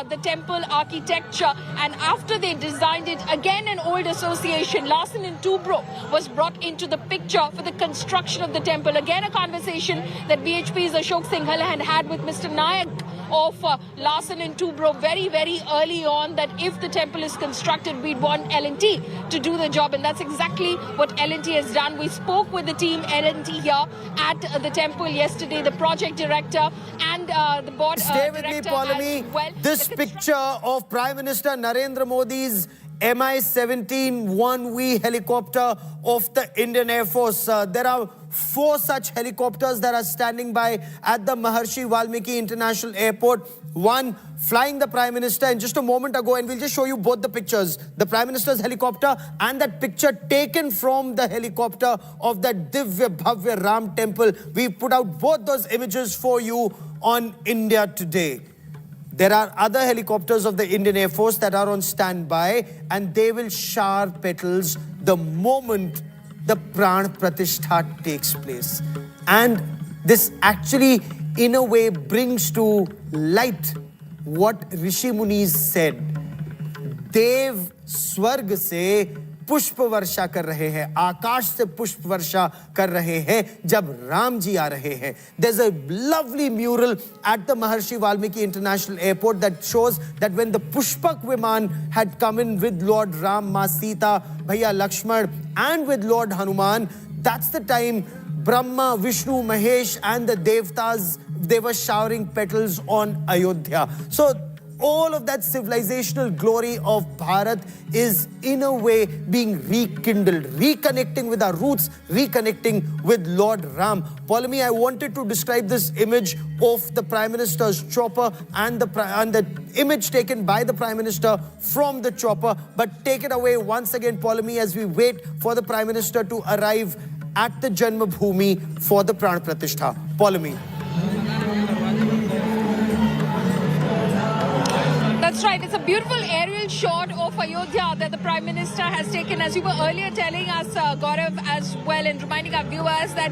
the temple architecture. And after they designed it, again an old association, Larsen and Toubro, was brought into the picture for the construction of the temple. Again a conversation that BHP's Ashok Singhal had with Mr. Nayak of Larsen and Toubro very, very early on, that if the temple is constructed, we'd want L&T to do the job, and that's exactly what L&T has done. We spoke with the team L&T here at the temple yesterday, the project director and the board Stay with me, Polami. Well. This picture of Prime Minister Narendra Modi's Mi-17 1V helicopter of the Indian Air Force. There are 4 such helicopters that are standing by at the Maharshi Valmiki International Airport. One flying the Prime Minister, and just a moment ago, and we'll just show you both the pictures, the Prime Minister's helicopter and that picture taken from the helicopter of that Divya Bhavya Ram Temple. We put out both those images for you on India Today. There are other helicopters of the Indian Air Force that are on standby, and they will shower petals the moment the Pran Pratishtha takes place. And this actually, in a way, brings to light what Rishi Munis said. Dev स्वर्ग से पुष्प वर्षा कर रहे हैं, आकाश से पुष्प वर्षा कर रहे हैं जब राम जी आ रहे हैं. There's a lovely mural at the Maharshi Valmiki International Airport that shows that when the Pushpak Viman had come in with Lord Ram, Ma Sita, Bhaiya Lakshman and with Lord Hanuman, that's the time Brahma, Vishnu, Mahesh and the Devtas, they were showering petals on Ayodhya. So all of that civilizational glory of Bharat is in a way being rekindled, reconnecting with our roots, reconnecting with Lord Ram. Polami, I wanted to describe this image of the Prime Minister's chopper and the image taken by the Prime Minister from the chopper, but take it away once again, Polami, as we wait for the Prime Minister to arrive at the Janmabhoomi for the Pran Pratishtha. Polami. That's right. It's a beautiful aerial shot of Ayodhya that the Prime Minister has taken. As you were earlier telling us, Gaurav, as well, and reminding our viewers that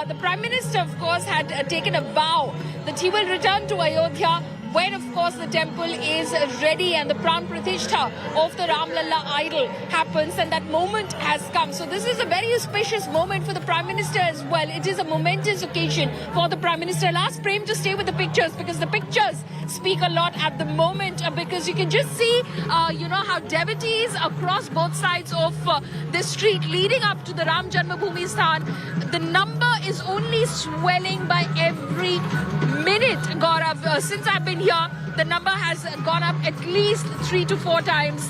the Prime Minister, of course, had taken a vow that he will return to Ayodhya when, of course, the temple is ready and the Pran Pratishtha of the Ram Lalla idol happens, and that moment has come. So this is a very auspicious moment for the Prime Minister as well. It is a momentous occasion for the Prime Minister. I'll ask Prem to stay with the pictures because the pictures speak a lot at the moment, because you can just see, how devotees across both sides of this street leading up to the Ram Janmabhoomi Sthan, the number is only swelling by every minute, Gaurav. Since I've been here, the number has gone up at least 3 to 4 times,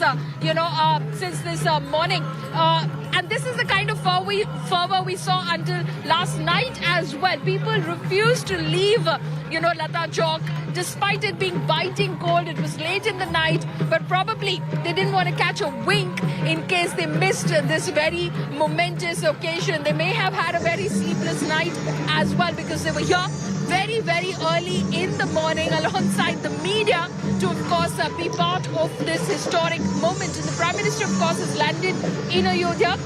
since this morning. And this is the kind of fervor we saw until last night as well. People refused to leave, Lata Chowk, despite it being biting cold. It was late in the night, but probably they didn't want to catch a wink in case they missed this very momentous occasion. They may have had a very sleepless night as well, because they were here very, very early in the morning alongside the media to, of course, be part of this historic moment. And the Prime Minister, of course, has landed in Ayodhya.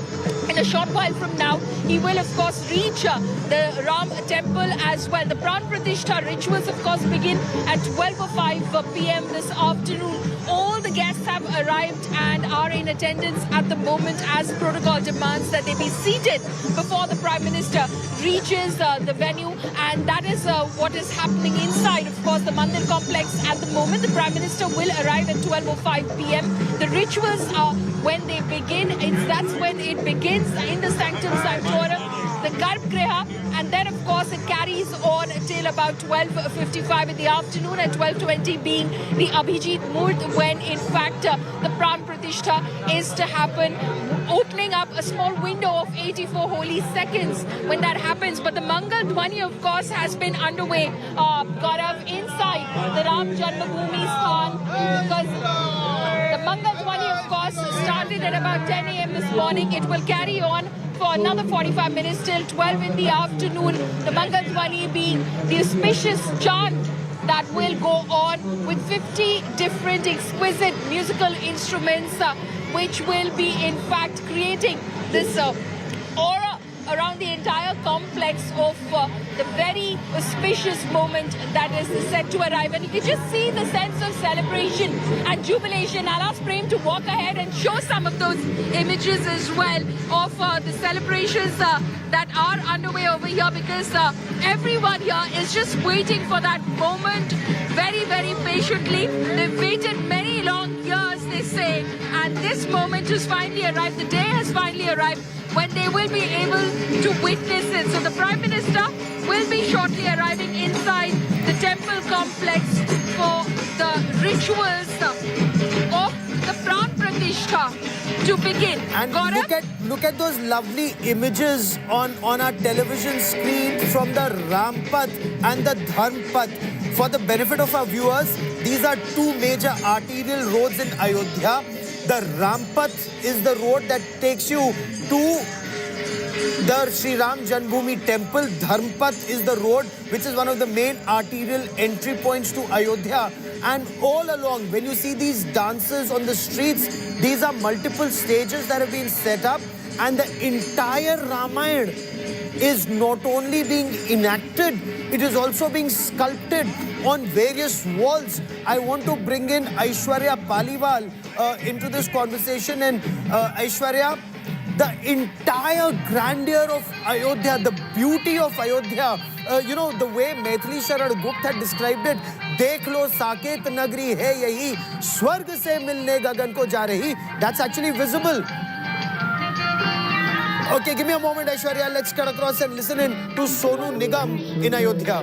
In a short while from now, he will, of course, reach the Ram temple as well. The Pran Pratishtha rituals, of course, begin at 12:05 p.m. this afternoon. All the guests have arrived and are in attendance at the moment, as protocol demands that they be seated before the Prime Minister reaches the venue. And that is what is happening inside, of course, the Mandir complex at the moment. The Prime Minister will arrive at 12:05 p.m. The rituals are when they begin. That's when it begins in the Sanctum Sanctorum, the Garbhagriha, and then, of course, it carries on till about 12:55 in the afternoon, and 12:20 being the Abhijit Muhurt, when, in fact, the Pran Pratishtha is to happen, opening up a small window of 84 holy seconds when that happens. But the Mangal Dhwani, of course, has been underway, Gaurav, inside the Ram Janmabhoomi Sthan, because the Mangal Dhwani, of course, started at about 10 a.m. this morning. It will carry on for another 45 minutes till 12 in the afternoon. The Mangal Dhwani being the auspicious chant that will go on with 50 different exquisite musical instruments, which will be, in fact, creating this aura around the entire complex of the very auspicious moment that is set to arrive. And you can just see the sense of celebration and jubilation. I'll ask Prem to walk ahead and show some of those images as well of the celebrations that are underway over here, because everyone here is just waiting for that moment very, very patiently. They've waited many long years, they say, and this moment has finally arrived. The day has finally arrived when they will be able to witness it. So the Prime Minister will be shortly arriving inside the temple complex for the rituals of the Pran Pratishtha to begin. And look at those lovely images on our television screen from the Rampath and the Dharmpath. For the benefit of our viewers, these are two major arterial roads in Ayodhya. The Rampath is the road that takes you to the Sri Ram Janmabhoomi temple. Dharmapath is the road which is one of the main arterial entry points to Ayodhya. And all along, when you see these dances on the streets, these are multiple stages that have been set up, and the entire Ramayana is not only being enacted, it is also being sculpted on various walls. I want to bring in Aishwarya Paliwal into this conversation. And Aishwarya, the entire grandeur of Ayodhya, the beauty of Ayodhya, the way Maithili Sharan Gupta had described it, देख लो साकेत नगरी है यही, स्वर्ग से मिलने गगन को जा रही, that's actually visible. Okay, give me a moment, Aishwarya. Let's cut across and listen in to Sonu Nigam in Ayodhya.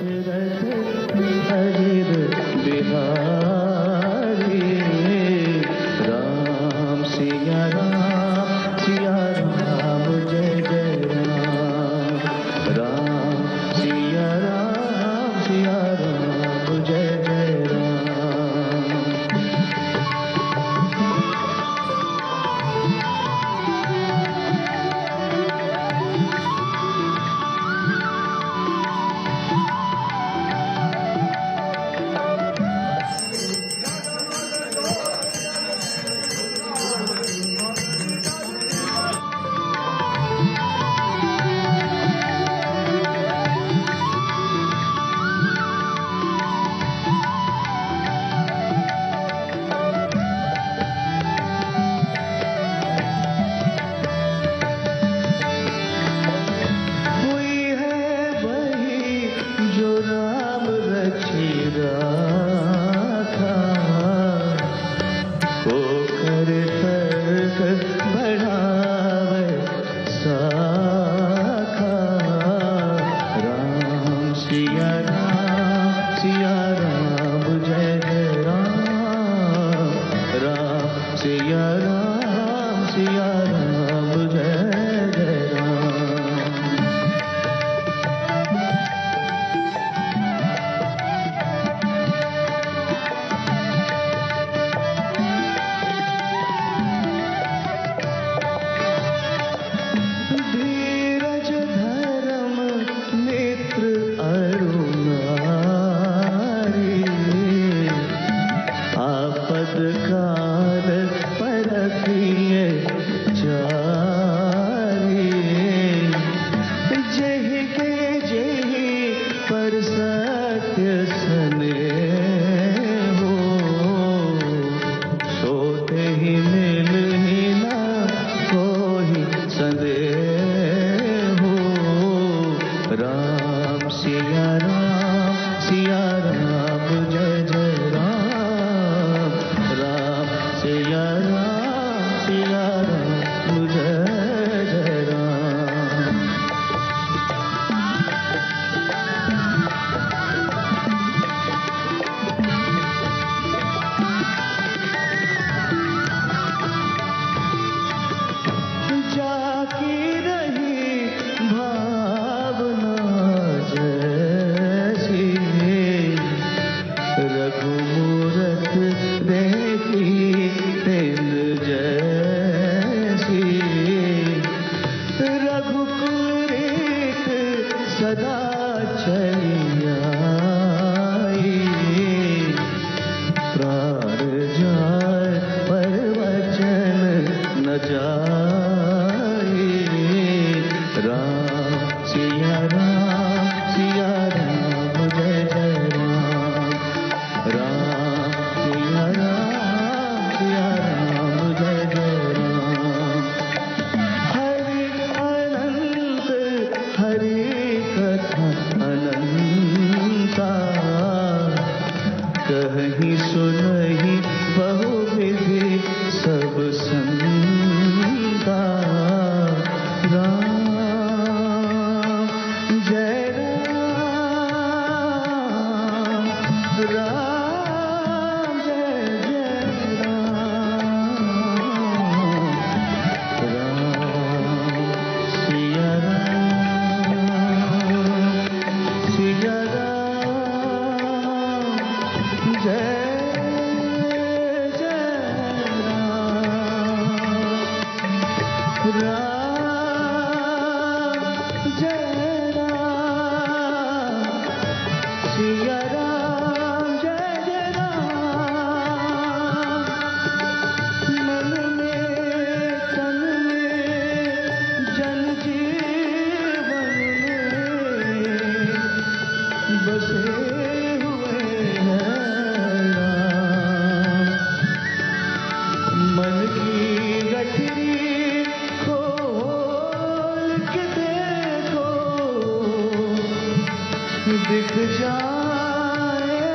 दिख जाएंगे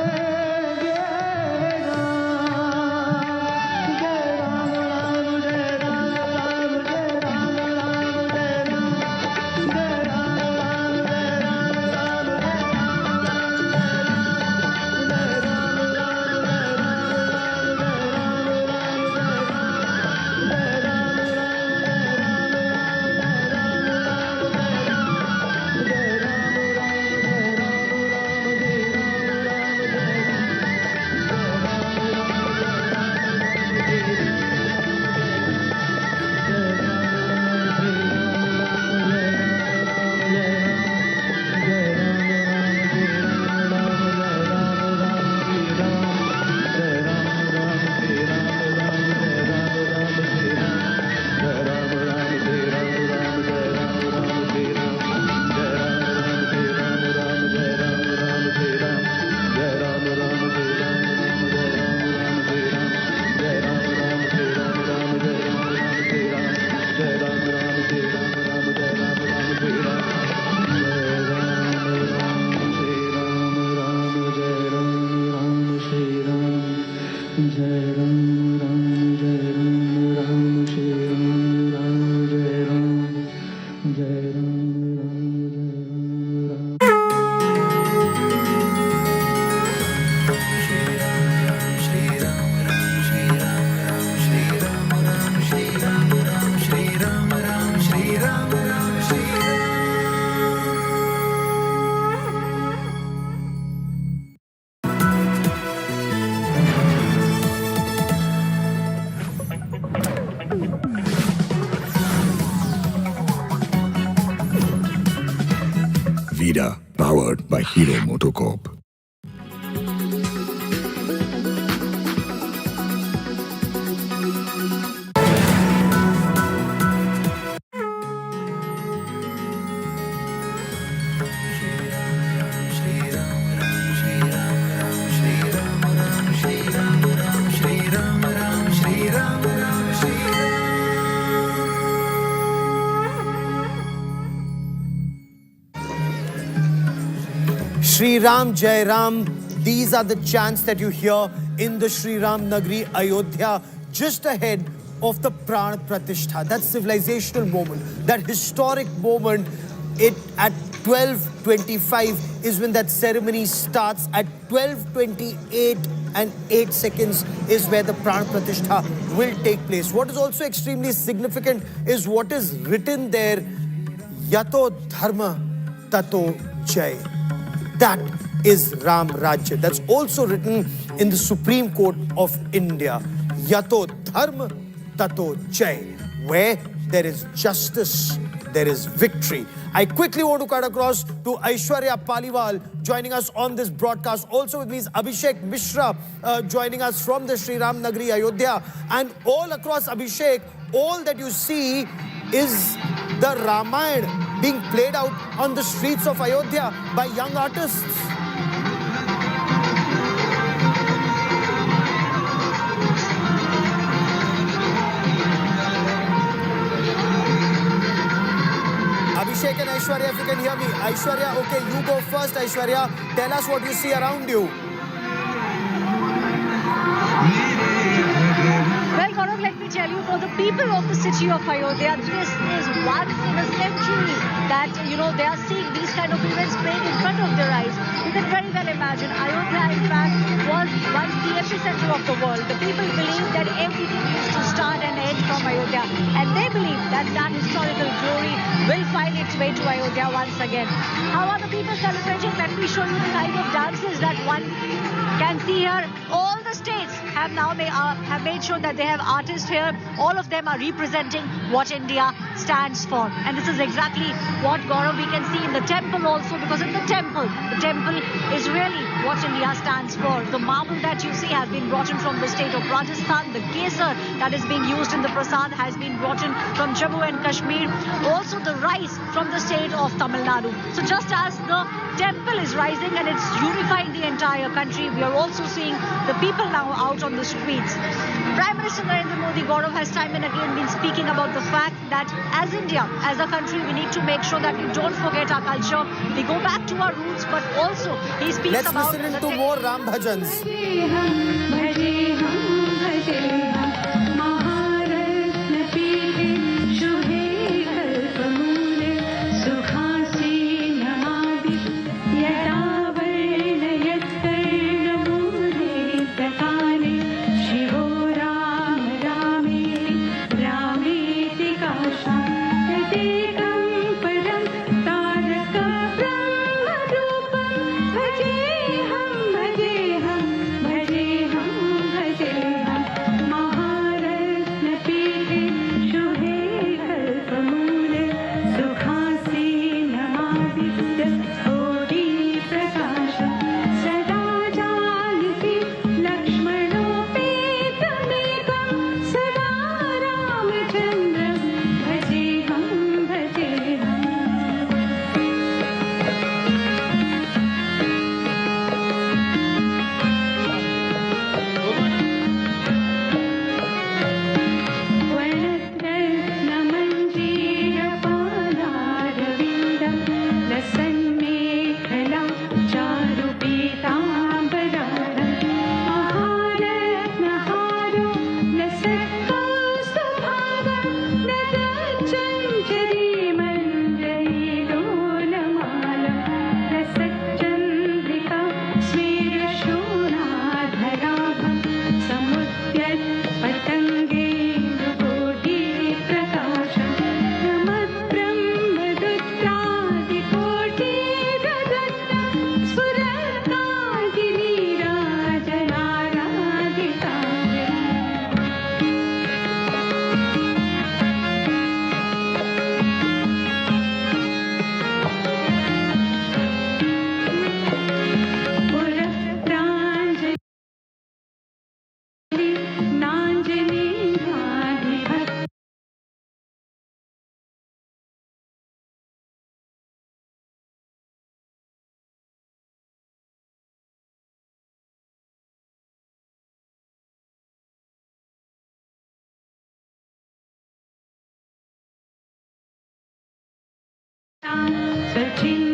Vida, powered by Hero MotoCorp. Shri Ram Jai Ram, these are the chants that you hear in the Shri Ram Nagri Ayodhya, just ahead of the Pran Pratishtha, that civilizational moment, that historic moment. At 12:25 is when that ceremony starts. At 12:28 and 8 seconds is where the Pran Pratishtha will take place. What is also extremely significant is what is written there, Yato Dharma Tato Jai. That is Ram Rajya. That's also written in the Supreme Court of India. Yato Dharma Tato Jai. Where there is justice, there is victory. I quickly want to cut across to Aishwarya Paliwal joining us on this broadcast. Also with me is Abhishek Mishra joining us from the Shri Ram Nagri Ayodhya. And all across, Abhishek, all that you see is the Ramayana being played out on the streets of Ayodhya by young artists. Abhishek and Aishwarya, if you can hear me. Aishwarya, okay, you go first, Aishwarya. Tell us what you see around you. Well, Gaurav, let me tell you, for the people of the city of Ayodhya, this is once in a century that, they are seeing these kind of events playing in front of their eyes. You can very well imagine, Ayodhya, in fact, was once the epicenter of the world. The people believe that everything used to start and end from Ayodhya. And they believe that that historical glory will find its way to Ayodhya once again. How are the people celebrating? Let me show you the kind of dances that one can see here. All the states have now have made sure that they have artists here. All of them are representing what India stands for. And this is exactly what, Gaurav, we can see in the temple also, because in the temple is really what India stands for. The marble that you see has been brought in from the state of Rajasthan. The kesar that is being used in the prasad has been brought in from Jammu and Kashmir. Also the rice from the state of Tamil Nadu. So just as the temple is rising and it's unifying the entire country, we are also seeing the people now out on the streets. Prime Minister Narendra Modi, Gaurav, has time and again been speaking about the fact that as India, as a country, we need to make sure that we don't forget our culture. We go back to our roots, but also he speaks Let's about... listen into more Ram Bhajans. Vish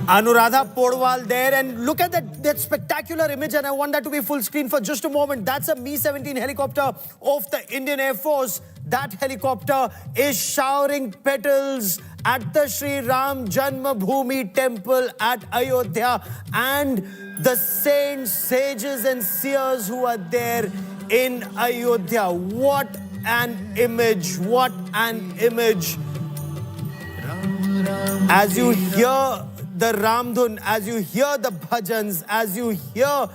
Anuradha Podwal there, and look at that spectacular image, and I want that to be full screen for just a moment. That's a Mi-17 helicopter of the Indian Air Force. That helicopter is showering petals at the Sri Ram Janmabhoomi temple at Ayodhya, and the saints, sages and seers who are there in Ayodhya. What an image, what an image. As you hear the Ramdhun, as you hear the bhajans, as you hear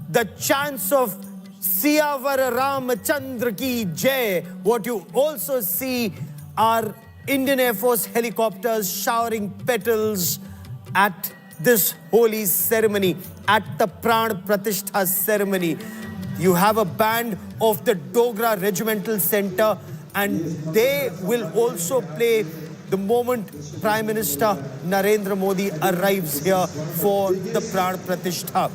the chants of Siyavar Ramchandra Ki Jai, what you also see are Indian Air Force helicopters showering petals at this holy ceremony, at the Pran Pratishtha ceremony. You have a band of the Dogra Regimental Center, and they will also play the moment Prime Minister Narendra Modi arrives here for the Pran Pratishtha.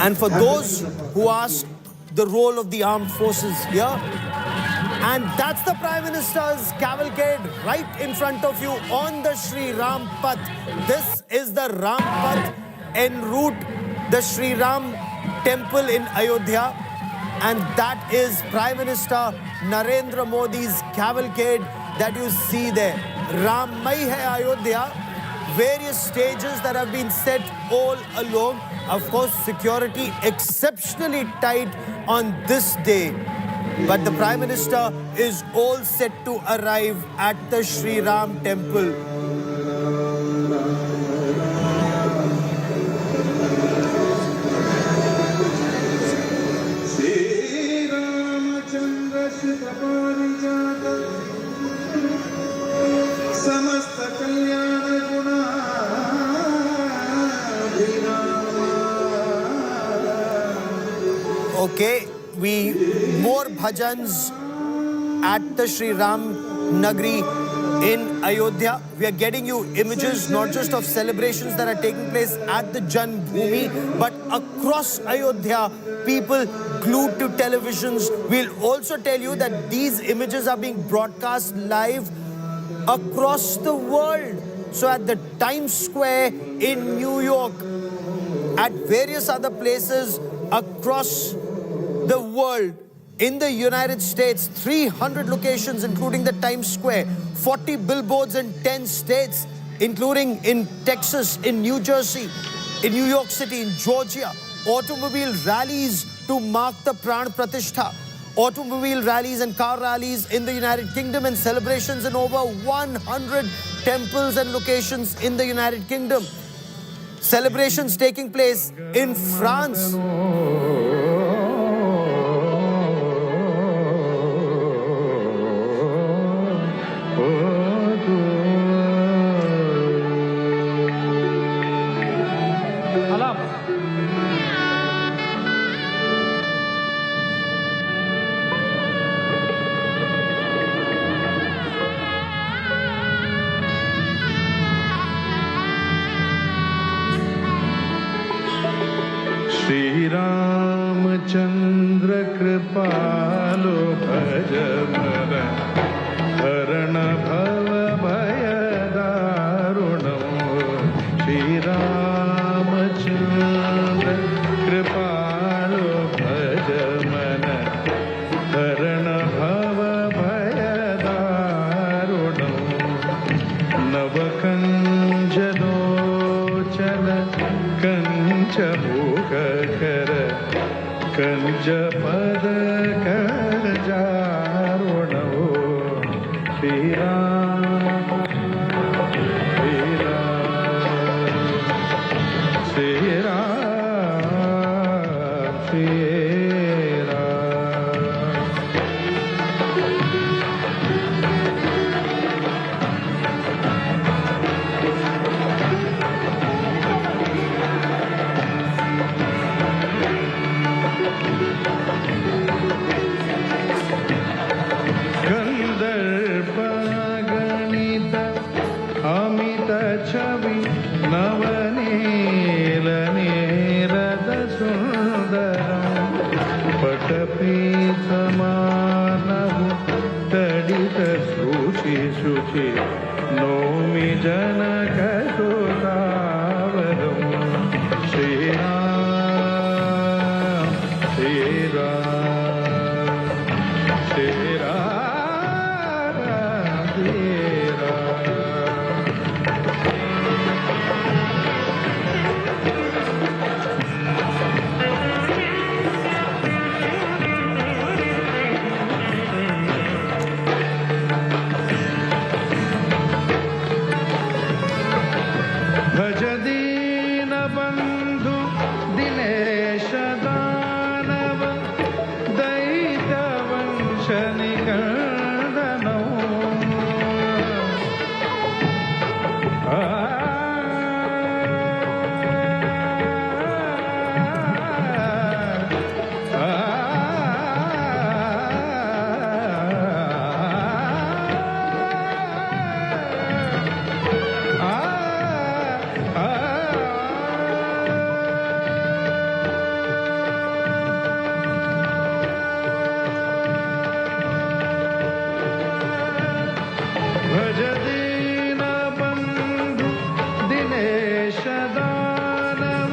And for those who ask the role of the armed forces here, and that's the Prime Minister's cavalcade right in front of you on the Sri Ram Path. This is the Ram Path en route the Sri Ram temple in Ayodhya, and that is Prime Minister Narendra Modi's cavalcade that you see there. Rammai hai Ayodhya. Various stages that have been set all along. Of course, security exceptionally tight on this day. But the Prime Minister is all set to arrive at the Sri Ram temple. Okay, more bhajans at the Sri Ram Nagri in Ayodhya. We are getting you images not just of celebrations that are taking place at the Janmabhoomi, but across Ayodhya, people glued to televisions. We'll also tell you that these images are being broadcast live across the world. So at the Times Square in New York, at various other places across the world, in the United States, 300 locations, including the Times Square, 40 billboards in 10 states, including in Texas, in New Jersey, in New York City, in Georgia, automobile rallies to mark the Pran Pratishtha, automobile rallies and car rallies in the United Kingdom, and celebrations in over 100 temples and locations in the United Kingdom. Celebrations taking place in France. Shri Ramchandra कृपालो भज मन हरण भव भय दारुणो श्री रामचंद्र कृपालो भज मन हरण भव भय दारुणो नव कंज लोचन कंच कर कंज पद कर जारुणो श्री राम श्री राम श्री राम श्री छवि नवनील नीरद सुंदरम पटपीतमानव तडित शुचि शुचि नौमि जनकसुतावरं श्रीराम श्रीराम श्रीराम भज दीनबन्धु दिनेश दानव दैत्यवंशनिकन्दनौ भज दीनबन्धु दिनेश दानव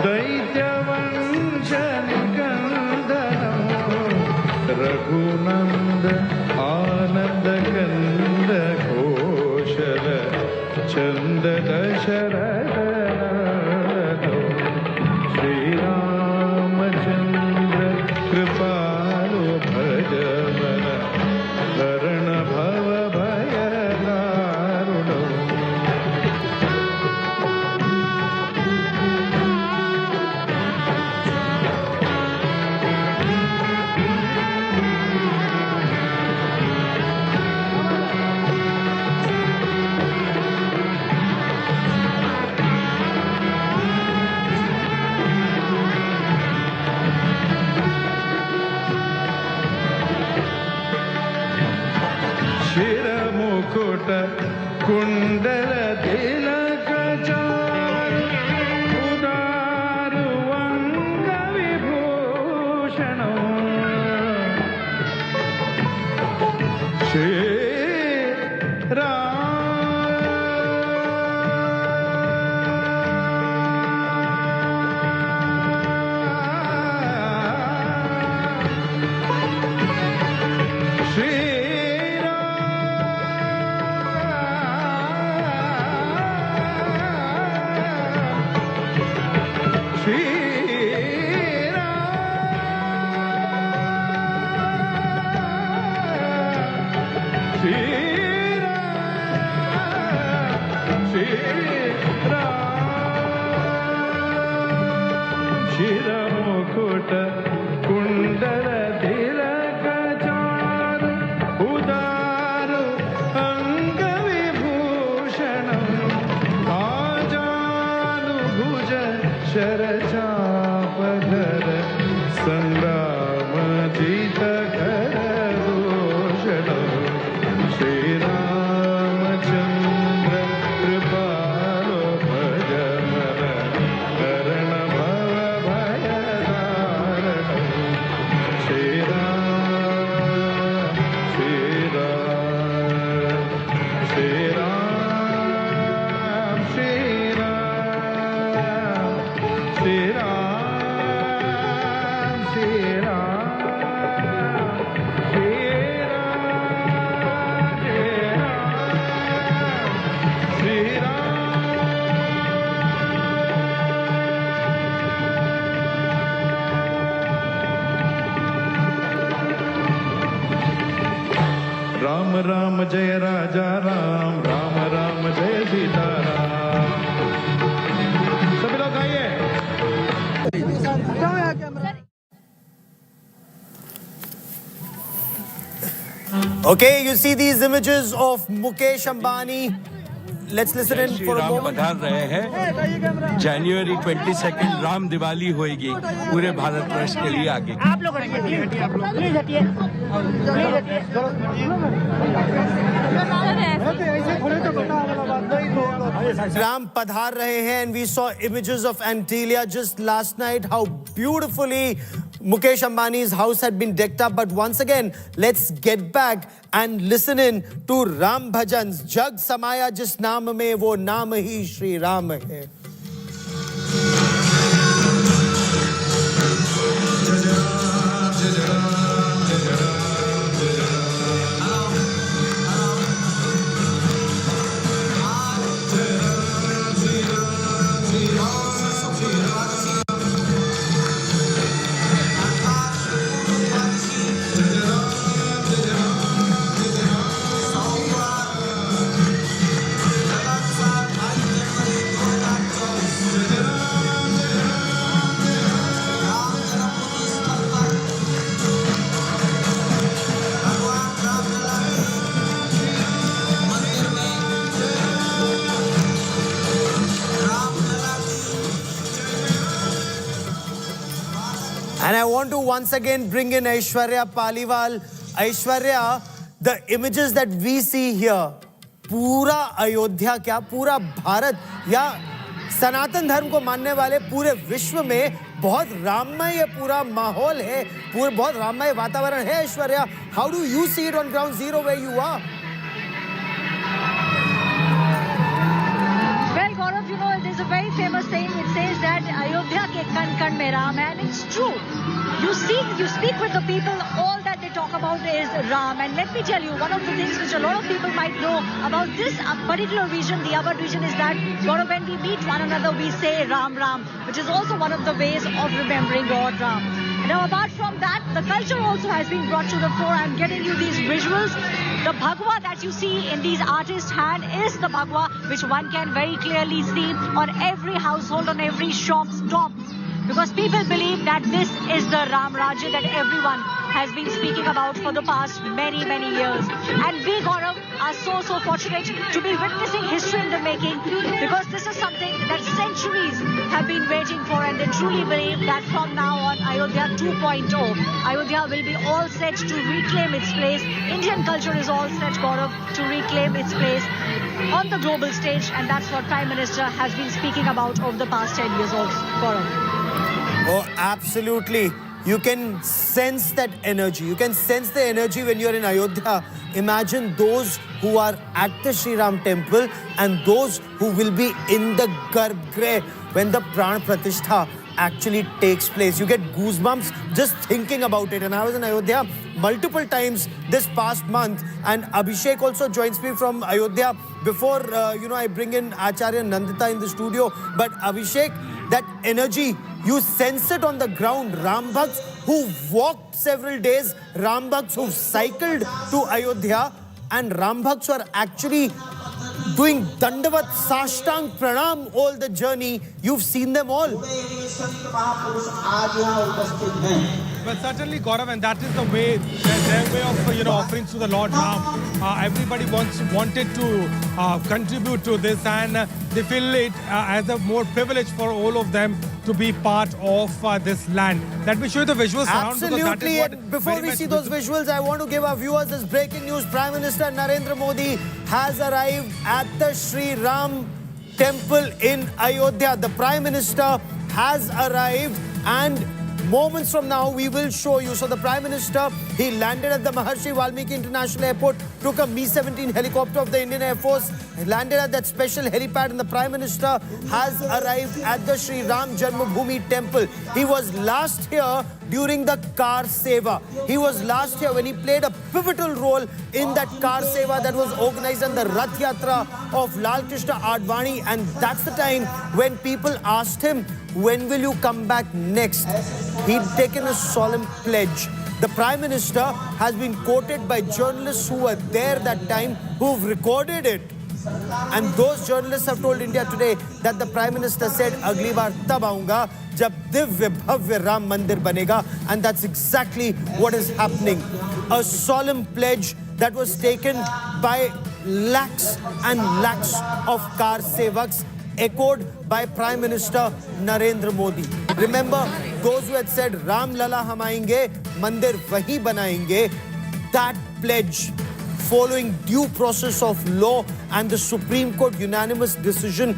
दैत्यवंशनिकन्दनौ रघुनन्द आनन्द कन्द घोषल चन्द दशरथ श्रीरामचन्द्र कृपालो भज मन हरण भव भय दारुणौ शिरमुकुट कुण्डल तिलक चारु उदारु अंग विभूषणौ शिरमुकुट कुण्डल तिलक चारु उदारु अंग विभूषणं आजानु भुज शरचापधर संग्रामजित कर दूषणं श्रीरामचन्द्र कृपालो भज मन हरण भव भय दारुणौ श्रीराम श्रीराम श्रीराम श्रीराम श्रीराम राम राम जय राजा राम राम राम जय सीताराम सभी लोग आइए Okay, you see these images of Mukesh Ambani. Let's listen in for a moment. पधार रहे हैं जनवरी 22 राम दिवाली होएगी पूरे भारतवर्ष के लिए आगे आप लोग Ram padhar rahe hain, and we saw images of Antilia just last night, how beautifully Mukesh Ambani's house had been decked up. But once again, let's get back and listen in to Ram Bhajans. Jag samaya jis naam mein, wo naam hi Shri Ram hai. And I want to once again bring in Aishwarya Paliwal. Aishwarya, the images that we see here, पूरा अयोध्या क्या पूरा भारत या सनातन धर्म को मानने वाले पूरे विश्व में बहुत राममय पूरा माहौल है, पूरा बहुत राममय वातावरण है. Aishwarya, how do you see it on ground zero where you are? Well, Gaurav, you know, there's a very famous saying. It says that Ayodhya ke kan kan mein Ram hai, and it's true. You speak with the people, all that they talk about is Ram. And let me tell you, one of the things which a lot of people might know about this particular region, the Awadh region, is that, Gaurav, when we meet one another, we say Ram Ram, which is also one of the ways of remembering Lord Ram. Now, apart from that, the culture also has been brought to the fore. I'm getting you these visuals. The Bhagwa that you see in these artists' hand is the Bhagwa, which one can very clearly see on every household, on every shop stop. Because people believe that this is the Ram Rajya that everyone has been speaking about for the past many, many years. And we, Gaurav, are so fortunate to be witnessing history in the making, because this is something that centuries have been waiting for, and they truly believe that from now on, Ayodhya 2.0, Ayodhya will be all set to reclaim its place. Indian culture is all set, Gaurav, to reclaim its place on the global stage, and that's what Prime Minister has been speaking about over the past 10 years also, Gaurav. Oh, absolutely. You can sense that energy. You can sense the energy when you're in Ayodhya. Imagine those who are at the Sri Ram temple and those who will be in the Garbhagriha when the Pran Pratishtha actually takes place. You get goosebumps just thinking about it. And I was in Ayodhya multiple times this past month, and Abhishek also joins me from Ayodhya. Before, I bring in Acharya Nandita in the studio. But Abhishek, that energy, you sense it on the ground. Ram Bhakts who walked several days, Ram Bhakts who cycled to Ayodhya, and Ram Bhakts who are actually doing Dandavat, Sashtang, Pranam all the journey. You've seen them all. Well, certainly, Gaurav, and that is the way, their way of, offerings to the Lord Ram. Everybody wanted to contribute to this, and they feel it as a more privilege for all of them to be part of this land. Let me show you the visuals around. Absolutely, and before we see those visuals, I want to give our viewers this breaking news. Prime Minister Narendra Modi has arrived at the Sri Ram temple in Ayodhya. The Prime Minister has arrived, and moments from now, we will show you. So the Prime Minister, he landed at the Maharshi Valmiki International Airport, took a Mi-17 helicopter of the Indian Air Force, landed at that special helipad, and the Prime Minister has arrived at the Sri Ram Janmabhoomi temple. He was last here during the Car Seva. He was last here when he played a pivotal role in that Car Seva that was organized on the Rath Yatra of Lal Krishna Advani, and that's the time when people asked him, when will you come back next? He'd taken a solemn pledge. The Prime Minister has been quoted by journalists who were there that time, who've recorded it. And those journalists have told India Today that the Prime Minister said, "Agli baar tab aunga jab divya bhavya Ram Mandir banega," and that's exactly what is happening. A solemn pledge that was taken by lakhs and lakhs of car sevaks, echoed by Prime Minister Narendra Modi. Remember, those who had said, Ram Lala hum aayenge, mandir wahi banayenge, that pledge, following due process of law and the Supreme Court unanimous decision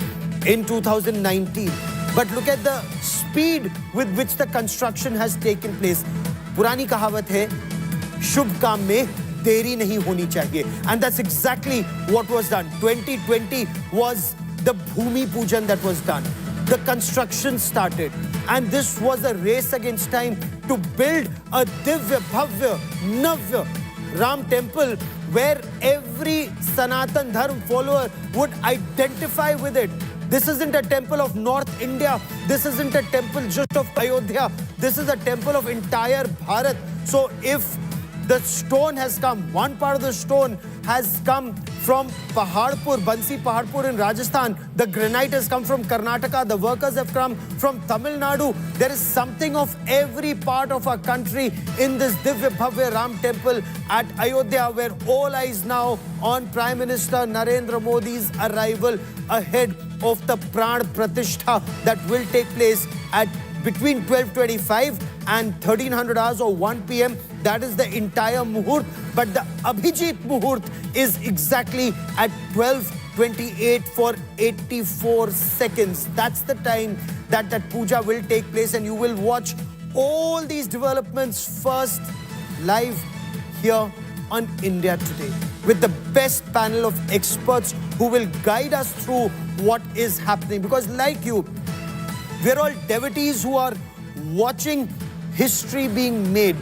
in 2019. but look at the speed with which the construction has taken place. पुरानी कहावत है, शुभ काम में देरी नहीं होनी चाहिए. And that's exactly what was done. 2020 was the Bhumi Pujan that was done. The construction started. And this was a race against time to build a Divya, Bhavya, Navya Ram temple where every Sanatan Dharma follower would identify with it. This isn't a temple of North India. This isn't a temple just of Ayodhya. This is a temple of entire Bharat. So if the stone has come, one part of the stone has come from Paharpur, Bansi Paharpur in Rajasthan. The granite has come from Karnataka. The workers have come from Tamil Nadu. There is something of every part of our country in this Divya Bhavya Ram temple at Ayodhya, where all eyes now on Prime Minister Narendra Modi's arrival ahead of the Pran Pratishtha that will take place at between 12:25 and 1300 hours or 1 p.m. That is the entire Muhurt. But the Abhijit Muhurt is exactly at 12:28 for 84 seconds. That's the time that puja will take place, and you will watch all these developments first live here on India Today with the best panel of experts who will guide us through what is happening. Because like you, we're all devotees who are watching history being made.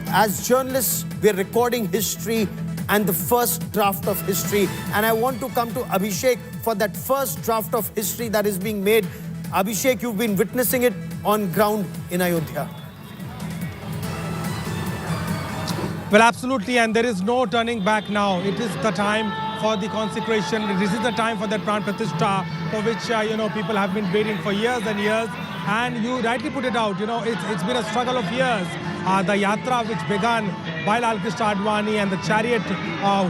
As journalists, we're recording history and the first draft of history. And I want to come to Abhishek for that first draft of history that is being made. Abhishek, you've been witnessing it on ground in Ayodhya. Well, absolutely, and there is no turning back now. It is the time for the consecration. This is the time for that Pran Pratishtha, for which people have been waiting for years and years. And you rightly put it out. It's been a struggle of years. The yatra which began by Lal Krishna Advani and the chariot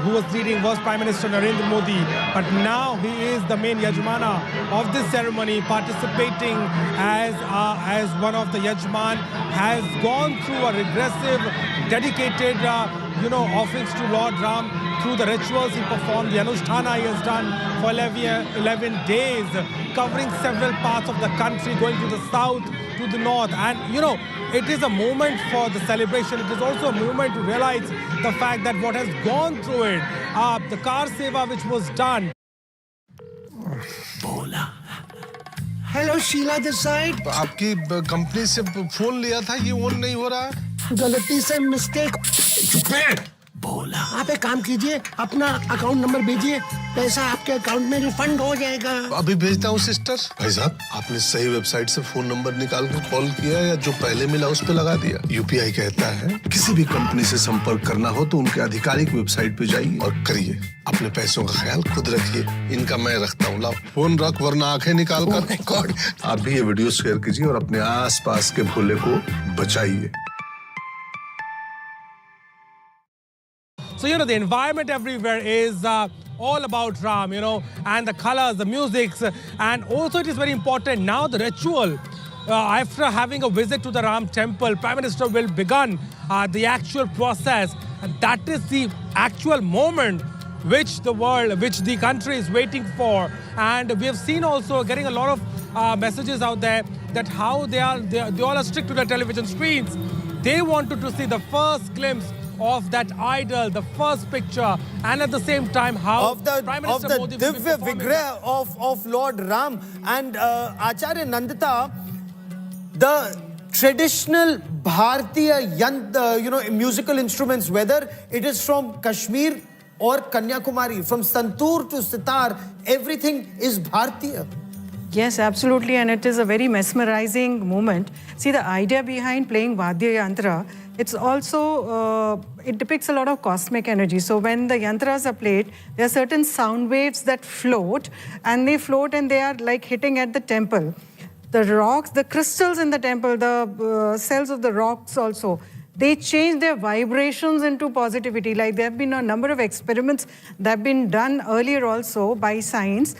who was leading was Prime Minister Narendra Modi. But now he is the main Yajmana of this ceremony, participating as one of the Yajman, has gone through a regressive, dedicated offerings to Lord Ram through the rituals he performed. The Anushtana he has done for 11 days, covering several parts of the country, going to the south, to the north. And it is a moment for the celebration. It is also a moment to realize the fact that what has gone through it, the car seva which was done. Hello Sheela this side. आपकी company से phone लिया था, ये on नहीं हो रहा है. गलती से मिस्टेक. बोला. आप एक काम कीजिए, अपना अकाउंट नंबर भेजिए, पैसा आपके अकाउंट में रिफंड हो जाएगा. अभी भेजता हूँ सिस्टर. भाई साहब, आपने सही वेबसाइट से फोन नंबर निकाल कर कॉल किया या जो पहले मिला उस पे लगा दिया? यूपीआई कहता है किसी भी कंपनी से संपर्क करना हो तो उनके आधिकारिक वेबसाइट पे जाइए और करिए. अपने पैसों का ख्याल खुद रखिए. इनका मैं रखता हूँ. लाओ फोन रख वरना आंखें निकाल कर. आप भी ये वीडियो शेयर कीजिए और अपने आस पास के भोले को बचाइए. So, the environment everywhere is all about Ram, and the colors, the musics, and also it is very important. Now the ritual, after having a visit to the Ram temple, Prime Minister will begin the actual process. And that is the actual moment which the country is waiting for. And we have seen also getting a lot of messages out there that how they all are strict to their television screens. They wanted to see the first glimpse of that idol, the first picture, and at the same time how Prime Minister Modi will be performing Vigrah of Lord Ram. And Acharya Nandita, the traditional Bharatiya musical instruments, whether it is from Kashmir or Kanyakumari, from Santoor to Sitar, everything is Bharatiya. Yes, absolutely, and it is a very mesmerizing moment. See, the idea behind playing Vadya Yantra, it's also, it depicts a lot of cosmic energy. So when the yantras are played, there are certain sound waves that float, and they are like hitting at the temple. The rocks, the crystals in the temple, the cells of the rocks also, they change their vibrations into positivity. Like there have been a number of experiments that have been done earlier also by science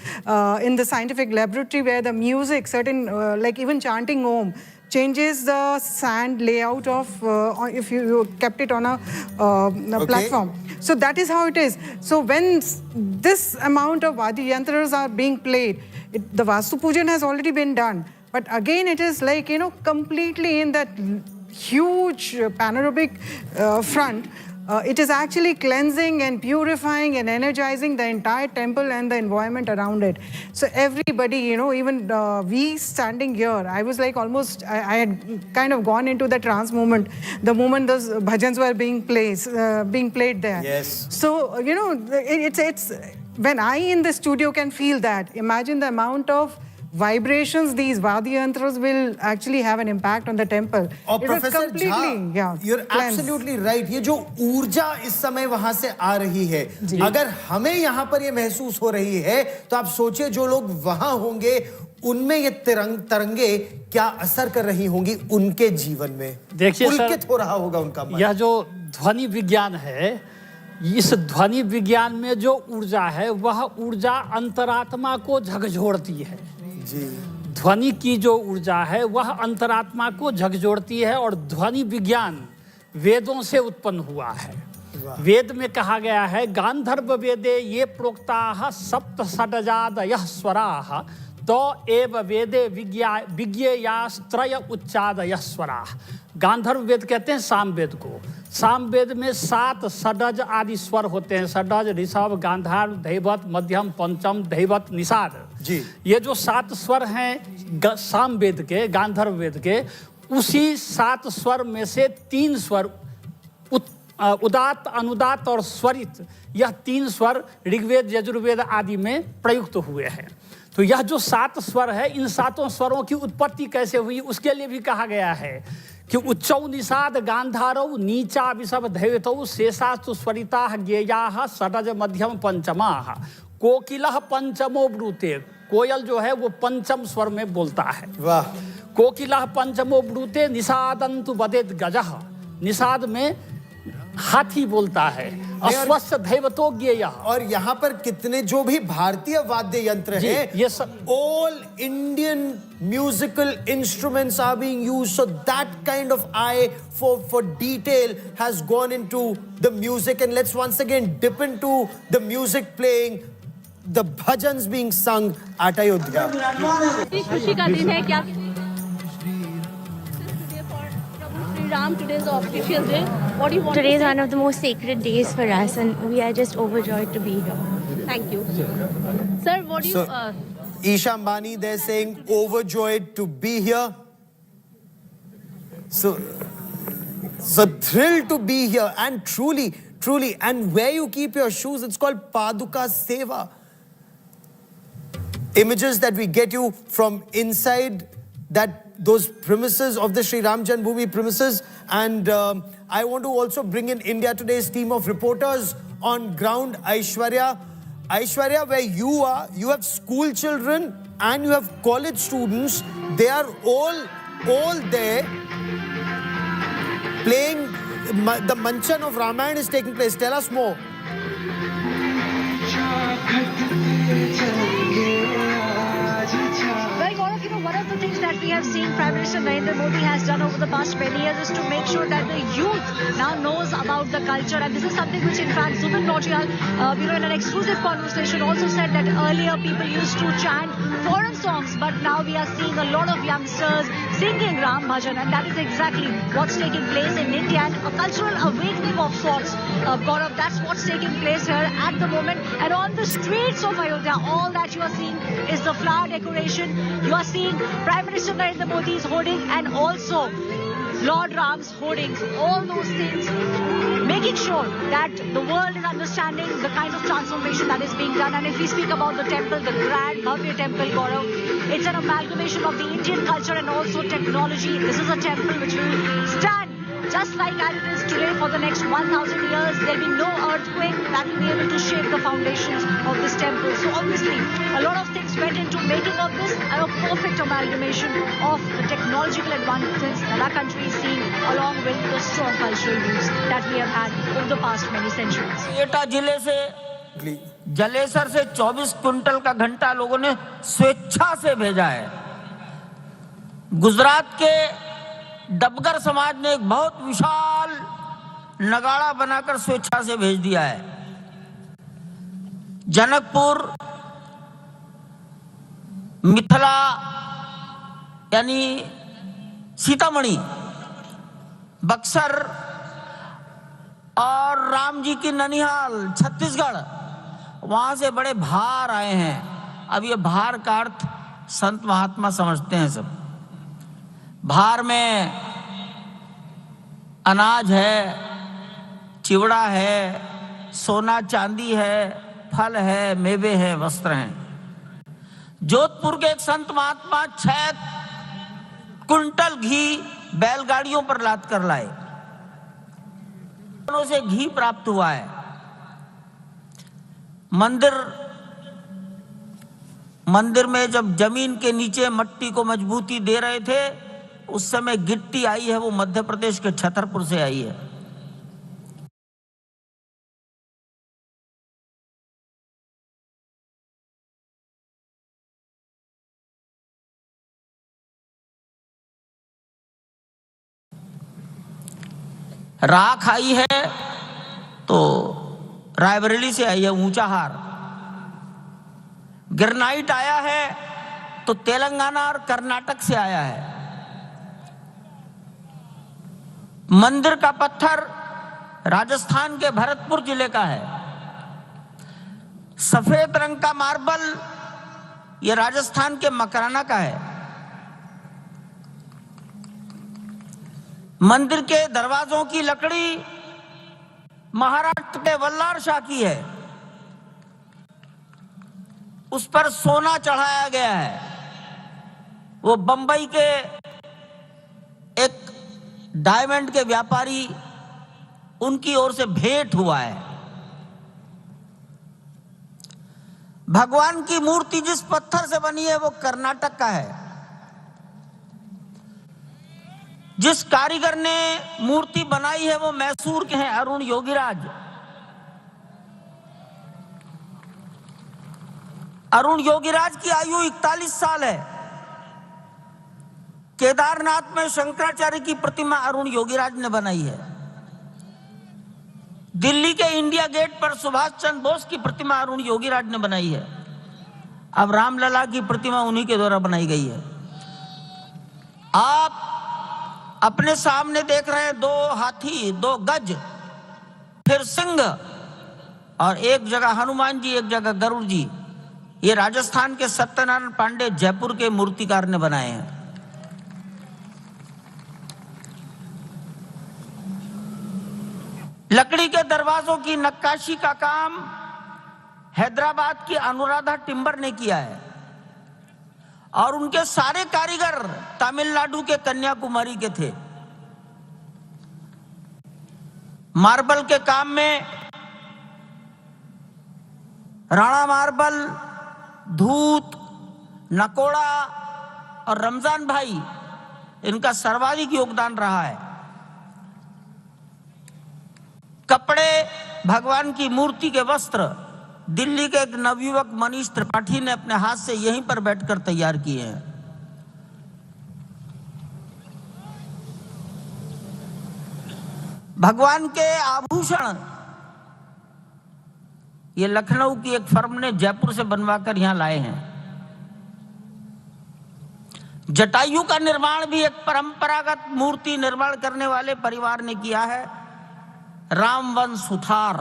in the scientific laboratory, where the music, certain, like even chanting Om, changes the sand layout of if you kept it on a platform. So that is how it is. So when this amount of Vadi Yantras are being played, the Vastu Pujan has already been done. But again, it is like, you know, completely in that huge panoramic front. It is actually cleansing and purifying and energizing the entire temple and the environment around it. So everybody, you know, even we standing here, I was like almost, I had kind of gone into the trance moment, the moment those bhajans were being played there. Yes. So, you know, it's when I in the studio can feel that, imagine the amount of vibrations these Vadi Yantras will actually have an impact on the temple. और professor Jha, you're absolutely right. ये जो ऊर्जा इस समय वहां से आ रही है, अगर हमें यहाँ पर ये महसूस हो रही है, तो आप सोचिए जो लोग वहां होंगे, उनमें ये तरंगे क्या असर कर रही होंगी उनके जीवन में। देखिए सर, पुलकित हो रहा होगा उनका मन। यह जो ध्वनि विज्ञान है, इस ध्वनि विज्ञान में जो ऊर्जा है, वह ऊर्जा अंतरात्मा को झकझोरती है। ध्वनि की जो ऊर्जा है वह अंतरात्मा को झकझोरती है, और ध्वनि विज्ञान वेदों से उत्पन्न हुआ है। वेद में कहा गया है, गांधर्व वेदे ये प्रोक्ताः सप्त षडजादयः स्वराः तो एव वेदे विज्ञेयास्त्रय उच्चादयः स्वराः। गांधर्व वेद कहते हैं साम वेद को। साम वेद में 7 षडज आदि स्वर होते हैं, षडज, ऋषभ, गांधार, धैवत, मध्यम, पंचम, धैवत, निषाद। जी, ये जो 7 स्वर हैं साम वेद के, गांधर्व वेद के, उसी 7 स्वर में से 3 स्वर उदात, अनुदात और स्वरित, यह 3 स्वर ऋग्वेद, यजुर्वेद आदि में प्रयुक्त हुए हैं। तो यह जो 7 स्वर है, इन 7 स्वरों की उत्पत्ति कैसे हुई उसके लिए भी कहा गया है कि उच्चौ निषाद गांधारौ नीचा विषभ धैवतौ शेषास्तु स्वरिताः ज्ञेयाः षडज मध्यम पंचमाः कोकिलः पंचमो ब्रूते। कोयल जो है वो पंचम स्वर में बोलता है। वाह। कोकिलः पंचमो ब्रूते निषादन्तु वदेत गजः। निषाद में हाथी बोलता है। अश्वस्य धैवतो ज्ञेयः। और यहाँ पर कितने जो भी भारतीय वाद्य यंत्र हैं, ये सब all Indian musical instruments are being used. So that kind of eye for detail has gone into the music. And let's once again dip into the music playing, the bhajans being sung at Ayodhya. खुशी का दिन है क्या? Ram, today is the official day. What do you want? Today is one of the most sacred days for us, and we are just overjoyed to be here. Thank you, sir. What do you? Isha Ambani, they're saying overjoyed to be here. So thrilled to be here, and truly, and where you keep your shoes, it's called Paduka Seva. Images that we get you from inside those premises of the Sri Ram Janmabhoomi premises. And I want to also bring in India Today's team of reporters on ground. Aishwarya, where you are, you have school children and you have college students. They are all there playing. The Manchan of Ramayana is taking place. Tell us more. One of the things that we have seen Prime Minister Narendra Modi has done over the past many years is to make sure that the youth now knows about the culture, and this is something which in fact Zubin Nautiyal, in an exclusive conversation also said that earlier people used to chant foreign songs, but now we are seeing a lot of youngsters singing Ram Bhajan, and that is exactly what's taking place in India, and a cultural awakening of sorts. Gaurav, that's what's taking place here at the moment, and on the streets of Ayodhya, all that you are seeing is the flower decoration. You are seeing Prime Minister Narendra Modi's hoarding and also Lord Ram's hoardings, all those things, making sure that the world is understanding the kind of transformation that is being done. And if we speak about the temple, the grand Bhavya temple, Gaurav, it's an amalgamation of the Indian culture and also technology. This is a temple which will stand just like as it is today for the next 1,000 years. There will be no earthquake that will be able to shake the foundations of this temple. So obviously, a lot of things went into making of this, and a perfect amalgamation of the technological advances that our country is seeing, along with the strong cultural roots that we have had over the past many centuries. एटा जिले से जलेसर से 24 quintal का घंटा लोगों ने स्वेच्छा से भेजा है। गुजरात के डबगर समाज ने एक बहुत विशाल नगाड़ा बनाकर स्वेच्छा से भेज दिया है। जनकपुर, मिथिला यानी सीतामढ़ी, बक्सर और राम जी की ननिहाल छत्तीसगढ़, वहां से बड़े भार आए हैं। अब ये भार का अर्थ संत महात्मा समझते हैं सब। भार में अनाज है, चिवड़ा है, सोना चांदी है, फल है, मेवे हैं, वस्त्र हैं। जोधपुर के एक संत महात्मा 6 कुंटल घी बैलगाड़ियों पर लाद कर लाए। दोनों से घी प्राप्त हुआ है। मंदिर में जब जमीन के नीचे मट्टी को मजबूती दे रहे थे, उस समय गिट्टी आई है, वो मध्य प्रदेश के छतरपुर से आई है। राख आई है तो रायबरेली से आई है, ऊंचा हार। ग्रेनाइट आया है तो तेलंगाना और कर्नाटक से आया है। मंदिर का पत्थर राजस्थान के भरतपुर जिले का है। सफेद रंग का मार्बल ये राजस्थान के मकराना का है। मंदिर के दरवाजों की लकड़ी महाराष्ट्र के वल्लार शाह की है। उस पर सोना चढ़ाया गया है। वो बंबई के एक डायमंड के व्यापारी, उनकी ओर से भेंट हुआ है। भगवान की मूर्ति जिस पत्थर से बनी है वो कर्नाटक का है। जिस कारीगर ने मूर्ति बनाई है वो मैसूर के हैं, अरुण योगीराज। अरुण योगीराज की आयु 41 साल है। केदारनाथ में शंकराचार्य की प्रतिमा अरुण योगीराज ने बनाई है। दिल्ली के इंडिया गेट पर सुभाष चंद्र बोस की प्रतिमा अरुण योगीराज ने बनाई है। अब रामलला की प्रतिमा उन्हीं के द्वारा बनाई गई है। आप अपने सामने देख रहे हैं 2 हाथी, 2 गज, फिर सिंह, और एक जगह हनुमान जी, एक जगह गरुड़ जी। ये राजस्थान के सत्यनारायण पांडे जयपुर के मूर्तिकार ने बनाए हैं। लकड़ी के दरवाजों की नक्काशी का काम हैदराबाद की अनुराधा टिम्बर ने किया है, और उनके सारे कारीगर तमिलनाडु के कन्याकुमारी के थे। मार्बल के काम में राणा मार्बल, धूत, नकोड़ा और रमजान भाई, इनका सर्वाधिक योगदान रहा है। कपड़े, भगवान की मूर्ति के वस्त्र दिल्ली के एक नवयुवक मनीष त्रिपाठी ने अपने हाथ से यहीं पर बैठकर तैयार किए हैं। भगवान के आभूषण ये लखनऊ की एक फर्म ने जयपुर से बनवाकर यहां लाए हैं। जटायु का निर्माण भी एक परंपरागत मूर्ति निर्माण करने वाले परिवार ने किया है, रामवंश सुथार।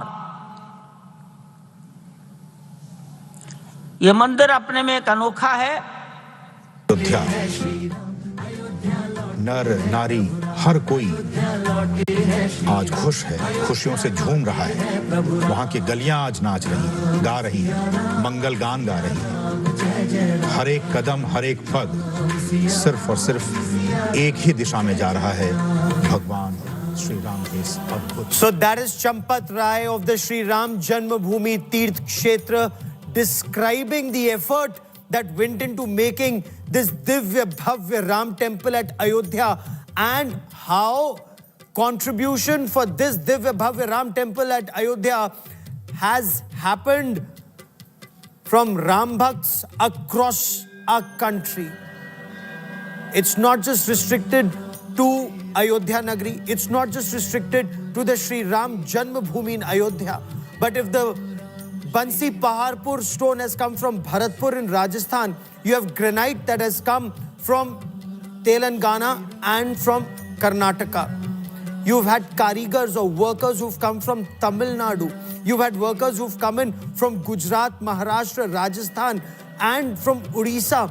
ये मंदिर अपने में एक अनोखा है। अयोध्या, नर नारी हर कोई आज खुश है, खुशियों से झूम रहा है। वहाँ की गलियां आज नाच रही, गा रही है, मंगल गान गा रही है। हर एक कदम, हर एक पग सिर्फ और सिर्फ एक ही दिशा में जा रहा है, भगवान श्री राम के इस अद्भुत। So that is Champat Rai of the Sri Ram Janmabhoomi Tirth Kshetra, describing the effort that went into making this Divya Bhavya Ram temple at Ayodhya, and how contribution for this Divya Bhavya Ram temple at Ayodhya has happened from Ram Bhakts across our country. It's not just restricted to Ayodhya Nagari. It's not just restricted to the Sri Ram Janmabhoomi in Ayodhya. But if the Bansi Paharpur stone has come from Bharatpur in Rajasthan, you have granite that has come from Telangana and from Karnataka. You've had karigars or workers who've come from Tamil Nadu. You've had workers who've come in from Gujarat, Maharashtra, Rajasthan, and from Odisha.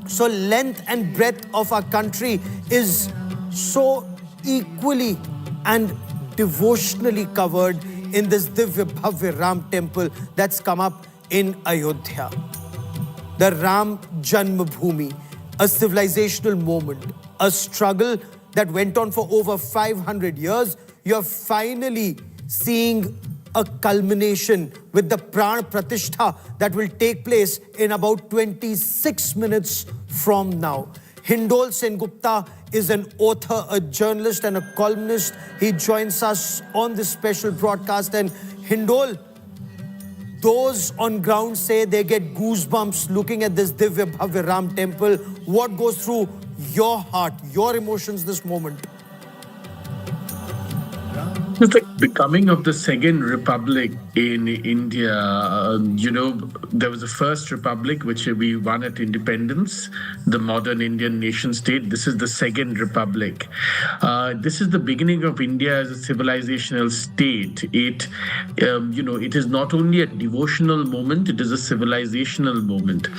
So length and breadth of our country is so equally and devotionally covered in this Divya Bhavya Ram temple that's come up in Ayodhya. The Ram Janmabhoomi, a civilizational moment, a struggle that went on for over 500 years. You're finally seeing a culmination with the Pran Pratishtha that will take place in about 26 minutes from now. Hindol Sengupta is an author, a journalist, and a columnist. He joins us on this special broadcast. And Hindol, those on ground say they get goosebumps looking at this Divya Bhavya Ram temple. What goes through your heart, your emotions this moment? It's like becoming of the second republic in India. There was the first republic, which we won at independence, the modern Indian nation state. This is the second republic. This is the beginning of India as a civilizational state. It is not only a devotional moment, it is a civilizational moment.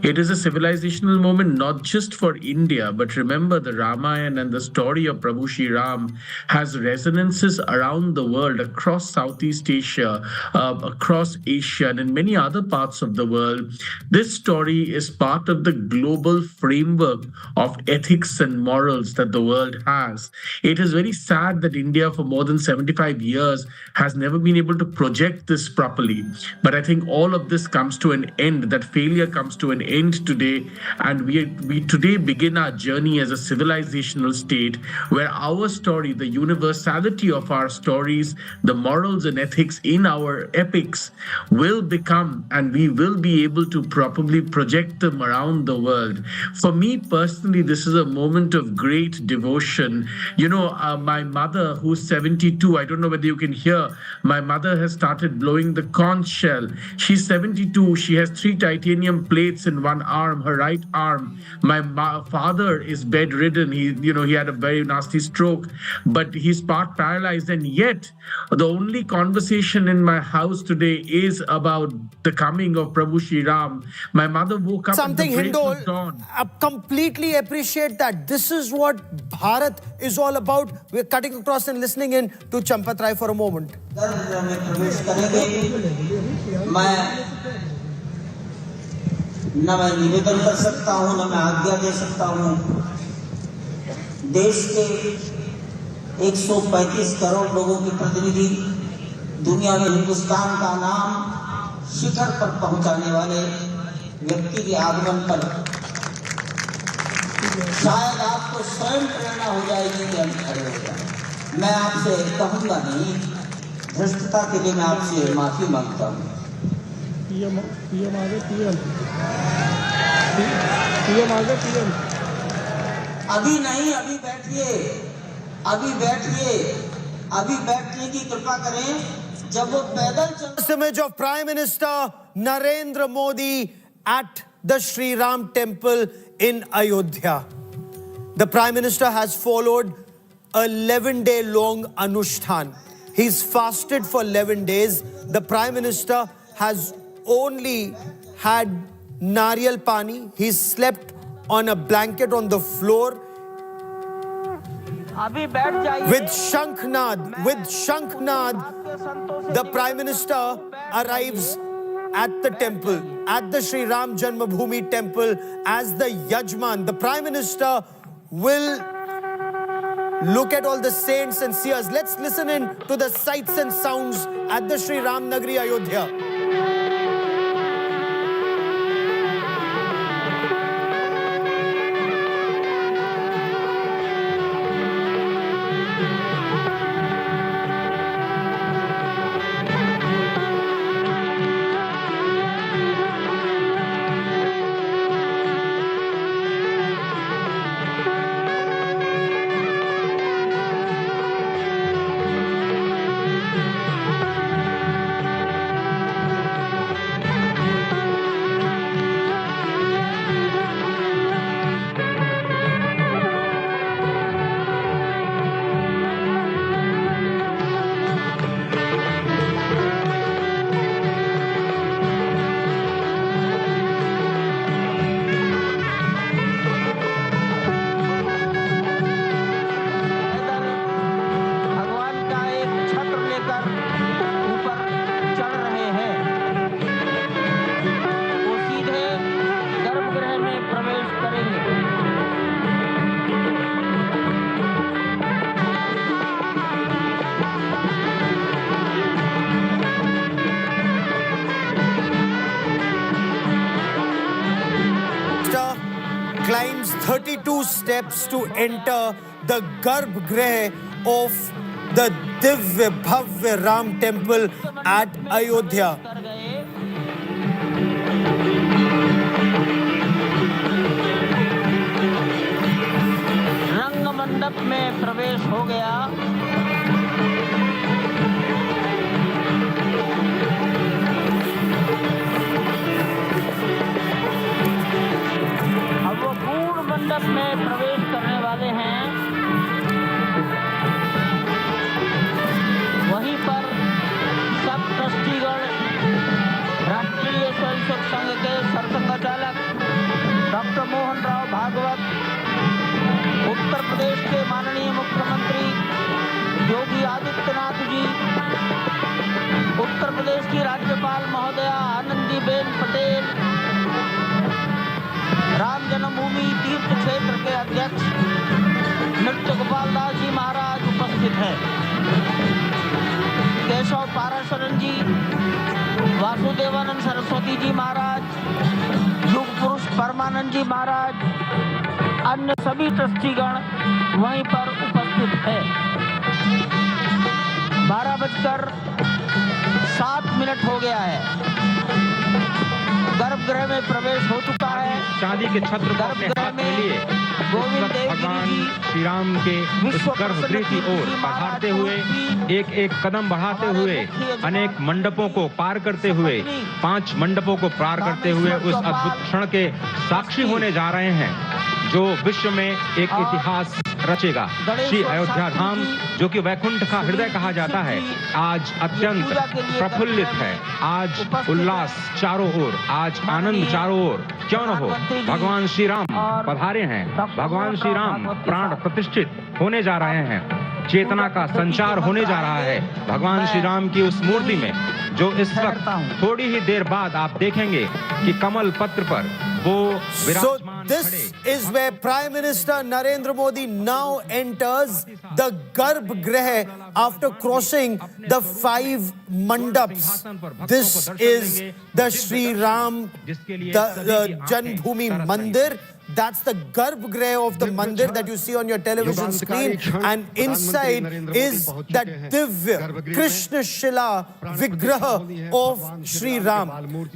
It is a civilizational moment not just for India, but remember the Ramayana and the story of Prabhu Shri Ram has resonances around the world, across Southeast Asia, across Asia, and in many other parts of the world. This story is part of the global framework of ethics and morals that the world has. It is very sad that India for more than 75 years has never been able to project this properly. But I think all of this comes to an end. That failure comes to an end today. And we today begin our journey as a civilizational state where our story, the universality of our stories, the morals and ethics in our epics will become, and we will be able to properly project them around the world. For me personally, this is a moment of great devotion. My mother, who's 72, I don't know whether you can hear, my mother has started blowing the conch shell. She's 72. She has 3 titanium plates in one arm, her right arm. My father is bedridden. He had a very nasty stroke, but he's part paralyzed, and yet the only conversation in my house today is about the coming of Prabhu Shri Ram. My mother woke up at the break of dawn. I completely appreciate that. This is what Bharat is all about. We're cutting across and listening in to Champat Rai for a moment. न मैं निवेदन कर सकता हूं, न मैं आज्ञा दे सकता हूं। देश के 135 करोड़ लोगों के प्रतिनिधि, दुनिया में हिंदुस्तान का नाम शिखर पर पहुंचाने वाले व्यक्ति के आगमन पर शायद आपको स्वयं प्रेरणा हो जाएगी कि हम खड़े हो जाए। मैं आपसे कहूंगा नहीं, भ्रष्टता के लिए मैं आपसे माफी मांगता हूं। अभी नहीं, अभी बैठिए, अभी बैठिए, अभी बैठने की कृपा करें। जब वो पैदल चल। Image of Prime Minister Narendra Modi at the Sri Ram temple in Ayodhya. The Prime Minister has followed a 11-day long Anushtan. He's fasted for 11 days. The Prime Minister has only had nariyal pani. He slept on a blanket on the floor. With Shankhnad, the Prime Minister arrives at the temple, at the Sri Ram Janmabhoomi temple as the Yajman. The Prime Minister will look at all the saints and seers. Let's listen in to the sights and sounds at the Sri Ram Nagari Ayodhya. climbs 32 steps to enter the Garbhagriha of the Divya Bhavya Ram temple at Ayodhya. रंग मंडप में प्रवेश हो गया। अब वो पूर्ण मंडप में प्रवेश करने वाले हैं। वहीं पर सब ट्रस्टीगण, राष्ट्रीय स्वयंसेवक संघ के सरसंघचालक डॉक्टर मोहन राव भागवत, उत्तर प्रदेश के माननीय मुख्यमंत्री योगी आदित्यनाथ जी, उत्तर प्रदेश की राज्यपाल महोदया आनंदीबेन पटेल, राम जन्मभूमि तीर्थ क्षेत्र के अध्यक्ष नृत्य गोपाल दास जी महाराज उपस्थित हैं। केशव पाराशरन जी, वासुदेवानंद सरस्वती जी महाराज, युग पुरुष परमानंद जी महाराज, अन्य सभी ट्रस्टीगण वहीं पर उपस्थित है। 12:07 हो गया है। गर्भगृह में प्रवेश हो चुका है। चांदी के छत्र को अपने हाथ में लिए भगवान श्री राम के उस गर्भगृह की ओर बढ़ाते हुए, एक एक कदम बढ़ाते हुए, अनेक मंडपों को पार करते हुए, 5 मंडपों को पार करते हुए उस अद्भुत क्षण के साक्षी होने जा रहे हैं जो विश्व में एक इतिहास रचेगा। श्री अयोध्या धाम, जो कि वैकुंठ का हृदय कहा जाता है, आज अत्यंत प्रफुल्लित है। आज उल्लास चारों ओर, आज आनंद चारों ओर। क्यों न हो, भगवान श्री राम पधारे हैं। भगवान श्री राम प्राण प्रतिष्ठित होने जा रहे हैं। चेतना का संचार होने जा रहा है भगवान श्री राम की उस मूर्ति में, जो इस वक्त थोड़ी ही देर बाद आप देखेंगे कि कमल पत्र पर वो विराजमान। This is where Prime Minister Narendra Modi now enters the Garbhagriha after crossing the 5 mandaps. This is the Sri Ram, the Janmabhoomi Mandir. That's the Garbhagriha of the mandir that you see on your television screen, and inside is that Divya Krishna Shila Vigraha of Sri Ram.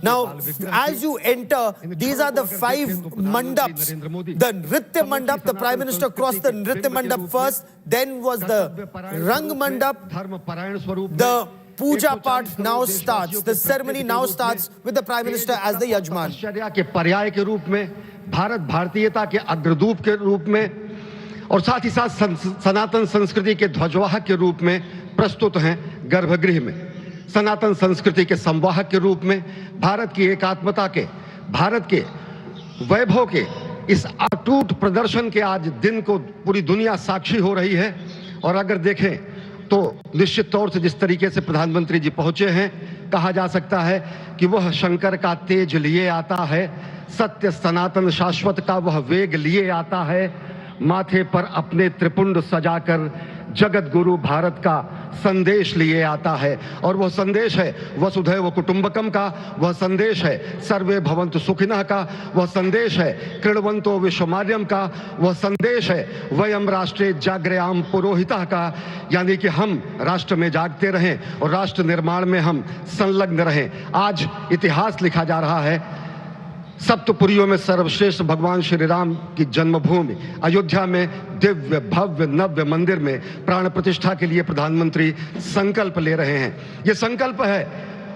Now, as you enter, these are the 5 mandaps. The Nritya Mandap, the Prime Minister crossed the Nritya Mandap first, then was the Rang Mandap. The Puja part now starts. The ceremony now starts with the Prime Minister as the Yajman. आश्चर्य के पर्याय के रूप में, भारत भारतीयता के अग्रदूत के रूप में, और साथ ही साथ सनातन संस्कृति के ध्वजवाहक के रूप में प्रस्तुत हैं गर्भगृह में। सनातन संस्कृति के संवाहक के रूप में, भारत की एकात्मता के, भारत के वैभव के इस अटूट प्रदर्शन के आज दिन को पूरी दुनिया साक्षी हो रही है। और अगर देखें तो निश्चित तौर से जिस तरीके से प्रधानमंत्री जी पहुंचे हैं, कहा जा सकता है कि वह शंकर का तेज लिए आता है, सत्य सनातन शाश्वत का वह वेग लिए आता है, माथे पर अपने त्रिपुंड सजाकर जगत गुरु भारत का संदेश लिए आता है। और वह संदेश है वसुधैव कुटुंबकम का, वह संदेश है सर्वे भवन्तु सुखिनः का, वह संदेश है कृण्वन्तो विश्वमार्यम का, वह संदेश है वयम राष्ट्रे जाग्रयाम पुरोहितः का, यानी कि हम राष्ट्र में जागते रहें और राष्ट्र निर्माण में हम संलग्न रहें। आज इतिहास लिखा जा रहा है। सप्तपुरियों में सर्वश्रेष्ठ भगवान श्री राम की जन्मभूमि अयोध्या में दिव्य भव्य नव्य मंदिर में प्राण प्रतिष्ठा के लिए प्रधानमंत्री संकल्प ले रहे हैं। ये संकल्प है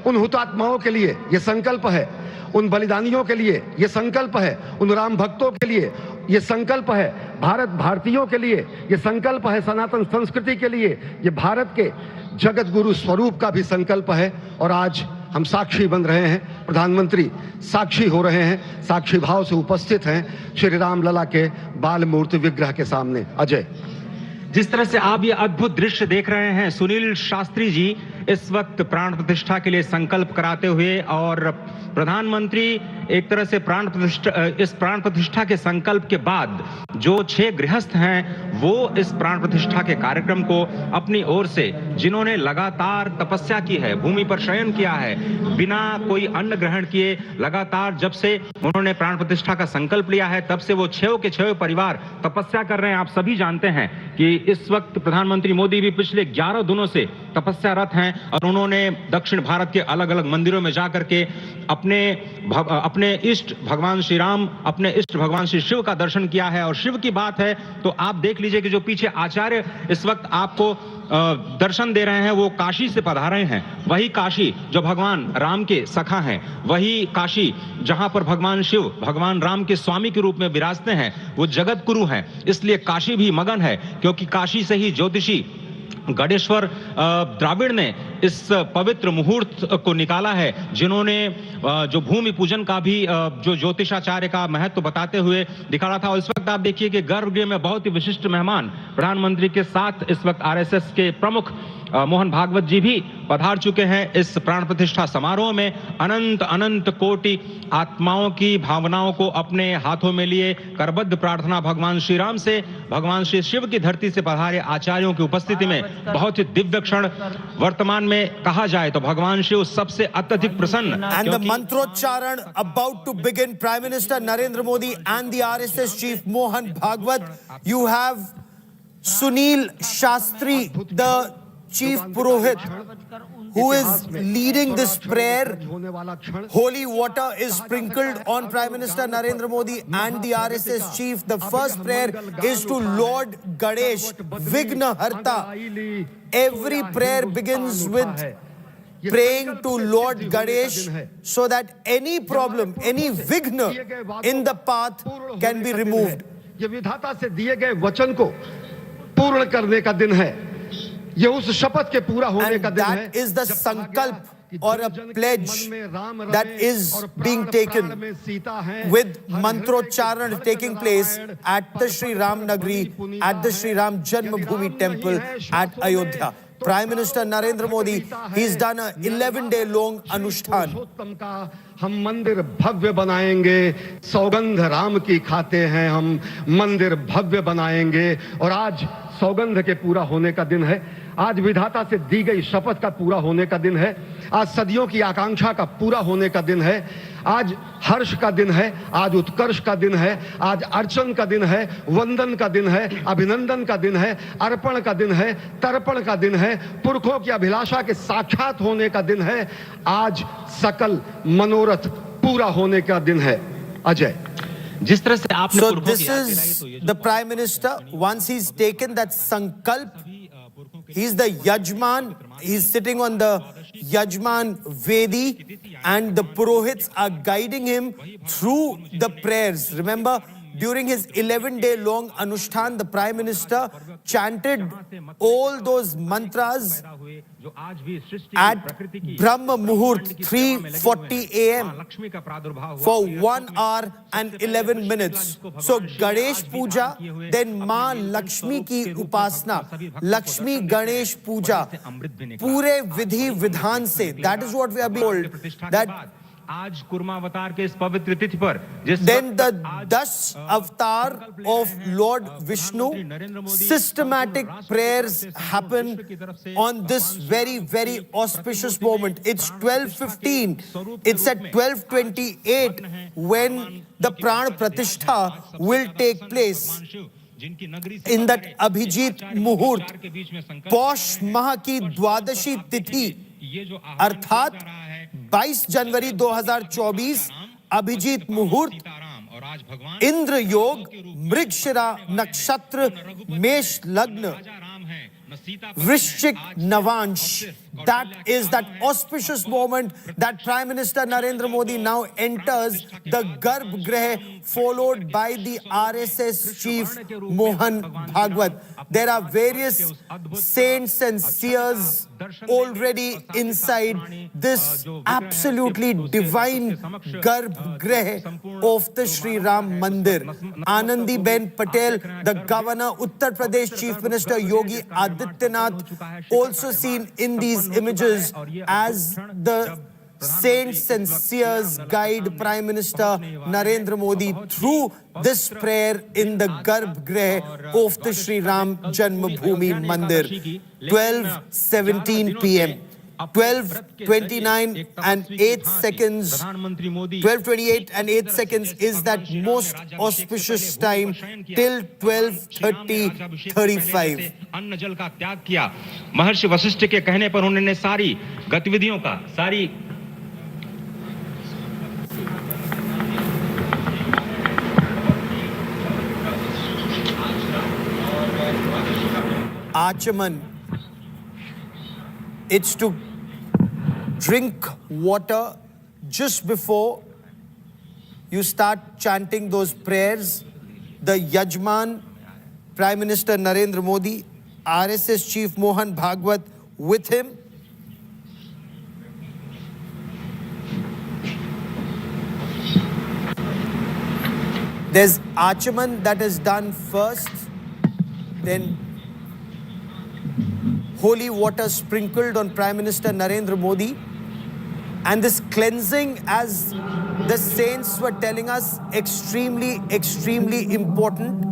उन हुतात्माओं के लिए, ये संकल्प है उन बलिदानियों के लिए, ये संकल्प है उन राम भक्तों के लिए, ये संकल्प है भारत भारतीयों के लिए, ये संकल्प है सनातन संस्कृति के लिए, ये भारत के जगत गुरु स्वरूप का भी संकल्प है। और आज हम साक्षी बन रहे हैं, प्रधानमंत्री साक्षी हो रहे हैं, साक्षी भाव से उपस्थित हैं श्री राम लला के बाल मूर्ति विग्रह के सामने। अजय, जिस तरह से आप ये अद्भुत दृश्य देख रहे हैं, सुनील शास्त्री जी इस वक्त प्राण प्रतिष्ठा के लिए संकल्प कराते हुए और प्रधानमंत्री एक तरह से इस प्राण प्रतिष्ठा के संकल्प के बाद जो 6 गृहस्थ हैं वो इस प्राण प्रतिष्ठा के कार्यक्रम को अपनी ओर से, जिन्होंने लगातार तपस्या की है, भूमि पर शयन किया है, बिना कोई अन्न ग्रहण किए लगातार जब से उन्होंने प्राण प्रतिष्ठा का संकल्प लिया है तब से वो 6 के 6 परिवार तपस्या कर रहे हैं। आप सभी जानते हैं कि इस वक्त प्रधानमंत्री मोदी भी पिछले 11 दिनों से तपस्यारत हैं और उन्होंने दक्षिण भारत के अलग अलग मंदिरों में जाकर के अपने इष्ट भगवान श्री राम, अपने इष्ट भगवान श्री शिव का दर्शन किया है। और शिव की बात है तो आप देख लीजिए कि जो पीछे आचार्य इस वक्त आपको दर्शन दे रहे हैं वो काशी से पधारे हैं। वही काशी जो भगवान राम के सखा हैं, वही काशी जहां पर भगवान शिव भगवान राम के स्वामी के रूप में विराजते हैं, वो जगत गुरु हैं। इसलिए काशी भी मगन है, क्योंकि काशी से ही ज्योतिषी गणेश्वर द्राविड़ ने इस पवित्र मुहूर्त को निकाला है, जिन्होंने जो भूमि पूजन का भी जो ज्योतिषाचार्य का महत्व बताते हुए दिखाया था। और इस वक्त आप देखिए कि गर्भगृह में बहुत ही विशिष्ट मेहमान प्रधानमंत्री के साथ इस वक्त आरएसएस के प्रमुख मोहन भागवत जी भी पधार चुके हैं। इस प्राण प्रतिष्ठा समारोह में अनंत अनंत कोटि आत्माओं की भावनाओं को अपने हाथों में लिए करबद्ध प्रार्थना भगवान श्री राम से, भगवान श्री शिव की धरती से पधारे आचार्यों की उपस्थिति में बहुत ही दिव्य क्षण। वर्तमान में कहा जाए तो भगवान शिव सबसे अत्यधिक प्रसन्न। And the mantrocharan about to begin. Prime Minister Narendra Modi and the RSS chief Mohan Bhagwat. You have Sunil Shastri, the Chief Purohit, who is leading this prayer. Holy water is sprinkled on Prime Minister Narendra Modi and the RSS chief. The first prayer is to Lord Ganesh, Vigna Harta. Every prayer begins with praying to Lord Ganesh so that any problem, any vigna in the path can be removed. ये विधाता से दिए गए वचन को पूर्ण करने का दिन है, ये उस शपथ के पूरा होने का दिन है। That is the sankalp or a pledge that is being taken with mantrocharan taking place at the Sri Ram Nagri, at the Sri Ram Janmabhoomi temple at Ayodhya. Prime Minister Narendra Modi, he's done a 11-day long अनुष्ठान. हम मंदिर भव्य बनाएंगे, सौगंध राम की खाते हैं, हम मंदिर भव्य बनाएंगे। और आज सौगंध के पूरा होने का दिन है, आज विधाता से दी गई शपथ का पूरा होने का दिन है, आज सदियों की आकांक्षा का पूरा होने का दिन है, आज हर्ष का दिन है, आज उत्कर्ष का दिन है, आज अर्चन का दिन है, वंदन का दिन है, अभिनंदन का दिन है, अर्पण का दिन है, तर्पण का दिन है, पुरखों की अभिलाषा के साक्षात होने का दिन है, आज सकल मनोरथ पूरा होने का दिन है। अजय, जिस तरह से आपने So this is the Prime Minister. Once he's taken that sankalp, he's the Yajman, he's sitting on the Yajman Vedi, and the Purohits are guiding him through the prayers. Remember, during his 11-day long Anushtan, the Prime Minister chanted all those mantras at Brahma Muhurt, 3:40 a.m. for 1 hour and 11 minutes. So Ganesh Puja, then Ma Lakshmi ki Upasna, Lakshmi Ganesh Puja, Pure Vidhi Vidhan se. That is what we are being told. That आज कुर्मावतार के इस पवित्र तिथि पर then the 10 avatar of Lord Vishnu, systematic prayers happen on this very, very auspicious moment. It's 12:15. It's at 12:28 when the Pran Pratishtha will take place. In that Abhijit Muhurt, Posh Maha ki Dwadashi Tithi, अर्थात 22 जनवरी 2024 अभिजीत मुहूर्त, इंद्र योग, मृगशिरा नक्षत्र, मेष लग्न, वृश्चिक Navamsa. That is that auspicious moment that Prime Minister Narendra Modi now enters the Garbh-Grah, followed by the RSS chief Mohan Bhagwat. There are various saints and seers already inside this absolutely divine Garbh-Grah of the Sri Ram-MANDIR. Anandi Ben Patel, the Governor, Uttar Pradesh Chief Minister Yogi Adityanath, also seen in these these images as the saints and seers guide Prime Minister Narendra Modi through this prayer in the Garbh-Grih of the Shri Ram Janmabhoomi Mandir. 12:17 p.m. 12:29 and 8 seconds, 12:28 and 8 seconds is that most auspicious time till 12:30:35. अन्न जल का त्याग किया। महर्षि वशिष्ठ के कहने पर उन्होंने सारी गतिविधियों का Achaman, it's to drink water just before you start chanting those prayers. The Yajman, Prime Minister Narendra Modi, RSS Chief Mohan Bhagwat with him. There's Achaman that is done first, then holy water sprinkled on Prime Minister Narendra Modi. And this cleansing, as the saints were telling us, extremely, extremely important.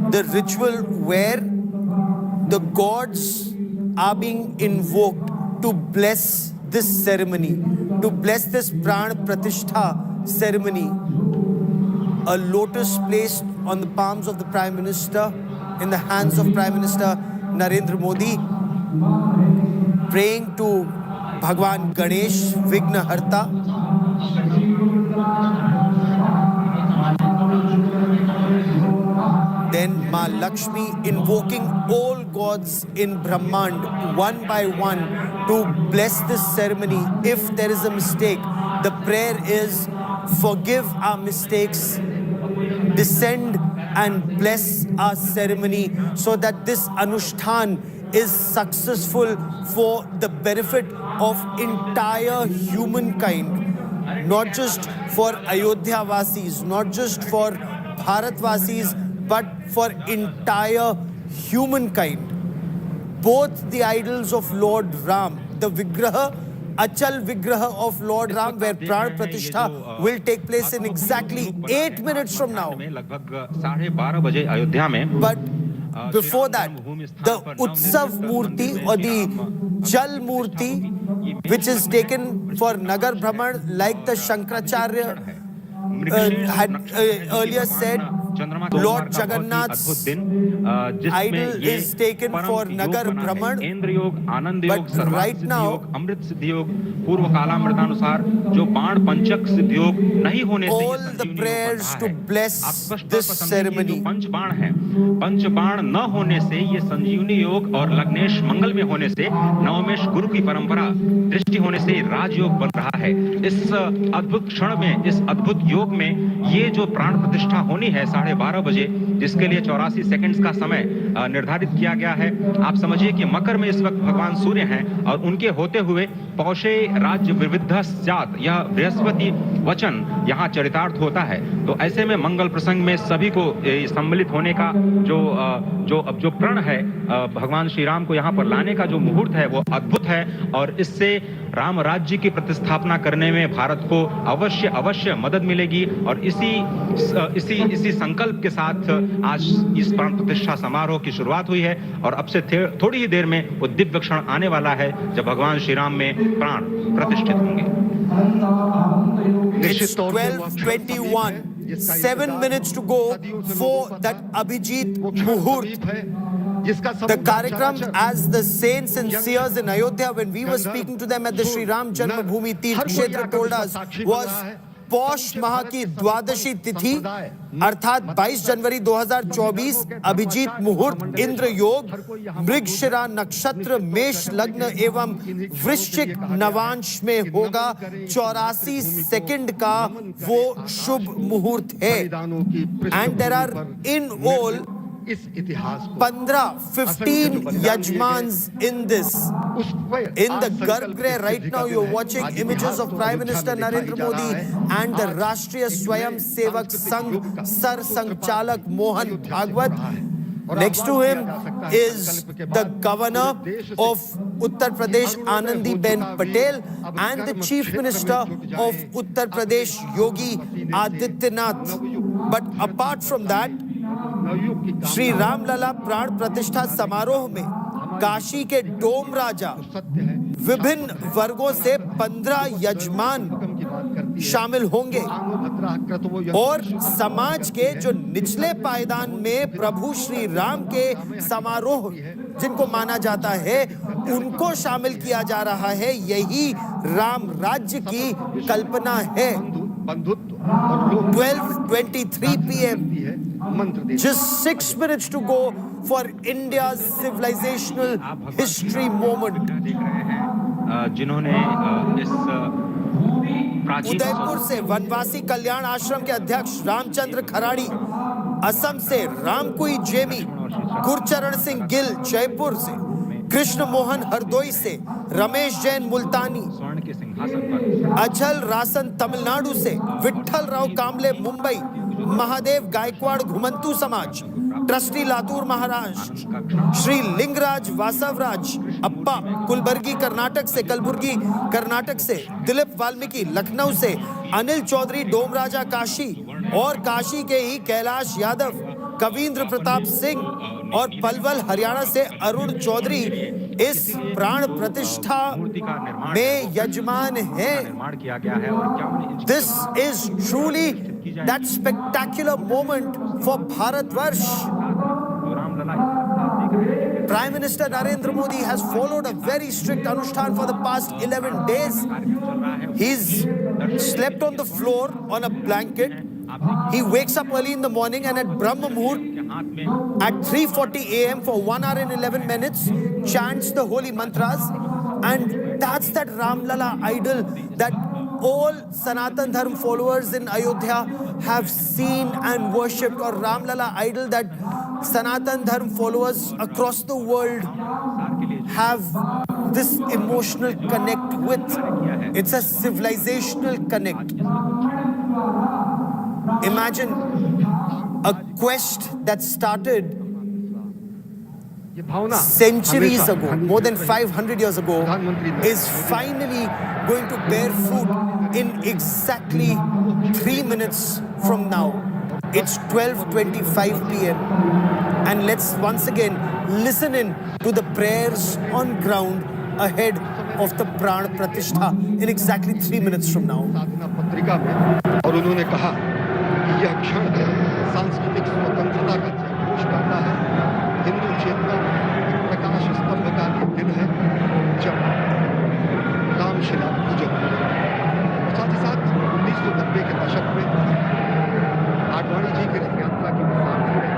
The ritual where the gods are being invoked to bless this ceremony, to bless this Pran Pratishtha ceremony. A lotus placed on the palms of the Prime Minister, in the hands of Prime Minister Narendra Modi, praying to Bhagwan Ganesh, Vigna Harta. Then Ma Lakshmi invoking all gods in Brahmand one by one to bless this ceremony. If there is a mistake, the prayer is, forgive our mistakes, descend and bless our ceremony so that this Anushtan is successful for the benefit of entire humankind. Not just for Ayodhya Vasis, not just for Bharat Vasis, but for entire humankind. Both the idols of Lord Ram, the Vigraha, Achal Vigraha of Lord Ram, where Pran Pratishtha will take place in exactly 8 minutes from now. But before that, the Utsav Murti or the Jal Murti, which is taken for Nagar Brahman, like the Shankaracharya had earlier said, Lord Jagannath's idol is taken for Nagar Brahman, but right now, all the prayers to bless this ceremony. पंच बाण न होने से ये संजीवनी योग और लग्नेश मंगल में होने से नवमेश गुरु की परंपरा दृष्टि होने से राजयोग बन रहा है। इस अद्भुत क्षण में, इस अद्भुत योग में ये जो प्राण प्रतिष्ठा होनी है 12:30 बजे, जिसके लिए 84 सेकंड्स का समय निर्धारित किया गया है। आप समझिए कि मकर में इस वक्त भगवान सूर्य हैं और उनके होते हुए पौषे राज्य विविध स्यात्, यह बृहस्पति वचन यहाँ चरितार्थ होता है। तो ऐसे में मंगल प्रसंग में सभी को सम्मिलित होने का जो प्रण है, भगवान श्री राम को यहाँ पर लाने का जो मुहूर्त है वो अद्भुत है और इससे राम राज्य की प्रतिस्थापना करने में भारत को अवश्य मदद मिलेगी। और इसी संकल्प के साथ आज इस प्राण प्रतिष्ठा समारोह की शुरुआत हुई है और अब से थोड़ी ही देर में वो दिव्य क्षण आने वाला है जब भगवान श्री राम में प्राण प्रतिष्ठित होंगे। It's 12:21, 7 minutes to go for that Abhijit Muhurt. The Karyakram, as the saints and seers in Ayodhya, when we were speaking to them at the Sri Ram Janmabhoomi Tirth Kshetra, told us was पौष माह की द्वादशी तिथि अर्थात 22 जनवरी 2024 अभिजीत मुहूर्त इंद्र योग मृगशिरा नक्षत्र मेष लग्न एवं वृश्चिक नवांश में होगा 84 सेकंड का वो शुभ मुहूर्त है and there are in all 15 yajmans in this. In the Garbhagriha right now you're watching images of Prime Minister Narendra Modi and the Rashtriya Swayam Sevak Sangh Sar Sanghchalak Mohan Bhagwat. Next to him is the governor of Uttar Pradesh Anandiben Patel and the chief minister of Uttar Pradesh Yogi Adityanath. But apart from that, Shri Ram Lalla Pran Pratishtha समारोह में काशी के डोम राजा विभिन्न वर्गों से 15 यजमान शामिल होंगे और समाज के जो निचले पायदान में प्रभु श्री राम के समारोह जिनको माना जाता है उनको शामिल किया जा रहा है। यही राम राज्य की कल्पना है। 12:23 p.m. Just 6 minutes to go for India's civilizational history moment. जिन्होंने इस उदयपुर से वनवासी कल्याण आश्रम के अध्यक्ष रामचंद्र खराड़ी, असम से रामकुई जेमी, गुरचरण सिंह गिल जयपुर से, कृष्ण मोहन हरदोई से, रमेश जैन मुल्तानी, अचल रासन तमिलनाडु से, विठल राव कामले मुंबई, महादेव गायकवाड़ घुमंतू समाज, ट्रस्टी लातूर महाराष्ट्र, श्री लिंगराज वासवराज अप्पा कुलबर्गी कर्नाटक से, कलबुर्गी कर्नाटक से, दिलीप वाल्मीकि लखनऊ से, अनिल चौधरी डोमराजा काशी और काशी के ही कैलाश यादव, कविंद्र प्रताप सिंह और पलवल हरियाणा से अरुण चौधरी इस प्राण प्रतिष्ठा में यजमान हैं। This is truly that spectacular moment for Bharatvarsh. Prime Minister Narendra Modi has followed a very strict anushthan for the past 11 days. He's slept on the floor on a blanket. He wakes up early in the morning and at Brahma Muhurt at 3:40 a.m. for 1 hour and 11 minutes chants the holy mantras, and that's that Ram Lala idol that all Sanatan Dharm followers in Ayodhya have seen and worshipped, or Ram Lala idol that Sanatan Dharm followers across the world have this emotional connect with. It's a civilizational connect. Imagine a quest that started centuries ago, more than 500 years ago, is finally going to bear fruit in exactly 3 minutes from now. It's 12:25 p.m. and let's once again listen in to the prayers on ground ahead of the Pran Pratishtha in exactly 3 minutes from now. और उन्होंने कहा कि यह क्षण सांस्कृतिक स्वतंत्रता का जयघोष करता है। हिंदू चेतना प्रकाश स्तंभ का दिन है जब रामशिला पूजन हुआ। साथ ही साथ 1990 के दशक में आडवाणी जी की रथ यात्रा की सारथी रहे,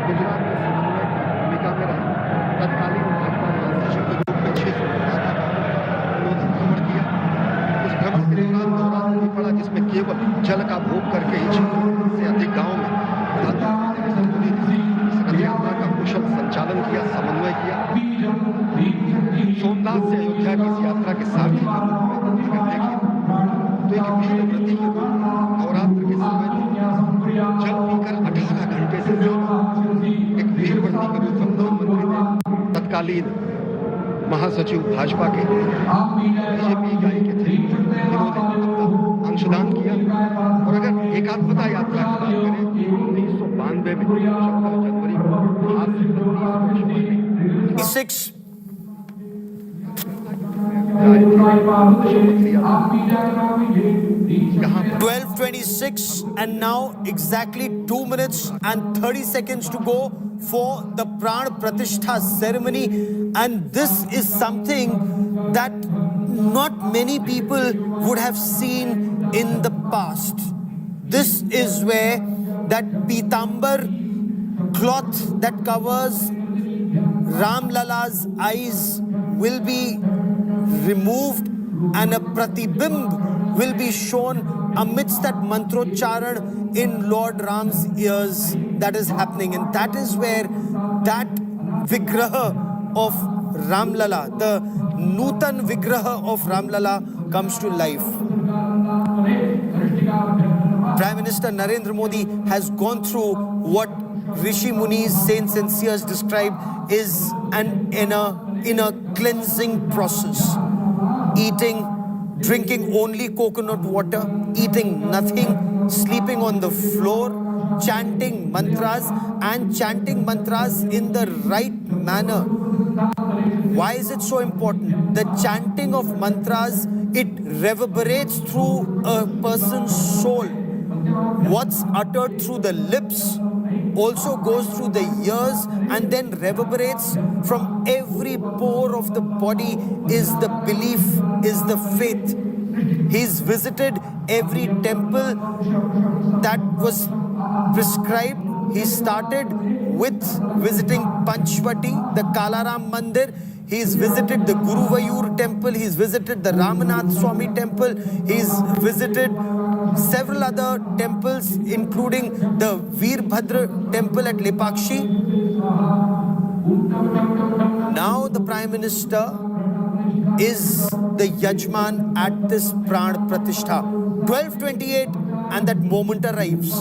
गुजरात में समन्वय की भूमिका में रहे, तत्कालीन भाजपा महासचिव के रूप में 600 उन्होंने भ्रमण किया। उस भ्रमण के दौरान नवरात्र भी पड़ा जिसमें केवल जल का भोग करके ही 600 से अधिक गाँव में रथ यात्रा का कुशल संचालन किया, समन्वय किया। सोमनाथ से अयोध्या की इस यात्रा के सारथी के रूप में अगर देखें तो एक वीर व्रती के रूप में नवरात्र के समय जल पीकर 18 घंटे से एक वीर व्रती के रूप में प्रधानमंत्री ने तत्कालीन महासचिव भाजपा के बीजेपी इकाई के थे, इन्होंने अपना अंशदान किया। और अगर एकात्मता यात्रा की बात करें 1992 में 17 जनवरी को आज से 30 वर्ष पहले 12:26 and now exactly 2 minutes and 30 seconds to go for the Pran Pratishtha ceremony, and this is something that not many people would have seen in the past. This is where that pitambar cloth that covers Ram Lala's eyes will be removed and a pratibimb will be shown amidst that mantrocharan in Lord Ram's ears that is happening. And that is where that Vigraha of Ram Lala, the Nutan Vigraha of Ram Lala comes to life. Prime Minister Narendra Modi has gone through what Rishi Munis, saints and seers describe is an inner cleansing process. Eating, drinking only coconut water, eating nothing, sleeping on the floor, chanting mantras and chanting mantras in the right manner. Why is it so important? The chanting of mantras, it reverberates through a person's soul. What's uttered through the lips also goes through the ears and then reverberates from every pore of the body is the belief, is the faith. He's visited every temple that was prescribed. He started with visiting Panchvati, the Kalaram Mandir. He's visited the Guruvayur temple. He's visited the Ramanath Swami temple. He's visited several other temples, including the Veerbhadra temple at Lepakshi. Now the Prime Minister is the Yajman at this Pran Pratishtha. 12:28 and that moment arrives.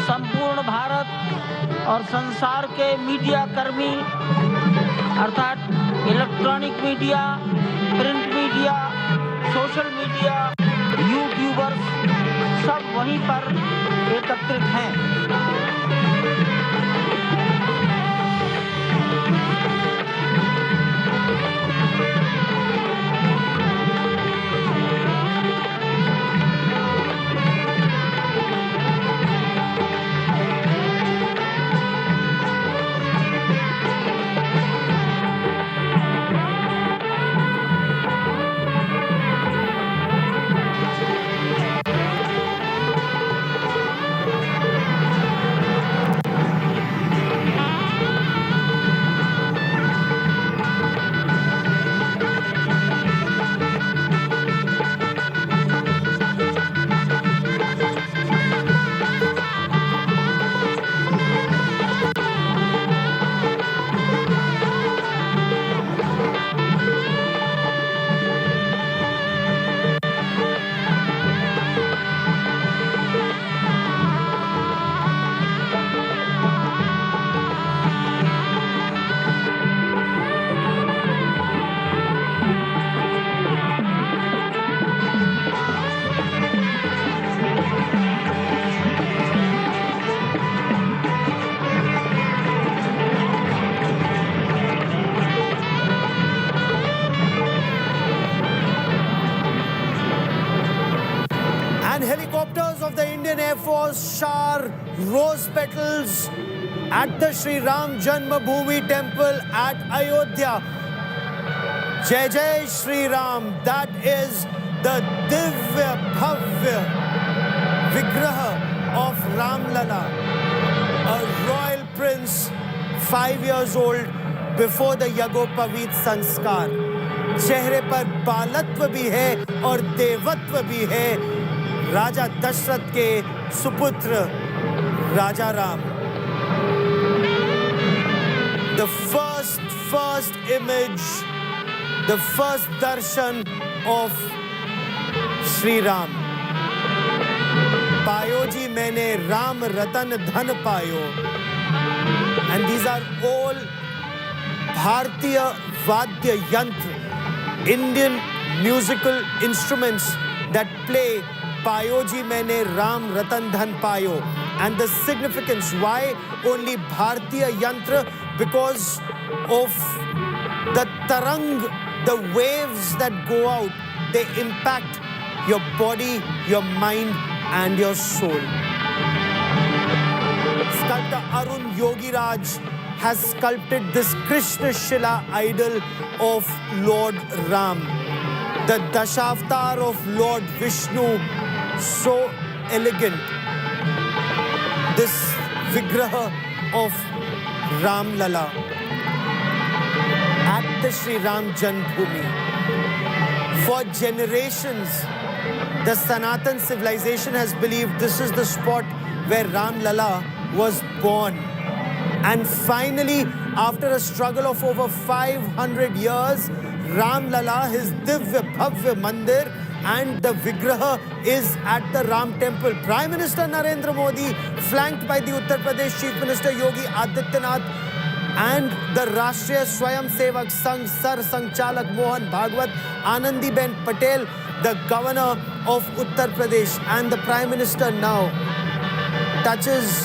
संपूर्ण भारत और संसार के media कर्मी अर्थात electronic media, print media, social media, YouTubers सब वहीं पर एकत्रित हैं। of the Indian Air Force shower rose petals at the Sri Ram Janmabhoomi temple at Ayodhya. Jai Jai Sri Ram. That is the Divya Bhavya Vigraha of Ram Lala, a royal prince, 5 years old, before the Yagopavit Sanskar. चेहरे पर बालत्व भी है और देवत्व भी है राजा दशरथ के सुपुत्र राजा Ram. The first image, the first darshan of Sri Ram. पायो जी मैंने राम रतन धन पायो. And these are all Bharatiya Vadya Yantra, Indian musical instruments that play Payo ji maine Ram Ratan Dhan Payo. And the significance, why only Bharatiya Yantra? Because of the tarang, the waves that go out, they impact your body, your mind and your soul. Sculptor Arun Yogiraj has sculpted this Krishna Shila idol of Lord Ram, the Dashavatar of Lord Vishnu, so elegant. This Vigraha of Ram Lala at the Sri Ram Janmabhoomi. For generations, the Sanatan civilization has believed this is the spot where Ram Lala was born. And finally, after a struggle of over 500 years, Ram Lala, his Divya Bhavya Mandir and the Vigraha is at the Ram Temple. Prime Minister Narendra Modi, flanked by the Uttar Pradesh Chief Minister Yogi-Ji and the Rashtriya Swayam Sevak Sangh Sar Sangchalak Mohan Bhagwat, Anandiben Patel, the Governor of Uttar Pradesh, and the Prime Minister now touches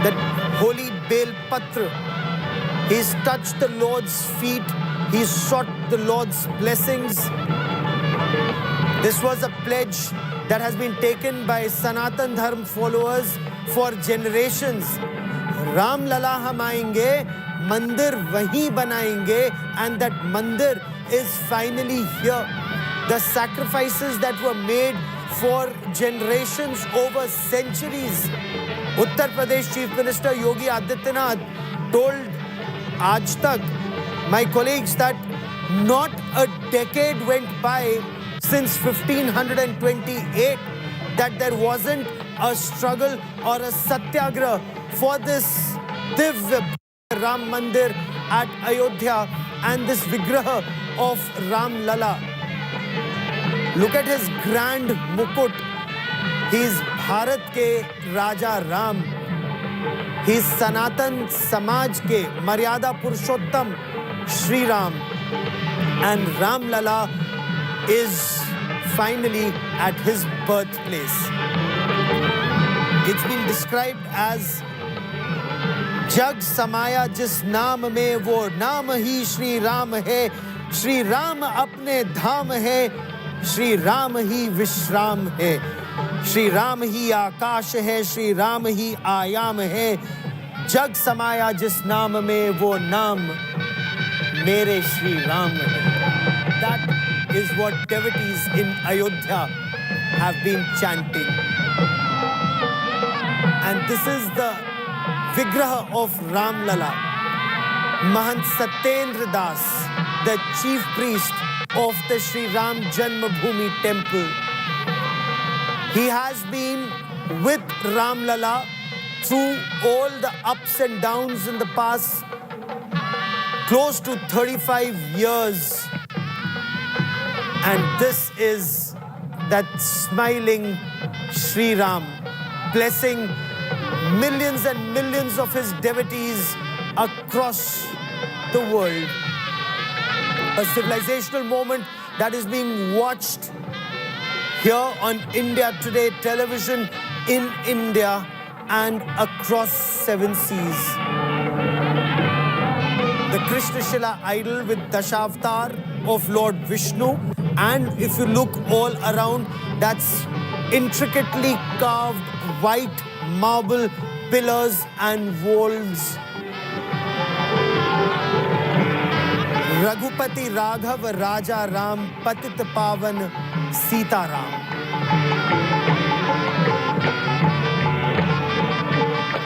the Holy Bel Patra. He's touched the Lord's feet. He's sought the Lord's blessings. This was a pledge that has been taken by Sanatan Dharma followers for generations. Ram Lala hum aayenge, mandir wahi banayenge, and that mandir is finally here. The sacrifices that were made for generations, over centuries. Uttar Pradesh Chief Minister Yogi Adityanath told Aaj Tak, my colleagues, that not a decade went by since 1528 that there wasn't a struggle or a satyagraha for this Divya Ram Mandir at Ayodhya and this Vigraha of Ram Lala. Look at his grand mukut. He's Bharat ke Raja Ram. He's Sanatan Samaj ke Maryada Purushottam Shri Ram. And Ram Lala is finally at his birthplace. It's been described as Jag Samaya jis naam mein wo naam hi Shri Ram hai. Shri Ram apne dham hai. Shri Ram hi Vishram hai. Shri Ram hi Akash hai. Shri Ram hi Ayam hai. Jag Samaya jis naam mein wo naam mere Shri Ram hai. That is what devotees in Ayodhya have been chanting. And this is the Vigraha of Ram Lala. Mahant Satyendra Das, the chief priest of the Sri Ram Janmabhoomi temple. He has been with Ram Lala through all the ups and downs in the past close to 35 years. And this is that smiling Sri Ram, blessing millions and millions of his devotees across the world. A civilizational moment that is being watched here on India Today television, in India and across 7 seas. The Krishna Shila idol with Dashavatar of Lord Vishnu, and if you look all around, that's intricately carved white marble pillars and walls. Raghupati Raghav Raja Ram Patit Pavan Sita Ram.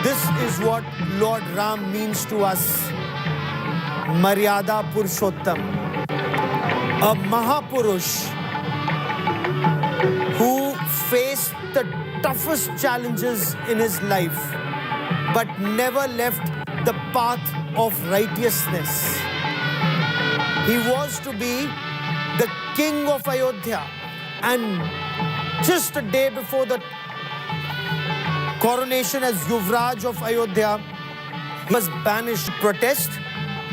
This is what Lord Ram means to us. Maryada Purushottam. A Mahapurush who faced the toughest challenges in his life but never left the path of righteousness. He was to be the king of Ayodhya, and just a day before the coronation as Yuvraj of Ayodhya, he was banished. Protest.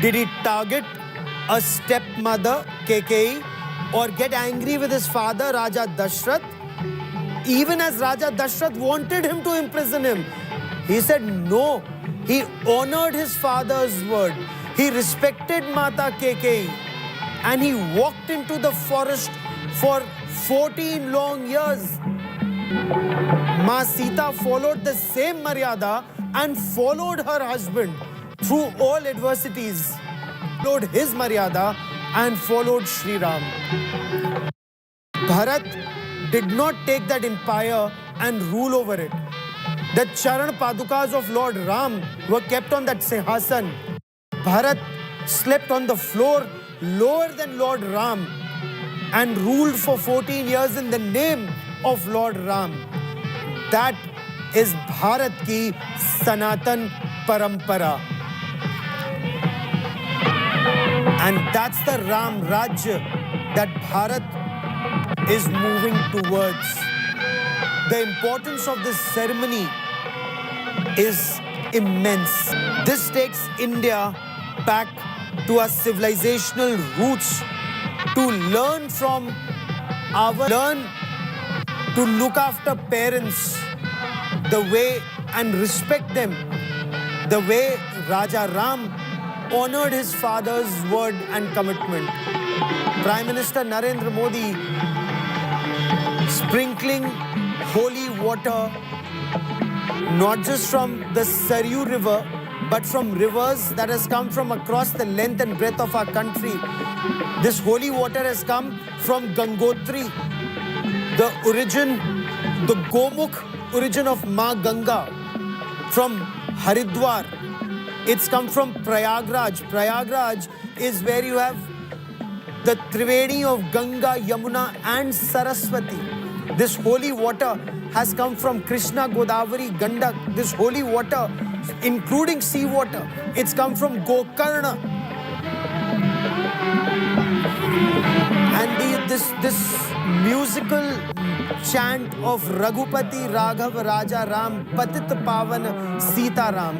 Did he target a stepmother, Kaikeyi, or get angry with his father, Raja Dashrath? Even as Raja Dashrath wanted him to imprison him, he said no. He honored his father's word. He respected Mata Kaikeyi, and he walked into the forest for 14 long years. Ma Sita followed the same Maryada and followed her husband through all adversities, followed his Maryada and followed Sri Ram. Bharat did not take that empire and rule over it. The Charan Padukas of Lord Ram were kept on that Sinhasan. Bharat slept on the floor lower than Lord Ram and ruled for 14 years in the name of Lord Ram. That is Bharat ki Sanatan Parampara. And that's the Ram Rajya that Bharat is moving towards. The importance of this ceremony is immense. This takes India back to our civilizational roots, to learn from to look after parents the way and respect them the way Raja Ram honored his father's word and commitment. Prime Minister Narendra Modi sprinkling holy water not just from the Saryu River, but from rivers that has come from across the length and breadth of our country. This holy water has come from Gangotri, the Gomukh origin of Ma Ganga, from Haridwar. It's come from Prayagraj. Prayagraj is where you have the Triveni of Ganga, Yamuna and Saraswati. This holy water has come from Krishna, Godavari, Gandak. This holy water, including seawater, it's come from Gokarna. And this musical chant of Raghupati Raghav Raja Ram Patit Pavan Sita Ram.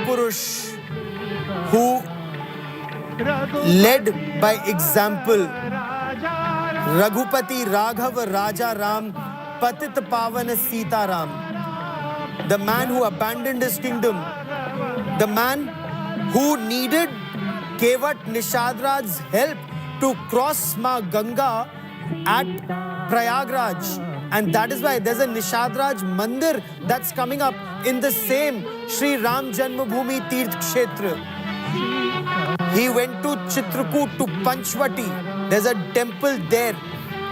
Purush who led by example. Raghupati Raghav Raja Ram Patit Pavan Sita Ram. The man who abandoned his kingdom. The man who needed Kevat Nishadraj's help to cross Ma Ganga at Prayagraj. And that is why there's a Nishadraj Mandir that's coming up in the same Sri Ram Janmabhoomi Tirth Kshetra. He went to Chitrakoot to Panchvati. There's a temple there.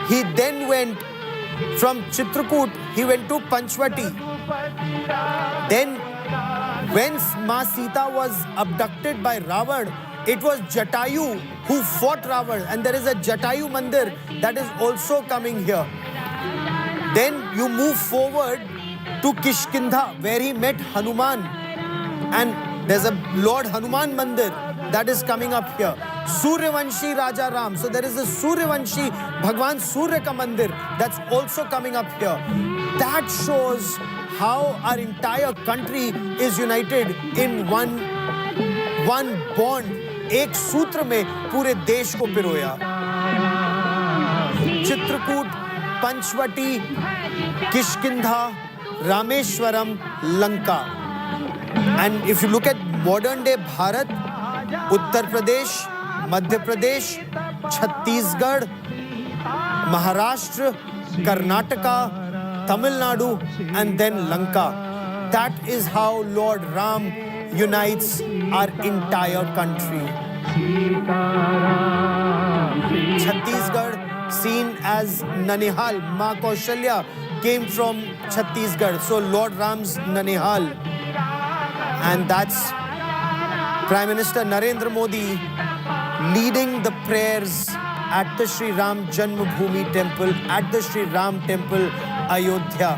He then went from Chitrakoot, he went to Panchvati. Then when Ma Sita was abducted by Ravan, it was Jatayu who fought Ravan. And there is a Jatayu Mandir that is also coming here. Then you move forward to Kishkindha, where he met Hanuman. And there's a Lord Hanuman Mandir that is coming up here. Suryavanshi Raja Ram. So there is a Suryavanshi Bhagwan Surya Ka Mandir that's also coming up here. That shows how our entire country is united in one one bond, एक सूत्र में पूरे देश को पिरोया। Chitrakoot, Panchavati, Kishkindha, Rameswaram, Lanka. And if you look at modern day Bharat, Uttar Pradesh, Madhya Pradesh, Chhattisgarh, Maharashtra, Karnataka, Tamil Nadu, and then Lanka. That is how Lord Ram unites our entire country. Chhattisgarh, seen as Nanihal, Ma Kaushalya came from Chhattisgarh, so Lord Ram's Nanihal. And that's Prime Minister Narendra Modi leading the prayers at the Sri Ram Janmabhoomi temple, at the Sri Ram temple, Ayodhya.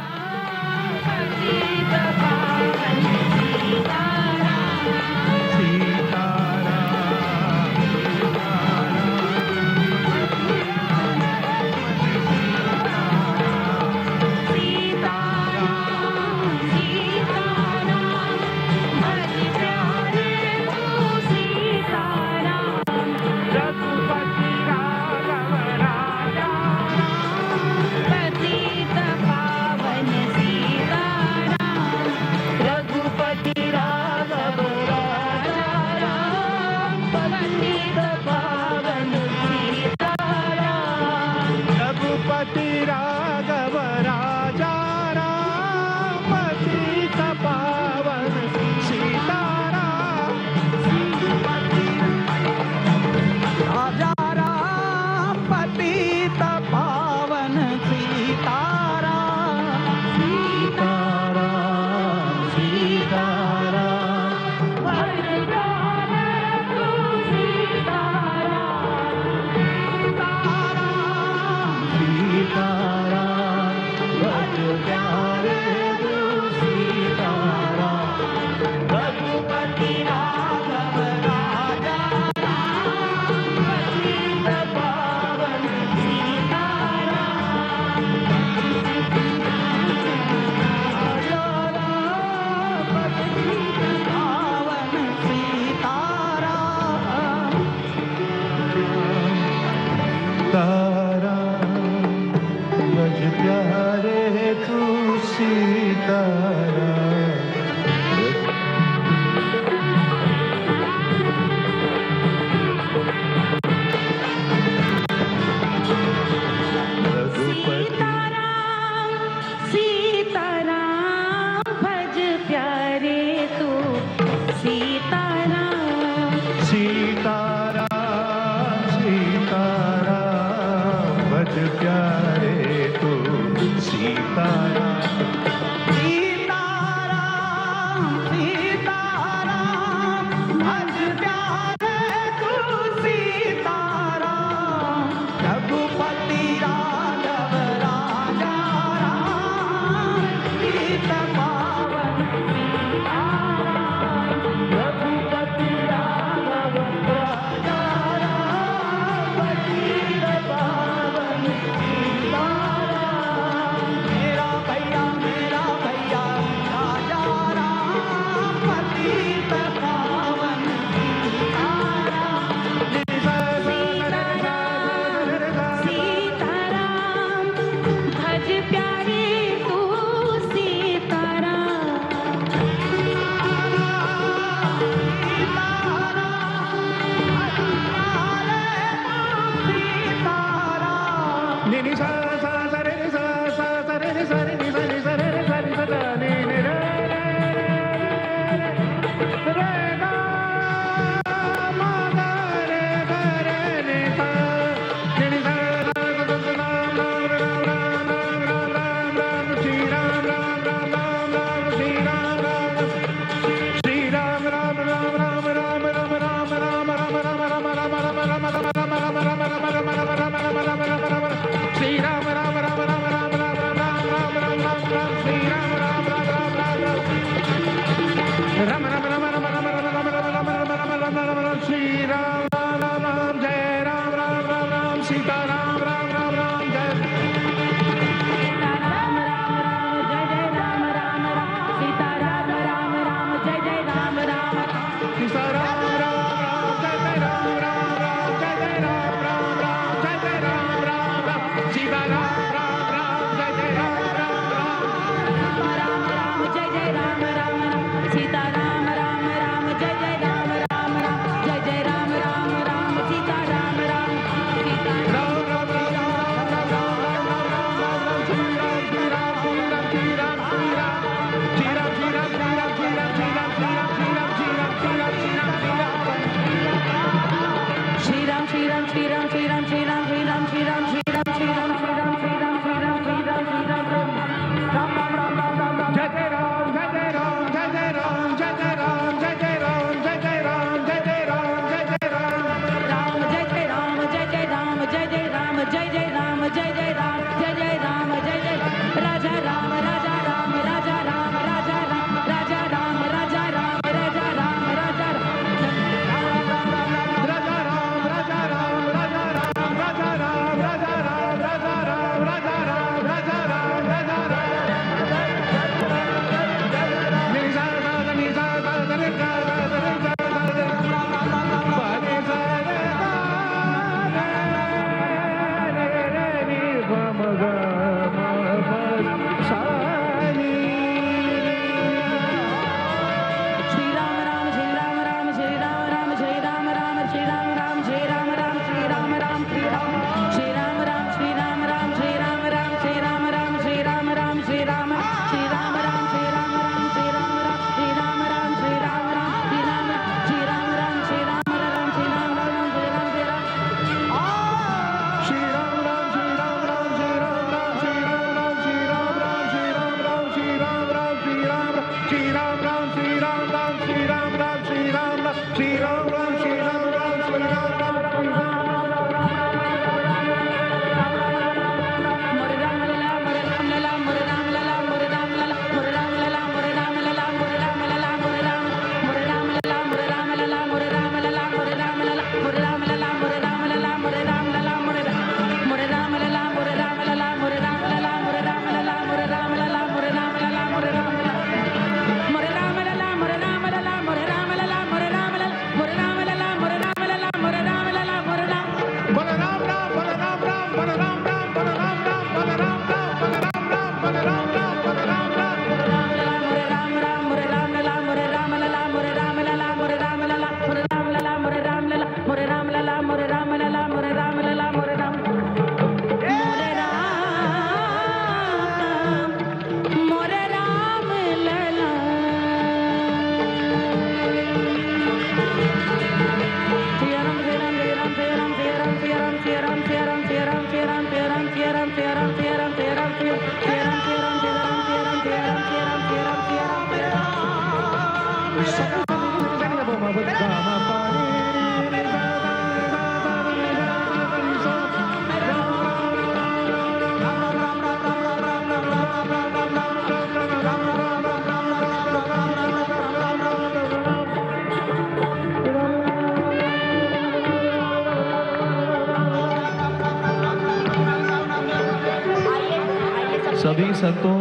सभी संतों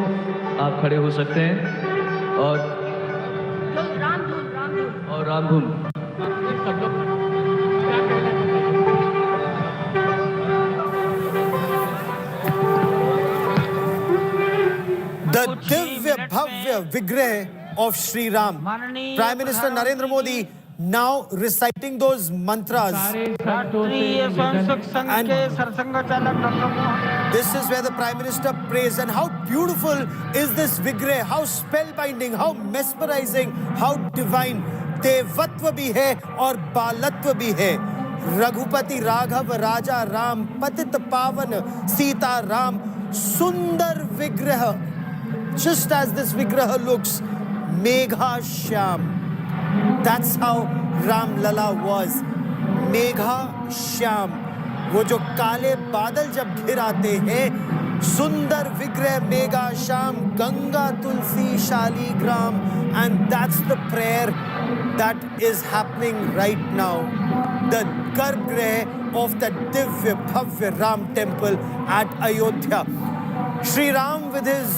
आप खड़े हो सकते हैं और रामधुन The Divya Bhavya Vigrah of Sri Ram. Prime Minister Narendra Modi now reciting those mantras. And this is where the Prime Minister prays. And how beautiful is this Vigrah, how spellbinding, how mesmerizing, how divine. देवत्व भी है और बालत्व भी है. रघुपति राघव राजा राम पतित पावन Sita Ram. Sundar Vigrah. Just as this Vigrah looks, Megha Shyam. That's how Ram Lala was. Megha Shyam. वो जो काले बादल जब घिर आते हैं, सुंदर विग्रह मेघा श्याम गंगा तुलसी Shaligram. And that's the prayer that is happening right now. The Garbhagriha of the Divya Bhavya Ram temple at Ayodhya. Sri Ram with his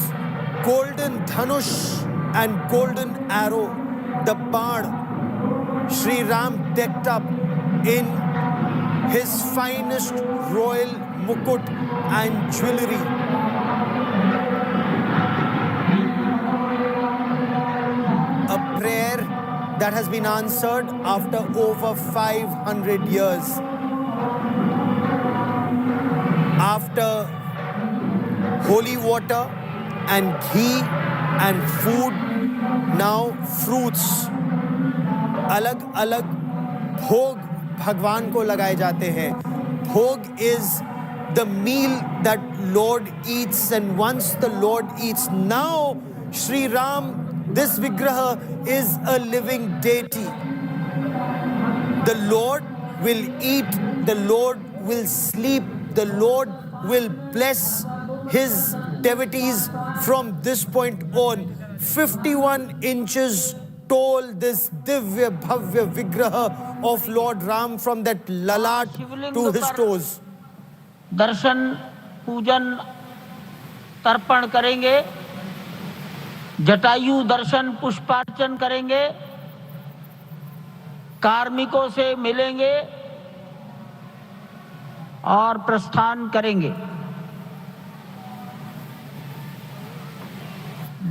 golden dhanush and golden arrow, the bard. Sri Ram decked up in his finest royal mukut and jewelry. A prayer that has been answered after over 500 years. After holy water and ghee and food, now fruits. अलग अलग भोग भगवान को लगाए जाते हैं. Bhog is the meal that Lord eats, and once the Lord eats, now Shri Ram, this Vigraha is a living deity. The Lord will eat, the Lord will sleep, the Lord will bless his devotees from this point on. 51 inches tall, this Divya Bhavya Vigraha of Lord Ram, from that lalat to his toes. दर्शन पूजन तर्पण करेंगे, जटायु दर्शन पुष्पार्चन करेंगे, कार्मिकों से मिलेंगे और प्रस्थान करेंगे।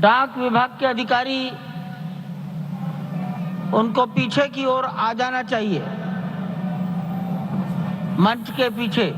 डाक विभाग के अधिकारी, उनको पीछे की ओर आ जाना चाहिए, मंच के पीछे।